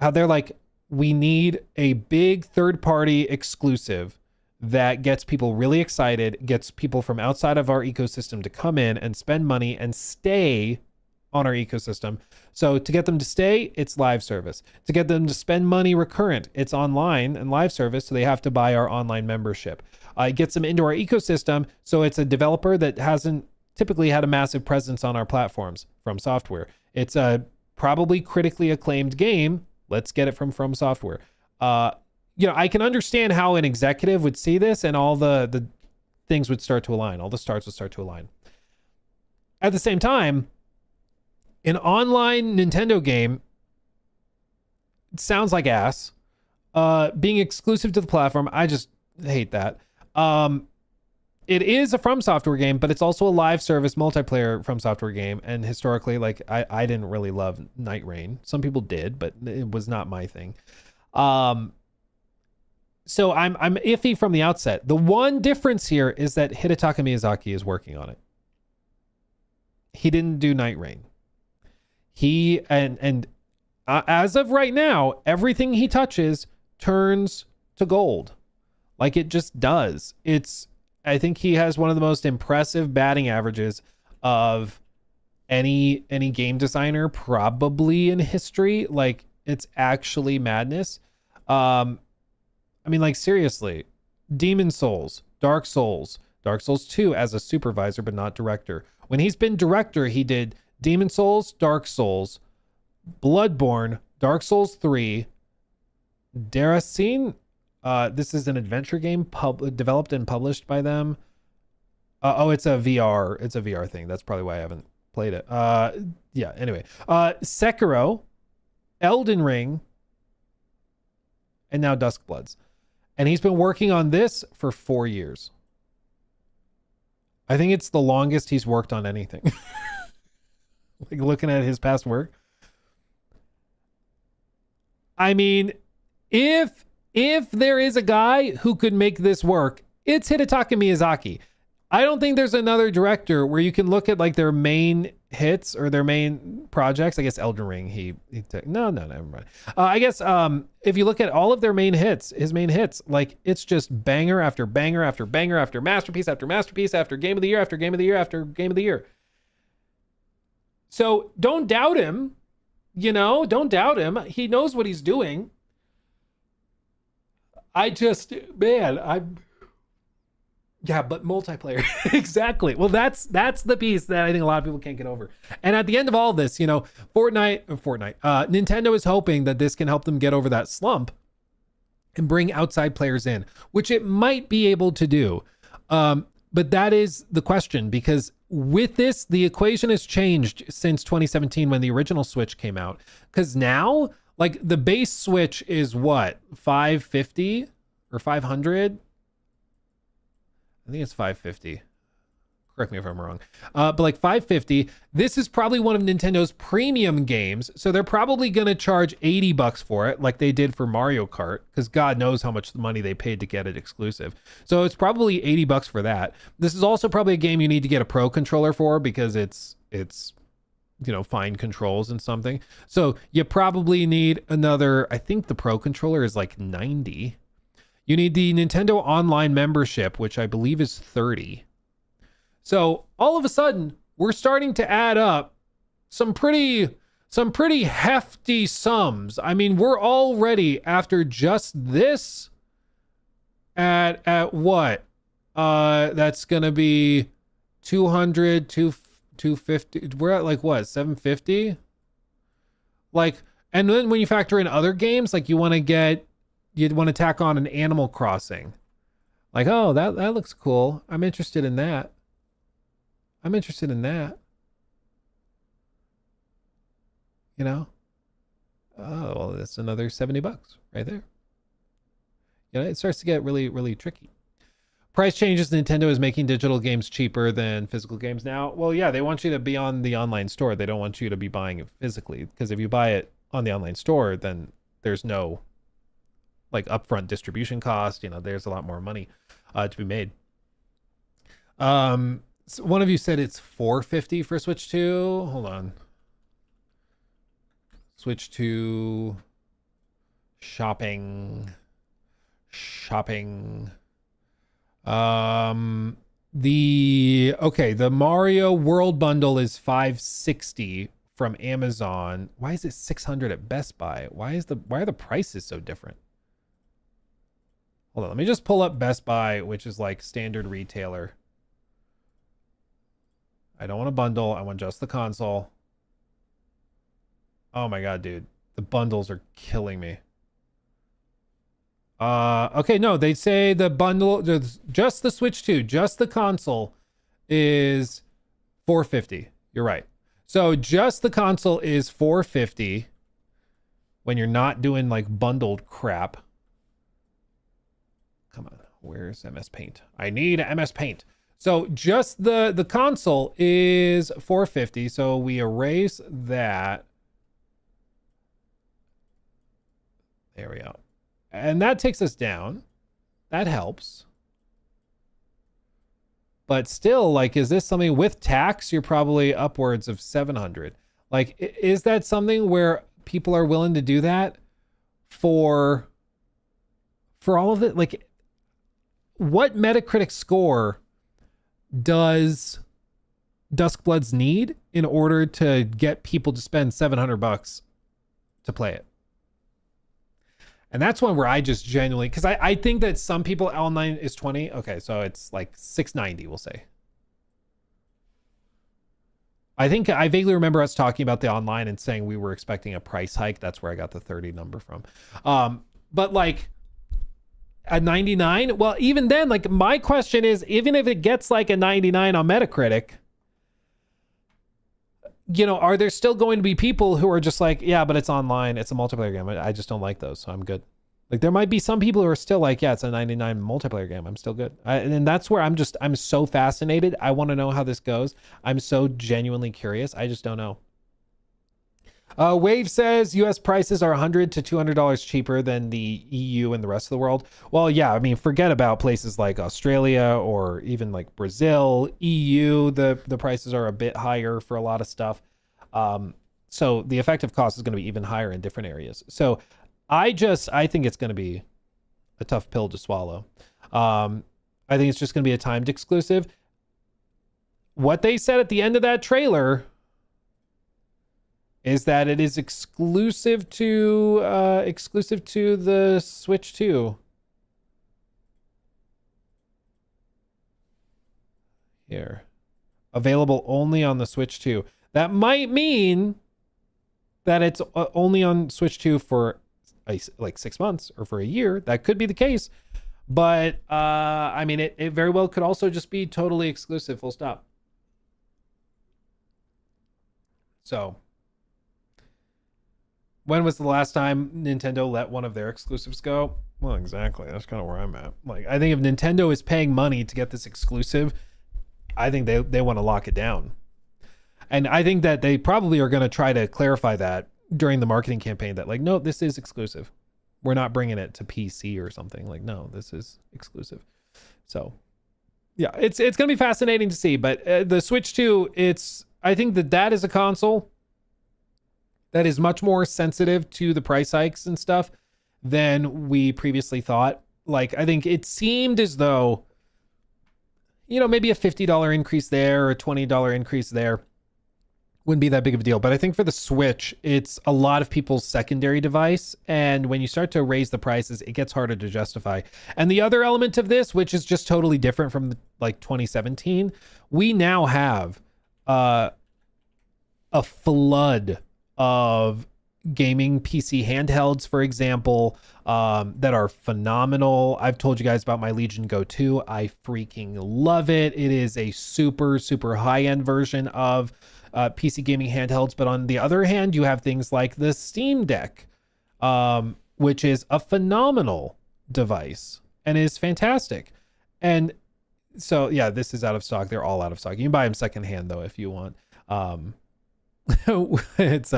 how they're like, we need a big third-party exclusive that gets people really excited, gets people from outside of our ecosystem to come in and spend money and stay on our ecosystem. So to get them to stay, it's live service. To get them to spend money recurrent, it's online and live service, so they have to buy our online membership. It gets them into our ecosystem, so it's a developer that hasn't typically had a massive presence on our platforms, FromSoftware. It's a probably critically acclaimed game. Let's get it from FromSoftware. I can understand how an executive would see this and all the things would start to align. All the stars would start to align. At the same time, an online Nintendo game sounds like ass. Being exclusive to the platform, I just hate that. It is a FromSoftware game, but it's also a live service multiplayer FromSoftware game. And historically, like I didn't really love Night Rain. Some people did, but it was not my thing. So I'm iffy from the outset. The one difference here is that Hidetaka Miyazaki is working on it. He didn't do Night Rain. He and as of right now, everything he touches turns to gold. Like it just does. I think he has one of the most impressive batting averages of any game designer probably in history. Like it's actually madness. Like seriously, Demon Souls, Dark Souls 2 as a supervisor but not director. When he's been director, he did Demon Souls, Dark Souls, Bloodborne, Dark Souls 3, Deracine. This is an adventure game developed and published by them. It's a VR. It's a VR thing. That's probably why I haven't played it. Anyway. Sekiro, Elden Ring, and now Duskbloods. And he's been working on this for 4 years. I think it's the longest he's worked on anything. Like looking at his past work. I mean, if there is a guy who could make this work, it's Hidetaka Miyazaki. I don't think there's another director where you can look at like their main hits or their main projects. I guess Elden Ring, he took, no, never mind. I guess if you look at all of their main hits, his main hits, like it's just banger after banger after banger after masterpiece after masterpiece after game of the year after game of the year after game of the year. So don't doubt him, you know, don't doubt him. He knows what he's doing. Yeah, but multiplayer. Exactly. Well, that's the piece that I think a lot of people can't get over. And at the end of all this, you know, Nintendo is hoping that this can help them get over that slump and bring outside players in, which it might be able to do. But that is the question, because with this, the equation has changed since 2017 when the original Switch came out. Because now, like the base Switch is what, 550 or 500? I think it's 550. Correct me if I'm wrong. But like 550, this is probably one of Nintendo's premium games. So they're probably going to charge $80 for it, like they did for Mario Kart, because God knows how much money they paid to get it exclusive. So it's probably $80 for that. This is also probably a game you need to get a Pro controller for, because it's you know, fine controls and something. So you probably need another, I think the Pro controller is like 90. You need the Nintendo Online membership, which I believe is 30. So all of a sudden, we're starting to add up some pretty hefty sums. I mean, we're already, after just this, at what? That's gonna be 200, 250. We're at like what, 750? Like, and then when you factor in other games, like you'd want to tack on an Animal Crossing. Like, oh, that looks cool. I'm interested in that. You know? Oh, well, that's another $70 right there. You know, it starts to get really, really tricky. Price changes. Nintendo is making digital games cheaper than physical games now. Well, yeah, they want you to be on the online store. They don't want you to be buying it physically, because if you buy it on the online store, then there's no like upfront distribution cost. You know, there's a lot more money to be made. So one of you said it's $450 for Switch 2. Hold on. Switch 2 shopping. The Mario World Bundle is $560 from Amazon. Why is it $600 at Best Buy? Why are the prices so different? Hold on, let me just pull up Best Buy, which is like standard retailer. I don't want a bundle. I want just the console. Oh my God, dude. The bundles are killing me. Okay, no, they say the bundle, just the Switch 2, just the console is $450. You're right. So just the console is $450 when you're not doing like bundled crap. Come on, where's MS Paint? I need MS Paint. So just the console is $450. So we erase that. There we go. And that takes us down. That helps. But still, like, is this something with tax? You're probably upwards of 700. Like, is that something where people are willing to do that for all of it? Like, what Metacritic score does Duskbloods need in order to get people to spend $700 to play it? And that's one where I just genuinely, because I think that some people online is 20. Okay, so it's like 690, we'll say. I think I vaguely remember us talking about the online and saying we were expecting a price hike. That's where I got the 30 number from. But like a 99, well, even then, like my question is, even if it gets like a 99 on Metacritic, you know, are there still going to be people who are just like, yeah, but it's online, it's a multiplayer game, I just don't like those, so I'm good. Like there might be some people who are still like, yeah, it's a 99 multiplayer game, I'm still good. And that's where I'm so fascinated. I want to know how this goes. I'm so genuinely curious. I just don't know. Wave says US prices are $100 to $200 cheaper than the EU and the rest of the world. Well, yeah, I mean, forget about places like Australia or even like Brazil. EU, the prices are a bit higher for a lot of stuff. So the effective cost is going to be even higher in different areas. So I think it's going to be a tough pill to swallow. I think it's just going to be a timed exclusive. What they said at the end of that trailer is that it is exclusive to the Switch 2. Here. Available only on the Switch 2. That might mean that it's only on Switch 2 for like 6 months or for a year. That could be the case. But I mean, it very well could also just be totally exclusive, full stop. So when was the last time Nintendo let one of their exclusives go? Well, exactly. That's kind of where I'm at. Like, I think if Nintendo is paying money to get this exclusive, I think they want to lock it down. And I think that they probably are going to try to clarify that during the marketing campaign that like, no, this is exclusive. We're not bringing it to PC or something. Like, no, this is exclusive. So yeah, it's going to be fascinating to see, but the Switch 2, I think that is a console that is much more sensitive to the price hikes and stuff than we previously thought. Like, I think it seemed as though, you know, maybe a $50 increase there or a $20 increase there wouldn't be that big of a deal. But I think for the Switch, it's a lot of people's secondary device. And when you start to raise the prices, it gets harder to justify. And the other element of this, which is just totally different from like 2017, we now have a flood of gaming PC handhelds, for example, that are phenomenal. I've told you guys about my Legion Go 2. I freaking love it. It is a super, super high-end version of PC gaming handhelds. But on the other hand, you have things like the Steam Deck, which is a phenomenal device and is fantastic. And so, yeah, this is out of stock. They're all out of stock. You can buy them secondhand, though, if you want. It's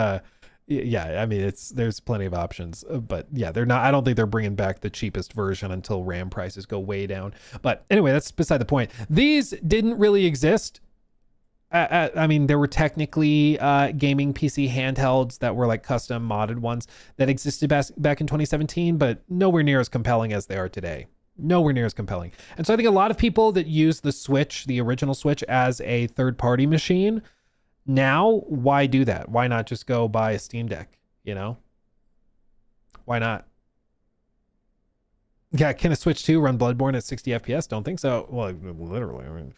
yeah, I mean, there's plenty of options, but yeah, they're not, I don't think they're bringing back the cheapest version until RAM prices go way down. But anyway, that's beside the point. These didn't really exist. I mean, there were technically gaming PC handhelds that were like custom modded ones that existed back in 2017, but nowhere near as compelling as they are today. Nowhere near as compelling. And so I think a lot of people that use the Switch, the original Switch, as a third-party machine, now, why do that? Why not just go buy a Steam Deck, you know? Why not? Yeah, can a Switch 2 run Bloodborne at 60 FPS? Don't think so. Well, literally, I mean,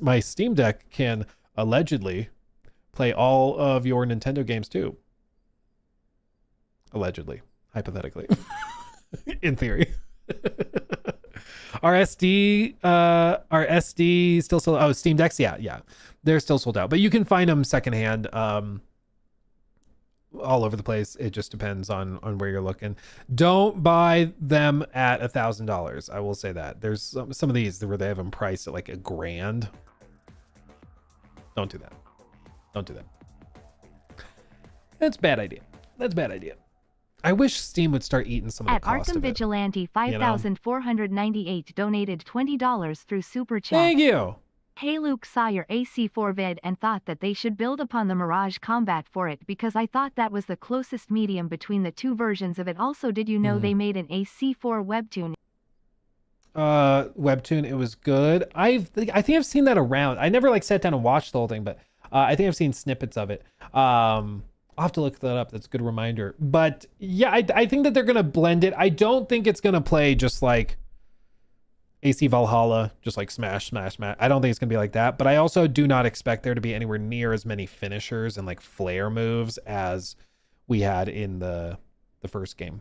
my Steam Deck can allegedly play all of your Nintendo games too. Allegedly, hypothetically, in theory. Our SD still sold. Oh, Steam Decks, yeah, they're still sold out, but you can find them secondhand, all over the place. It just depends on where you're looking. Don't buy them at $1,000. I will say that there's some of these where they have them priced at like $1,000. Don't do that. Don't do that. That's a bad idea. That's a bad idea. I wish Steam would start eating some of the cost Arkham of it. Vigilante 5,498 donated $20 through Super Chat. Thank you. Hey Luke, saw your AC4 vid and thought that they should build upon the Mirage Combat for it because I thought that was the closest medium between the two versions of it. Also, did you know they made an AC4 webtoon? Webtoon, it was good. I think I've seen that around. I never like sat down and watched the whole thing, but I think I've seen snippets of it. I'll have to look that up. That's a good reminder. But yeah, I think that they're going to blend it. I don't think it's going to play just like AC Valhalla, just like smash. I don't think it's going to be like that. But I also do not expect there to be anywhere near as many finishers and like flare moves as we had in the first game,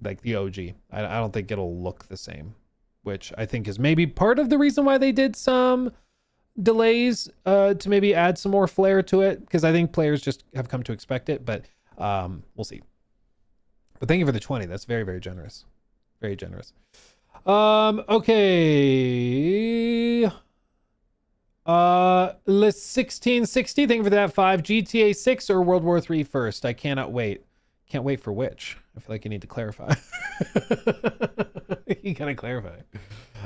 like the OG. I don't think it'll look the same, which I think is maybe part of the reason why they did some delays to maybe add some more flair to it, because I think players just have come to expect it. But we'll see. But thank you for the 20. That's very, very generous. Very generous. Okay. 1660, thank you for that 5. GTA 6 or World War 3 first? I cannot wait. Can't wait for which? I feel like you need to clarify. You gotta clarify.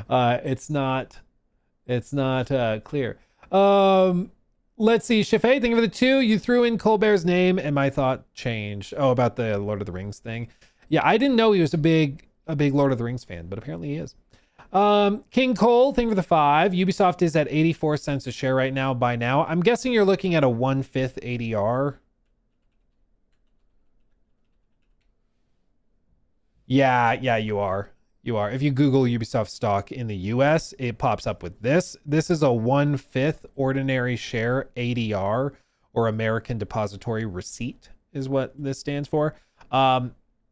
It's not clear. Let's see. Shafay, thank you for the 2. You threw in Colbert's name and my thought changed. Oh, about the Lord of the Rings thing. Yeah, I didn't know he was a big Lord of the Rings fan, but apparently he is. King Cole, thank you for the 5. Ubisoft is at 84 cents a share right now. By now, I'm guessing you're looking at a 1/5 ADR. Yeah, you are. If you Google Ubisoft stock in the US, it pops up with this. This is a 1/5 ordinary share ADR, or American Depository Receipt is what this stands for.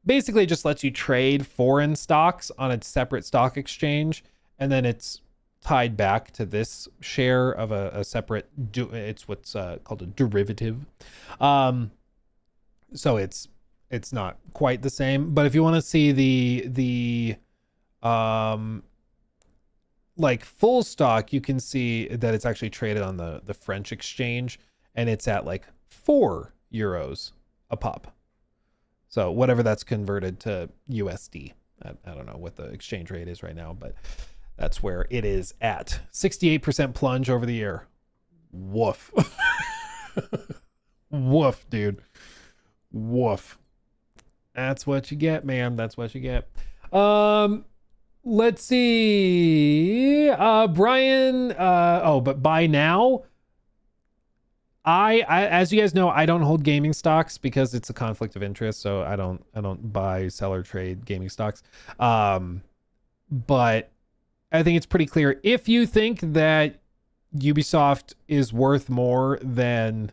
Basically, it just lets you trade foreign stocks on a separate stock exchange, and then it's tied back to this share of a separate, it's what's called a derivative. So it's not quite the same, but if you want to see the like full stock, you can see that it's actually traded on the French exchange, and it's at like €4 a pop. So whatever that's converted to USD. I don't know what the exchange rate is right now, but that's where it is at. 68% plunge over the year. Woof. Woof, dude. Woof. That's what you get, man. That's what you get. Let's see. Brian, but by now, I as you guys know, I don't hold gaming stocks because it's a conflict of interest, so I don't buy, sell, or trade gaming stocks. But I think it's pretty clear, if you think that Ubisoft is worth more than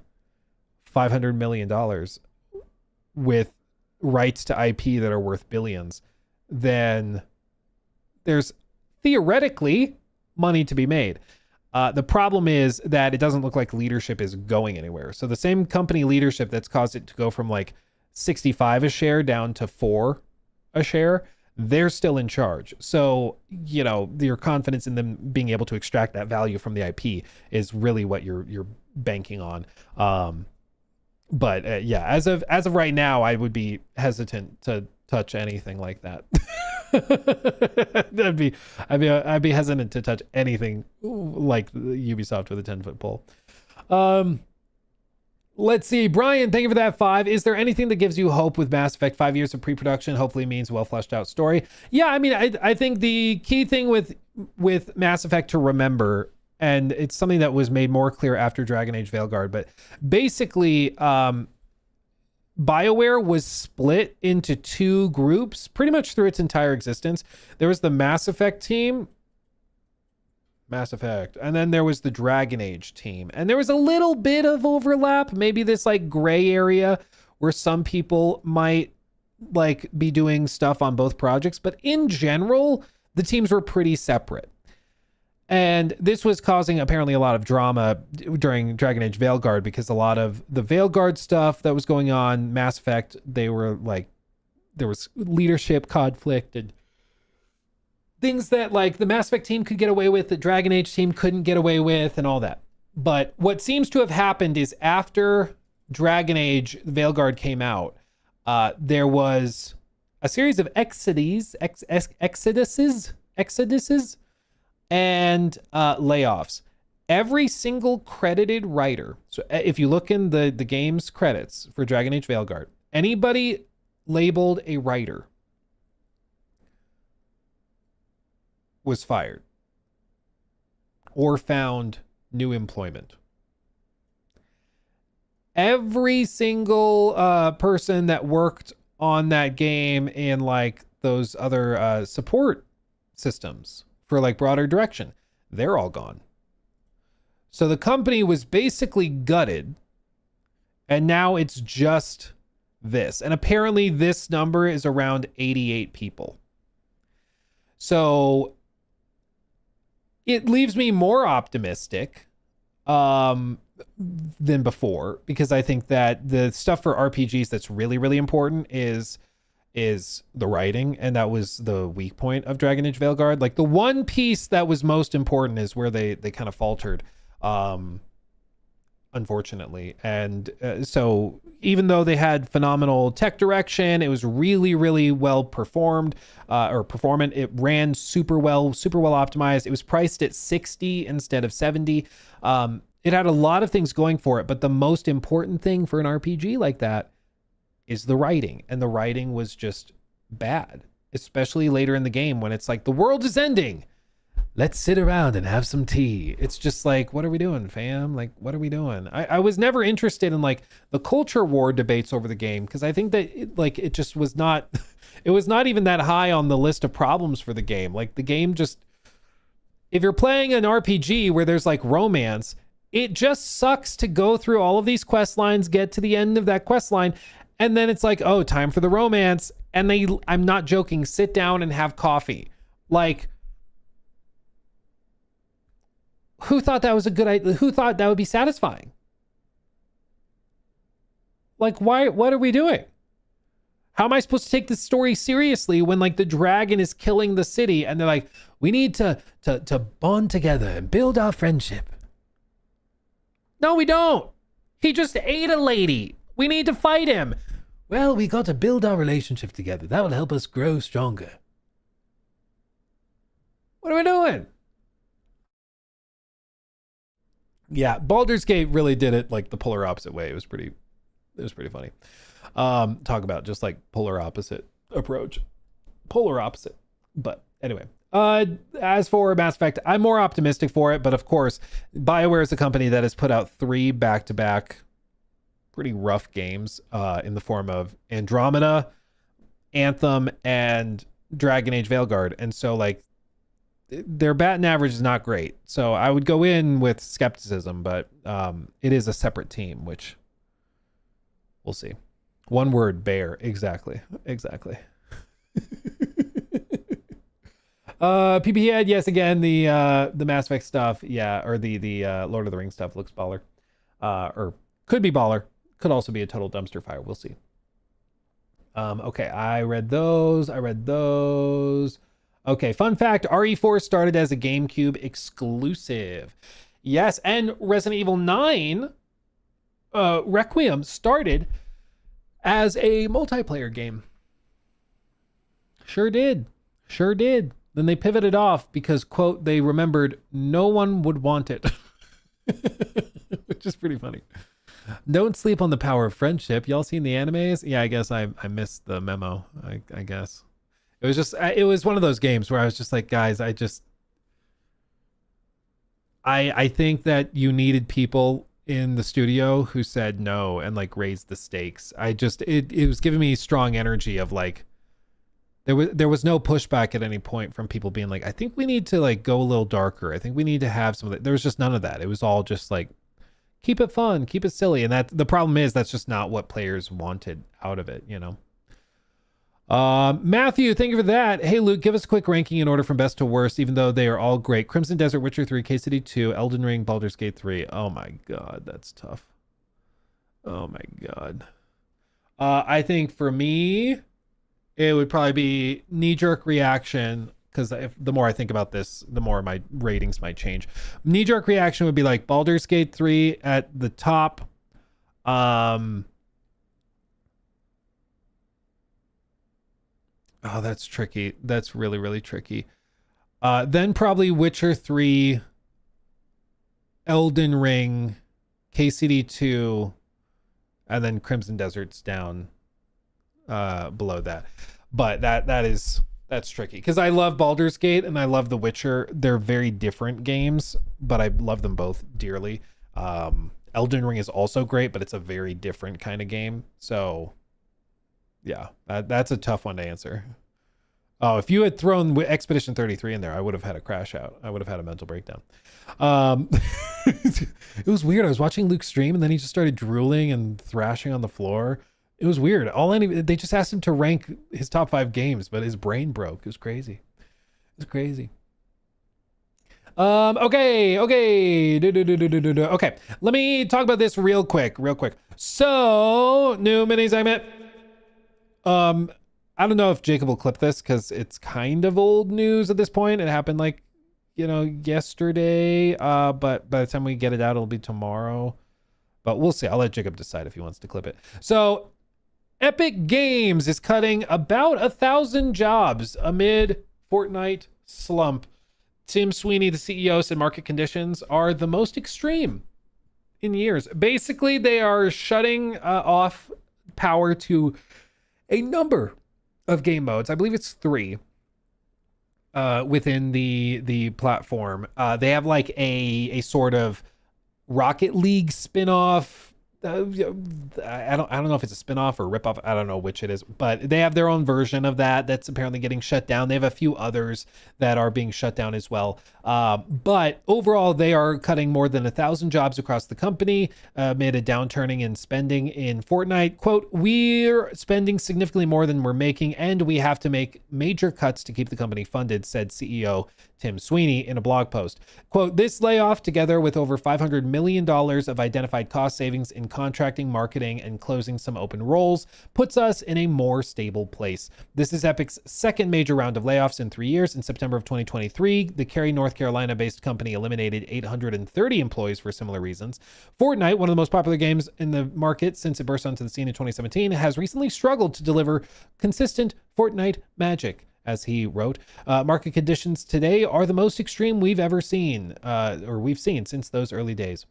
$500 million with rights to IP that are worth billions, then there's theoretically money to be made. The problem is that it doesn't look like leadership is going anywhere. So the same company leadership that's caused it to go from like 65 a share down to 4 a share, they're still in charge. So, you know, your confidence in them being able to extract that value from the IP is really what you're banking on. But yeah, as of right now, I would be hesitant to touch anything like that. I'd be hesitant to touch anything like Ubisoft with a 10-foot pole. Let's see. Brian, thank you for that 5. Is there anything that gives you hope with Mass Effect? 5 years of pre-production hopefully means well fleshed out story. Yeah, I mean, I think the key thing with Mass Effect to remember, and it's something that was made more clear after Dragon Age Veilguard, but basically BioWare was split into 2 groups pretty much through its entire existence. There was the Mass Effect team, and then there was the Dragon Age team, and there was a little bit of overlap, maybe this like gray area where some people might like be doing stuff on both projects, but in general the teams were pretty separate. And this was causing apparently a lot of drama during Dragon Age Veilguard, because a lot of the Veilguard stuff that was going on, Mass Effect, they were like, there was leadership conflict and things that like the Mass Effect team could get away with, the Dragon Age team couldn't get away with, and all that. But what seems to have happened is after Dragon Age Veilguard came out, there was a series of exoduses and layoffs. Every single credited writer, so if you look in the game's credits for Dragon Age Veilguard, anybody labeled a writer was fired or found new employment. Every single person that worked on that game in like those other support systems for like broader direction, they're all gone. So the company was basically gutted, and now it's just this. And apparently this number is around 88 people. So it leaves me more optimistic than before, because I think that the stuff for RPGs that's really, really important is the writing, and that was the weak point of Dragon Age Veilguard. Like the one piece that was most important is where they kind of faltered. unfortunately. And so even though they had phenomenal tech direction, it was really, really well performed or performant. It ran super well optimized. It was priced at 60 instead of 70. It had a lot of things going for it, but the most important thing for an RPG like that is the writing. And the writing was just bad, especially later in the game when it's like, the world is ending. Let's sit around and have some tea. It's just like, what are we doing, fam? Like, what are we doing? I was never interested in like the culture war debates over the game, because I think that it just was not, it was not even that high on the list of problems for the game. Like the game just, if you're playing an RPG where there's like romance, it just sucks to go through all of these quest lines, get to the end of that quest line, and then it's like, oh, time for the romance. And I'm not joking, sit down and have coffee. Like, who thought that was a good idea? Who thought that would be satisfying? Like, why? What are we doing? How am I supposed to take this story seriously when like the dragon is killing the city and they're like, we need to bond together and build our friendship? No, we don't. He just ate a lady. We need to fight him. Well, we got to build our relationship together. That will help us grow stronger. What are we doing? Yeah, Baldur's Gate really did it like the polar opposite way. It was pretty funny. Talk about just like polar opposite approach. Polar opposite. But anyway, as for Mass Effect, I'm more optimistic for it, but of course, BioWare is a company that has put out 3 back-to-back pretty rough games in the form of Andromeda, Anthem, and Dragon Age Veilguard. And so like their batting average is not great. So I would go in with skepticism, but it is a separate team, which we'll see. One word, bear. Exactly. PP Head, yes, again, the Mass Effect stuff, yeah, or the Lord of the Rings stuff looks baller. Or could be baller. Could also be a total dumpster fire. We'll see. Okay, I read those. Okay, fun fact, RE4 started as a GameCube exclusive. Yes, and Resident Evil 9 Requiem started as a multiplayer game. Sure did. Then they pivoted off because, quote, they remembered no one would want it. Which is pretty funny. Don't sleep on the power of friendship. Y'all seen the animes? Yeah, I guess I missed the memo, I guess. It was just, it was one of those games where I was just like, guys, I think that you needed people in the studio who said no and like raised the stakes. It was giving me strong energy of like, there was no pushback at any point from people being like, I think we need to like go a little darker. I think we need to have some of that. There was just none of that. It was all just like, keep it fun, keep it silly. And that the problem is that's just not what players wanted out of it, you know? Matthew, thank you for that. Hey, Luke, give us a quick ranking in order from best to worst, even though they are all great. Crimson Desert, Witcher 3, K-City 2, Elden Ring, Baldur's Gate 3. Oh my God, that's tough. Oh my God. I think for me, it would probably be knee-jerk reaction, because the more I think about this, the more my ratings might change. Knee-jerk reaction would be like Baldur's Gate 3 at the top. Oh, that's tricky. That's really, really tricky. Then probably Witcher 3, Elden Ring, KCD 2, and then Crimson Desert's down below that. But that's tricky because I love Baldur's Gate and I love The Witcher. They're very different games, but I love them both dearly. Elden Ring is also great, but it's a very different kind of game. So yeah, that's a tough one to answer. Oh, if you had thrown Expedition 33 in there, I would have had a crash out. I would have had a mental breakdown. It was weird. I was watching Luke stream and then he just started drooling and thrashing on the floor. It was weird. They just asked him to rank his top 5 games, but his brain broke. It was crazy. Okay. Okay. Let me talk about this real quick. So, new mini segment. I don't know if Jacob will clip this because it's kind of old news at this point. It happened like yesterday. But by the time we get it out, it'll be tomorrow. But we'll see. I'll let Jacob decide if he wants to clip it. So Epic Games is cutting about 1,000 jobs amid Fortnite slump. Tim Sweeney, the CEO, said market conditions are the most extreme in years. Basically, they are shutting off power to a number of game modes. I believe it's 3 within the platform. They have like a sort of Rocket League spin-off. I don't know if it's a spin-off or rip-off. I don't know which it is, but they have their own version of that's apparently getting shut down. They have a few others that are being shut down as well. But overall, they are cutting more than 1,000 jobs across the company amid a downturning in spending in Fortnite. Quote, "We're spending significantly more than we're making, and we have to make major cuts to keep the company funded," said CEO Tim Sweeney in a blog post. Quote, "This layoff, together with over $500 million of identified cost savings in contracting, marketing, and closing some open roles, puts us in a more stable place. This is Epic's second major round of layoffs in 3 years. In September of 2023, the Cary, North Carolina-based company eliminated 830 employees for similar reasons. Fortnite, one of the most popular games in the market since it burst onto the scene in 2017, has recently struggled to deliver consistent Fortnite magic." As he wrote, "Market conditions today are the most extreme we've ever seen, or we've seen since those early days."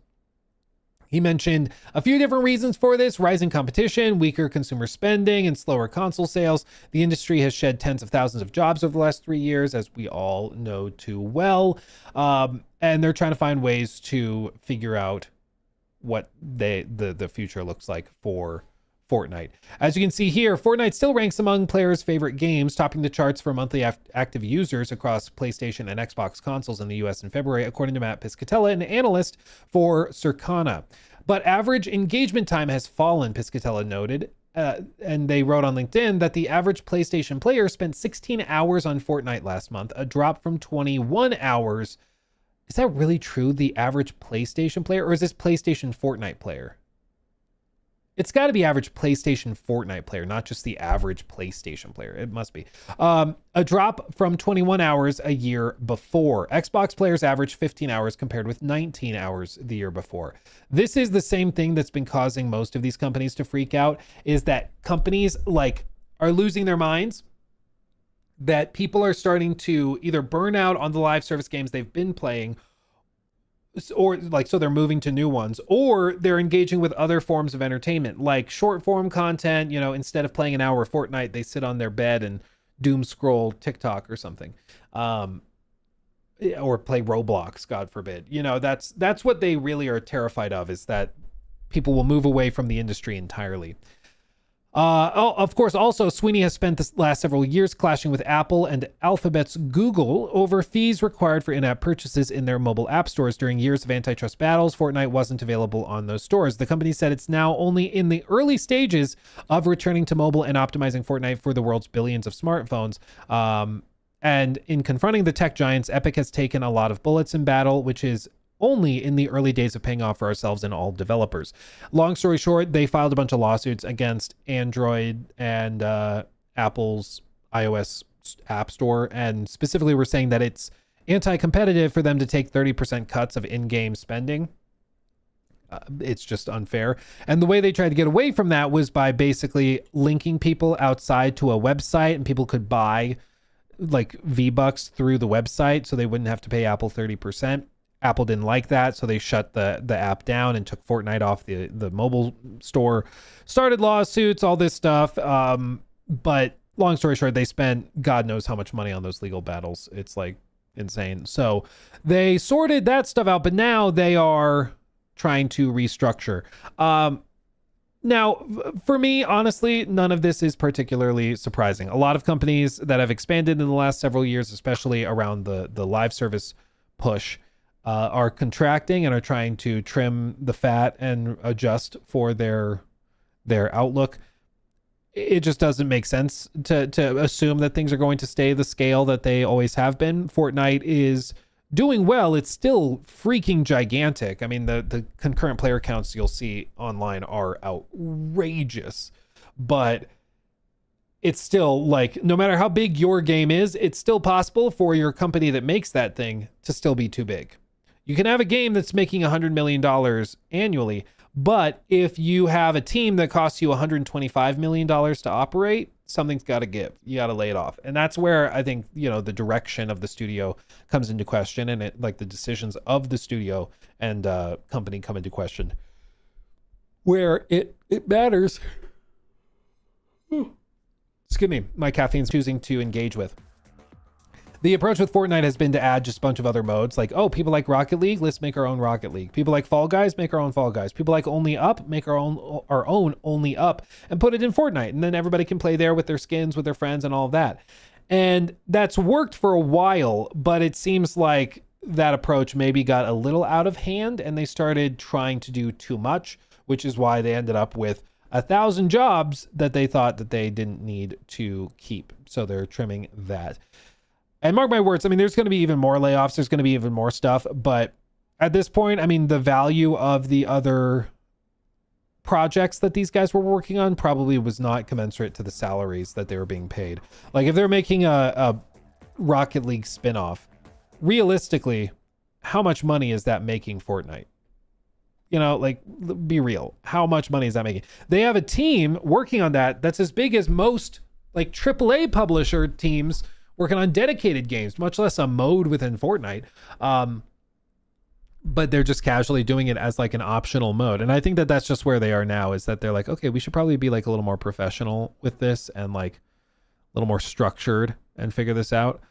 He mentioned a few different reasons for this: rising competition, weaker consumer spending, and slower console sales. The industry has shed tens of thousands of jobs over the last 3 years, as we all know too well. And they're trying to find ways to figure out what the future looks like for Fortnite. As you can see here, Fortnite still ranks among players' favorite games, topping the charts for monthly active users across PlayStation and Xbox consoles in the US in February, according to Matt Piscatella, an analyst for Circana. But average engagement time has fallen, Piscatella noted. And they wrote on LinkedIn that the average PlayStation player spent 16 hours on Fortnite last month, a drop from 21 hours. Is that really true? The average PlayStation player, or is this PlayStation Fortnite player? It's got to be average PlayStation Fortnite player, not just the average PlayStation player. It must be. A drop from 21 hours a year before. Xbox players average 15 hours compared with 19 hours the year before. This is the same thing that's been causing most of these companies to freak out, is that companies are losing their minds, that people are starting to either burn out on the live service games they've been playing, or so they're moving to new ones, or they're engaging with other forms of entertainment, like short form content. Instead of playing an hour of Fortnite, they sit on their bed and doom scroll TikTok or something, or play Roblox, God forbid. That's what they really are terrified of, is that people will move away from the industry entirely. Of course, also, Sweeney has spent the last several years clashing with Apple and Alphabet's Google over fees required for in-app purchases in their mobile app stores. During years of antitrust battles, Fortnite wasn't available on those stores. The company said it's now only in the early stages of returning to mobile and optimizing Fortnite for the world's billions of smartphones. And in confronting the tech giants, Epic has taken a lot of bullets in battle, which is only in the early days of paying off for ourselves and all developers. Long story short, they filed a bunch of lawsuits against Android and Apple's iOS app store, and specifically were saying that it's anti-competitive for them to take 30% cuts of in-game spending. It's just unfair. And the way they tried to get away from that was by basically linking people outside to a website, and people could buy V-Bucks through the website, so they wouldn't have to pay Apple 30%. Apple didn't like that, so they shut the app down and took Fortnite off the mobile store, started lawsuits, all this stuff. But long story short, they spent God knows how much money on those legal battles. It's insane. So they sorted that stuff out, but now they are trying to restructure. Now, for me, honestly, none of this is particularly surprising. A lot of companies that have expanded in the last several years, especially around the live service push, are contracting and are trying to trim the fat and adjust for their outlook. It just doesn't make sense to assume that things are going to stay the scale that they always have been. Fortnite is doing well. It's still freaking gigantic. I mean, the concurrent player counts you'll see online are outrageous, but it's still like, no matter how big your game is, it's still possible for your company that makes that thing to still be too big. You can have a game that's making $100 million annually, but if you have a team that costs you $125 million to operate, something's got to give. You got to lay it off. And that's where I think, you know, the direction of the studio comes into question, and it, like, the decisions of the studio and company come into question, where it matters. Excuse me, my caffeine's choosing to engage with. The approach with Fortnite has been to add just a bunch of other modes. Like, oh, people like Rocket League, let's make our own Rocket League. People like Fall Guys, make our own Fall Guys. People like Only Up, make our own Only Up, and put it in Fortnite. And then everybody can play there with their skins, with their friends, and all of that. And that's worked for a while, but it seems like that approach maybe got a little out of hand, and they started trying to do too much, which is why they ended up with 1,000 jobs that they thought that they didn't need to keep. So they're trimming that. And mark my words, I mean, there's going to be even more layoffs. There's going to be even more stuff. But at this point, I mean, the value of the other projects that these guys were working on probably was not commensurate to the salaries that they were being paid. Like, if they're making a Rocket League spinoff, realistically, how much money is that making Fortnite? You know, like, be real. How much money is that making? They have a team working on that that's as big as most, like, AAA publisher teams working on dedicated games, much less a mode within Fortnite. But they're just casually doing it as like an optional mode. And I think that that's just where they are now, is that they're like, okay, we should probably be like a little more professional with this and like a little more structured and figure this out,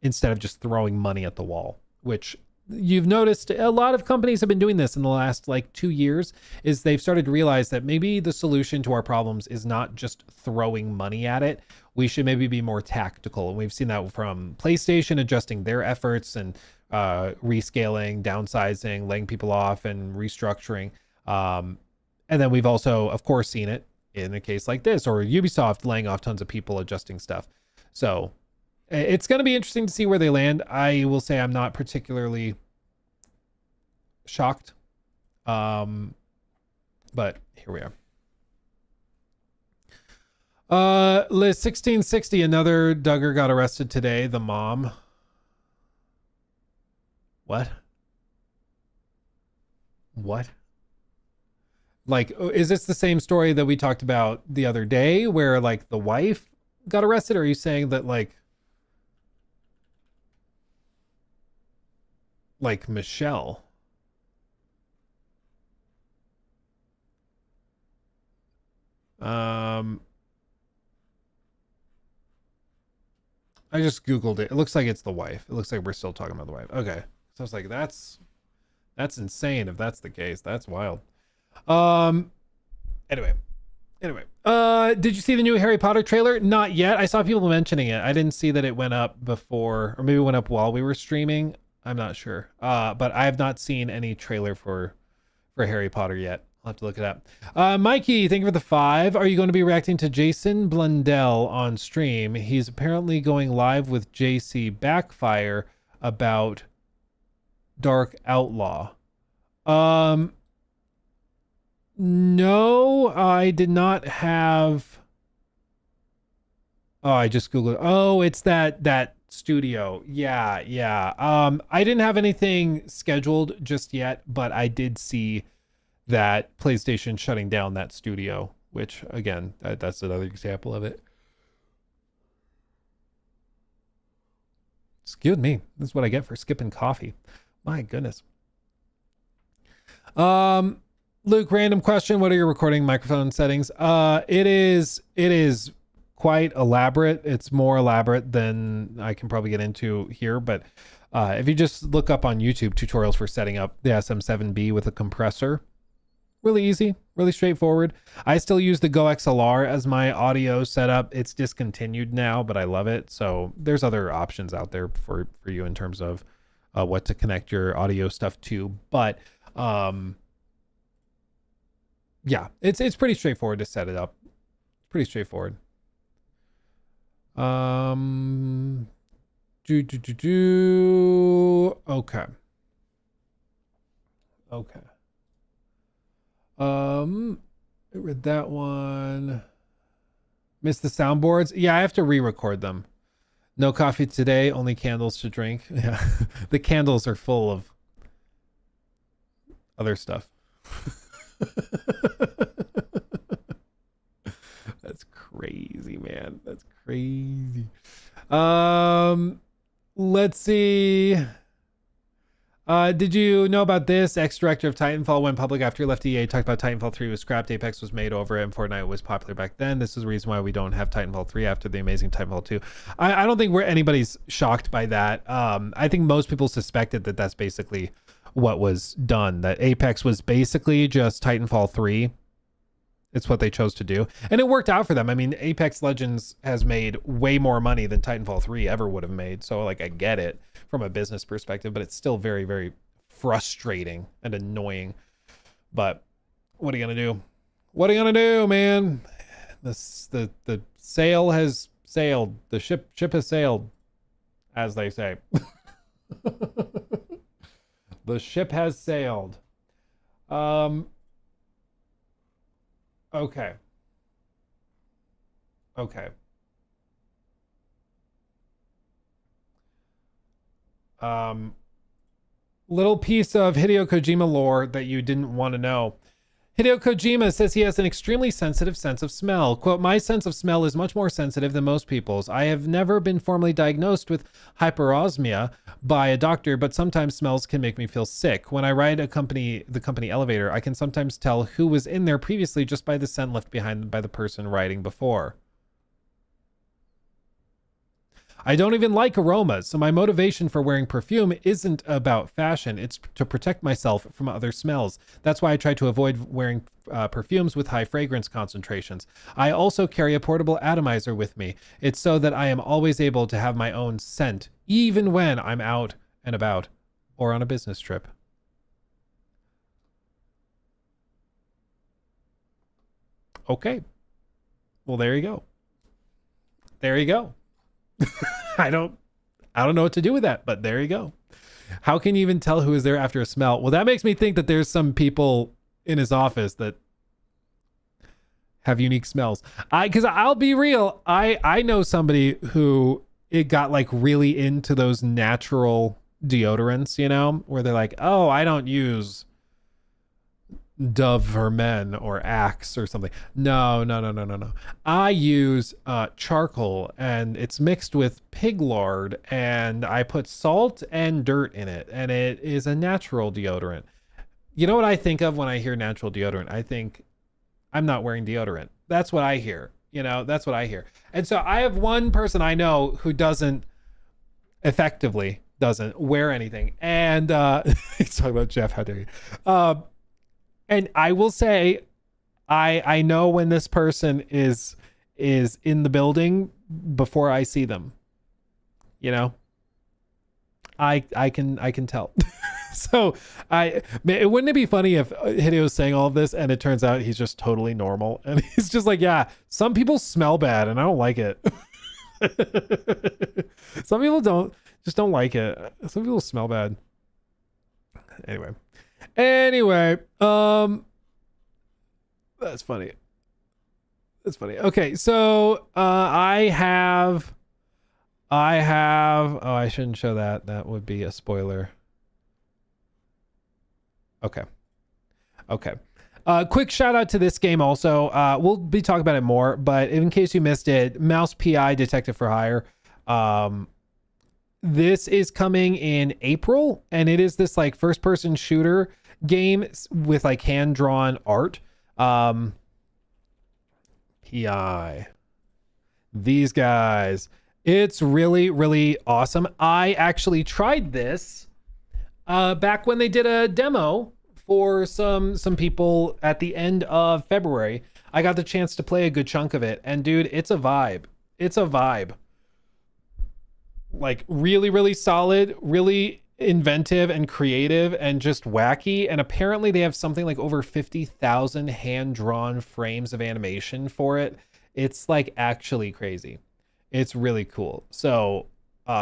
instead of just throwing money at the wall, which you've noticed a lot of companies have been doing this in the last like 2 years. Is they've started to realize that maybe the solution to our problems is not just throwing money at it. We should maybe be more tactical. And we've seen that from PlayStation adjusting their efforts and rescaling, downsizing, laying people off, and restructuring. And then we've also, of course, seen it in a case like this, or Ubisoft laying off tons of people, adjusting stuff. So it's going to be interesting to see where they land. I will say I'm not particularly shocked. But here we are. Liz 1660, another Duggar got arrested today. The mom. What? Like, is this the same story that we talked about the other day where like the wife got arrested? Or are you saying that like Michelle? I just Googled it. It looks like it's the wife. It looks like we're still talking about the wife. Okay. So I was like, that's insane if that's the case. That's wild. Anyway. Did you see the new Harry Potter trailer? Not yet. I saw people mentioning it. I didn't see that it went up before, or maybe it went up while we were streaming. I'm not sure. But I have not seen any trailer for Harry Potter yet. I'll have to look it up. Mikey, thank you for the 5. Are you going to be reacting to Jason Blundell on stream? He's apparently going live with JC Backfire about Dark Outlaw. No, I did not have. Oh, I just Googled. Oh, it's that studio. Yeah. I didn't have anything scheduled just yet, but I did see that PlayStation shutting down that studio, which again, that's another example of it. Excuse me. This is what I get for skipping coffee. My goodness. Luke, random question. What are your recording microphone settings? It is quite elaborate. It's more elaborate than I can probably get into here, but if you just look up on YouTube tutorials for setting up the SM7B with a compressor, really easy, really straightforward. I still use the Go XLR as my audio setup. It's discontinued now, but I love it. So there's other options out there for you in terms of what to connect your audio stuff to. But yeah, it's pretty straightforward to set it up. Pretty straightforward. Okay. I read that one. Miss the soundboards. Yeah, I have to re-record them. No coffee today, only candles to drink. Yeah, the candles are full of other stuff. That's crazy, man. That's crazy. Let's see. Did you know about this? Ex-director of Titanfall went public after he left EA. Talked about Titanfall 3 was scrapped. Apex was made over it, and Fortnite was popular back then. This is the reason why we don't have Titanfall 3 after the amazing Titanfall 2. I don't think anybody's shocked by that. I think most people suspected that that's basically what was done. That Apex was basically just Titanfall 3. It's what they chose to do. And it worked out for them. I mean, Apex Legends has made way more money than Titanfall 3 ever would have made. So, like, I get it from a business perspective, but it's still very, very frustrating and annoying. But what are you going to do? What are you going to do, man? The sail has sailed. The ship has sailed, as they say. The ship has sailed. Okay. Little piece of Hideo Kojima lore that you didn't want to know. Hideo Kojima says he has an extremely sensitive sense of smell. Quote, my sense of smell is much more sensitive than most people's. I have never been formally diagnosed with hyperosmia by a doctor, but sometimes smells can make me feel sick. When I ride the company elevator, I can sometimes tell who was in there previously just by the scent left behind by the person riding before. I don't even like aromas, so my motivation for wearing perfume isn't about fashion. It's to protect myself from other smells. That's why I try to avoid wearing perfumes with high fragrance concentrations. I also carry a portable atomizer with me. It's so that I am always able to have my own scent, even when I'm out and about or on a business trip. Okay. Well, there you go. There you go. I don't know what to do with that, but there you go. How can you even tell who is there after a smell? Well, that makes me think that there's some people in his office that have unique smells. Because I'll be real, I know somebody who it got like really into those natural deodorants, you know, where they're like, oh, I don't use Dove for Men or Axe or something. No. I use charcoal, and it's mixed with pig lard, and I put salt and dirt in it, and it is a natural deodorant. You know what I think of when I hear natural deodorant? I think I'm not wearing deodorant. That's what I hear. You know, that's what I hear. And so I have one person I know who effectively doesn't wear anything. And he's talking about Jeff, how dare you? And I will say, I know when this person is in the building before I see them. You know, I can tell. So wouldn't it be funny if Hideo's saying all of this and it turns out he's just totally normal and he's just like, yeah, some people smell bad and I don't like it. Some people don't like it. Some people smell bad. Anyway, that's funny. Okay, so I have oh, I shouldn't show that. That would be a spoiler. Okay. Quick shout out to this game also. We'll be talking about it more, but in case you missed it, Mouse PI Detective for Hire. This is coming in April, and it is this like first person shooter game with like hand-drawn art. PI. These guys. It's really, really awesome. I actually tried this back when they did a demo for some people at the end of February. I got the chance to play a good chunk of it, and dude, it's a vibe. Like really, really solid, really inventive and creative and just wacky. And apparently they have something like over 50,000 hand-drawn frames of animation for it. It's like actually crazy. It's really cool. So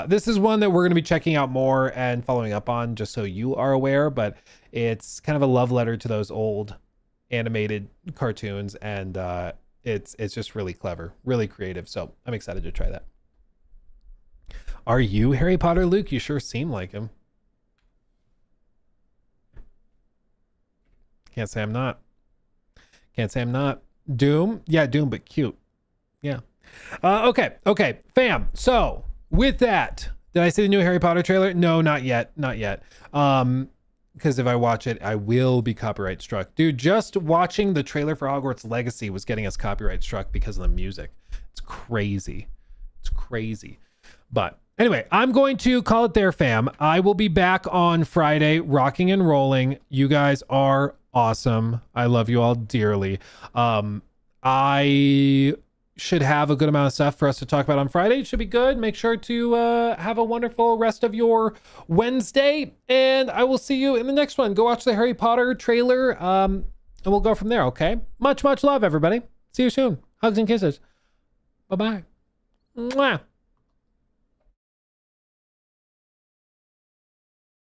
this is one that we're going to be checking out more and following up on, just so you are aware, but it's kind of a love letter to those old animated cartoons, and it's just really clever, really creative. So I'm excited to try that. Are you Harry Potter, Luke? You sure seem like him. Can't say I'm not. Can't say I'm not. Doom? Yeah, Doom, but cute. Yeah. Okay, fam. So with that, did I see the new Harry Potter trailer? No, not yet. Not yet. Because if I watch it, I will be copyright struck. Dude, just watching the trailer for Hogwarts Legacy was getting us copyright struck because of the music. It's crazy. It's crazy. But anyway, I'm going to call it there, fam. I will be back on Friday, rocking and rolling. You guys are awesome. I love you all dearly. I should have a good amount of stuff for us to talk about on Friday. It should be good. Make sure to have a wonderful rest of your Wednesday, and I will see you in the next one. Go watch the Harry Potter trailer, and we'll go from there, okay? Much love, everybody. See you soon. Hugs and kisses. Bye-bye. Mwah.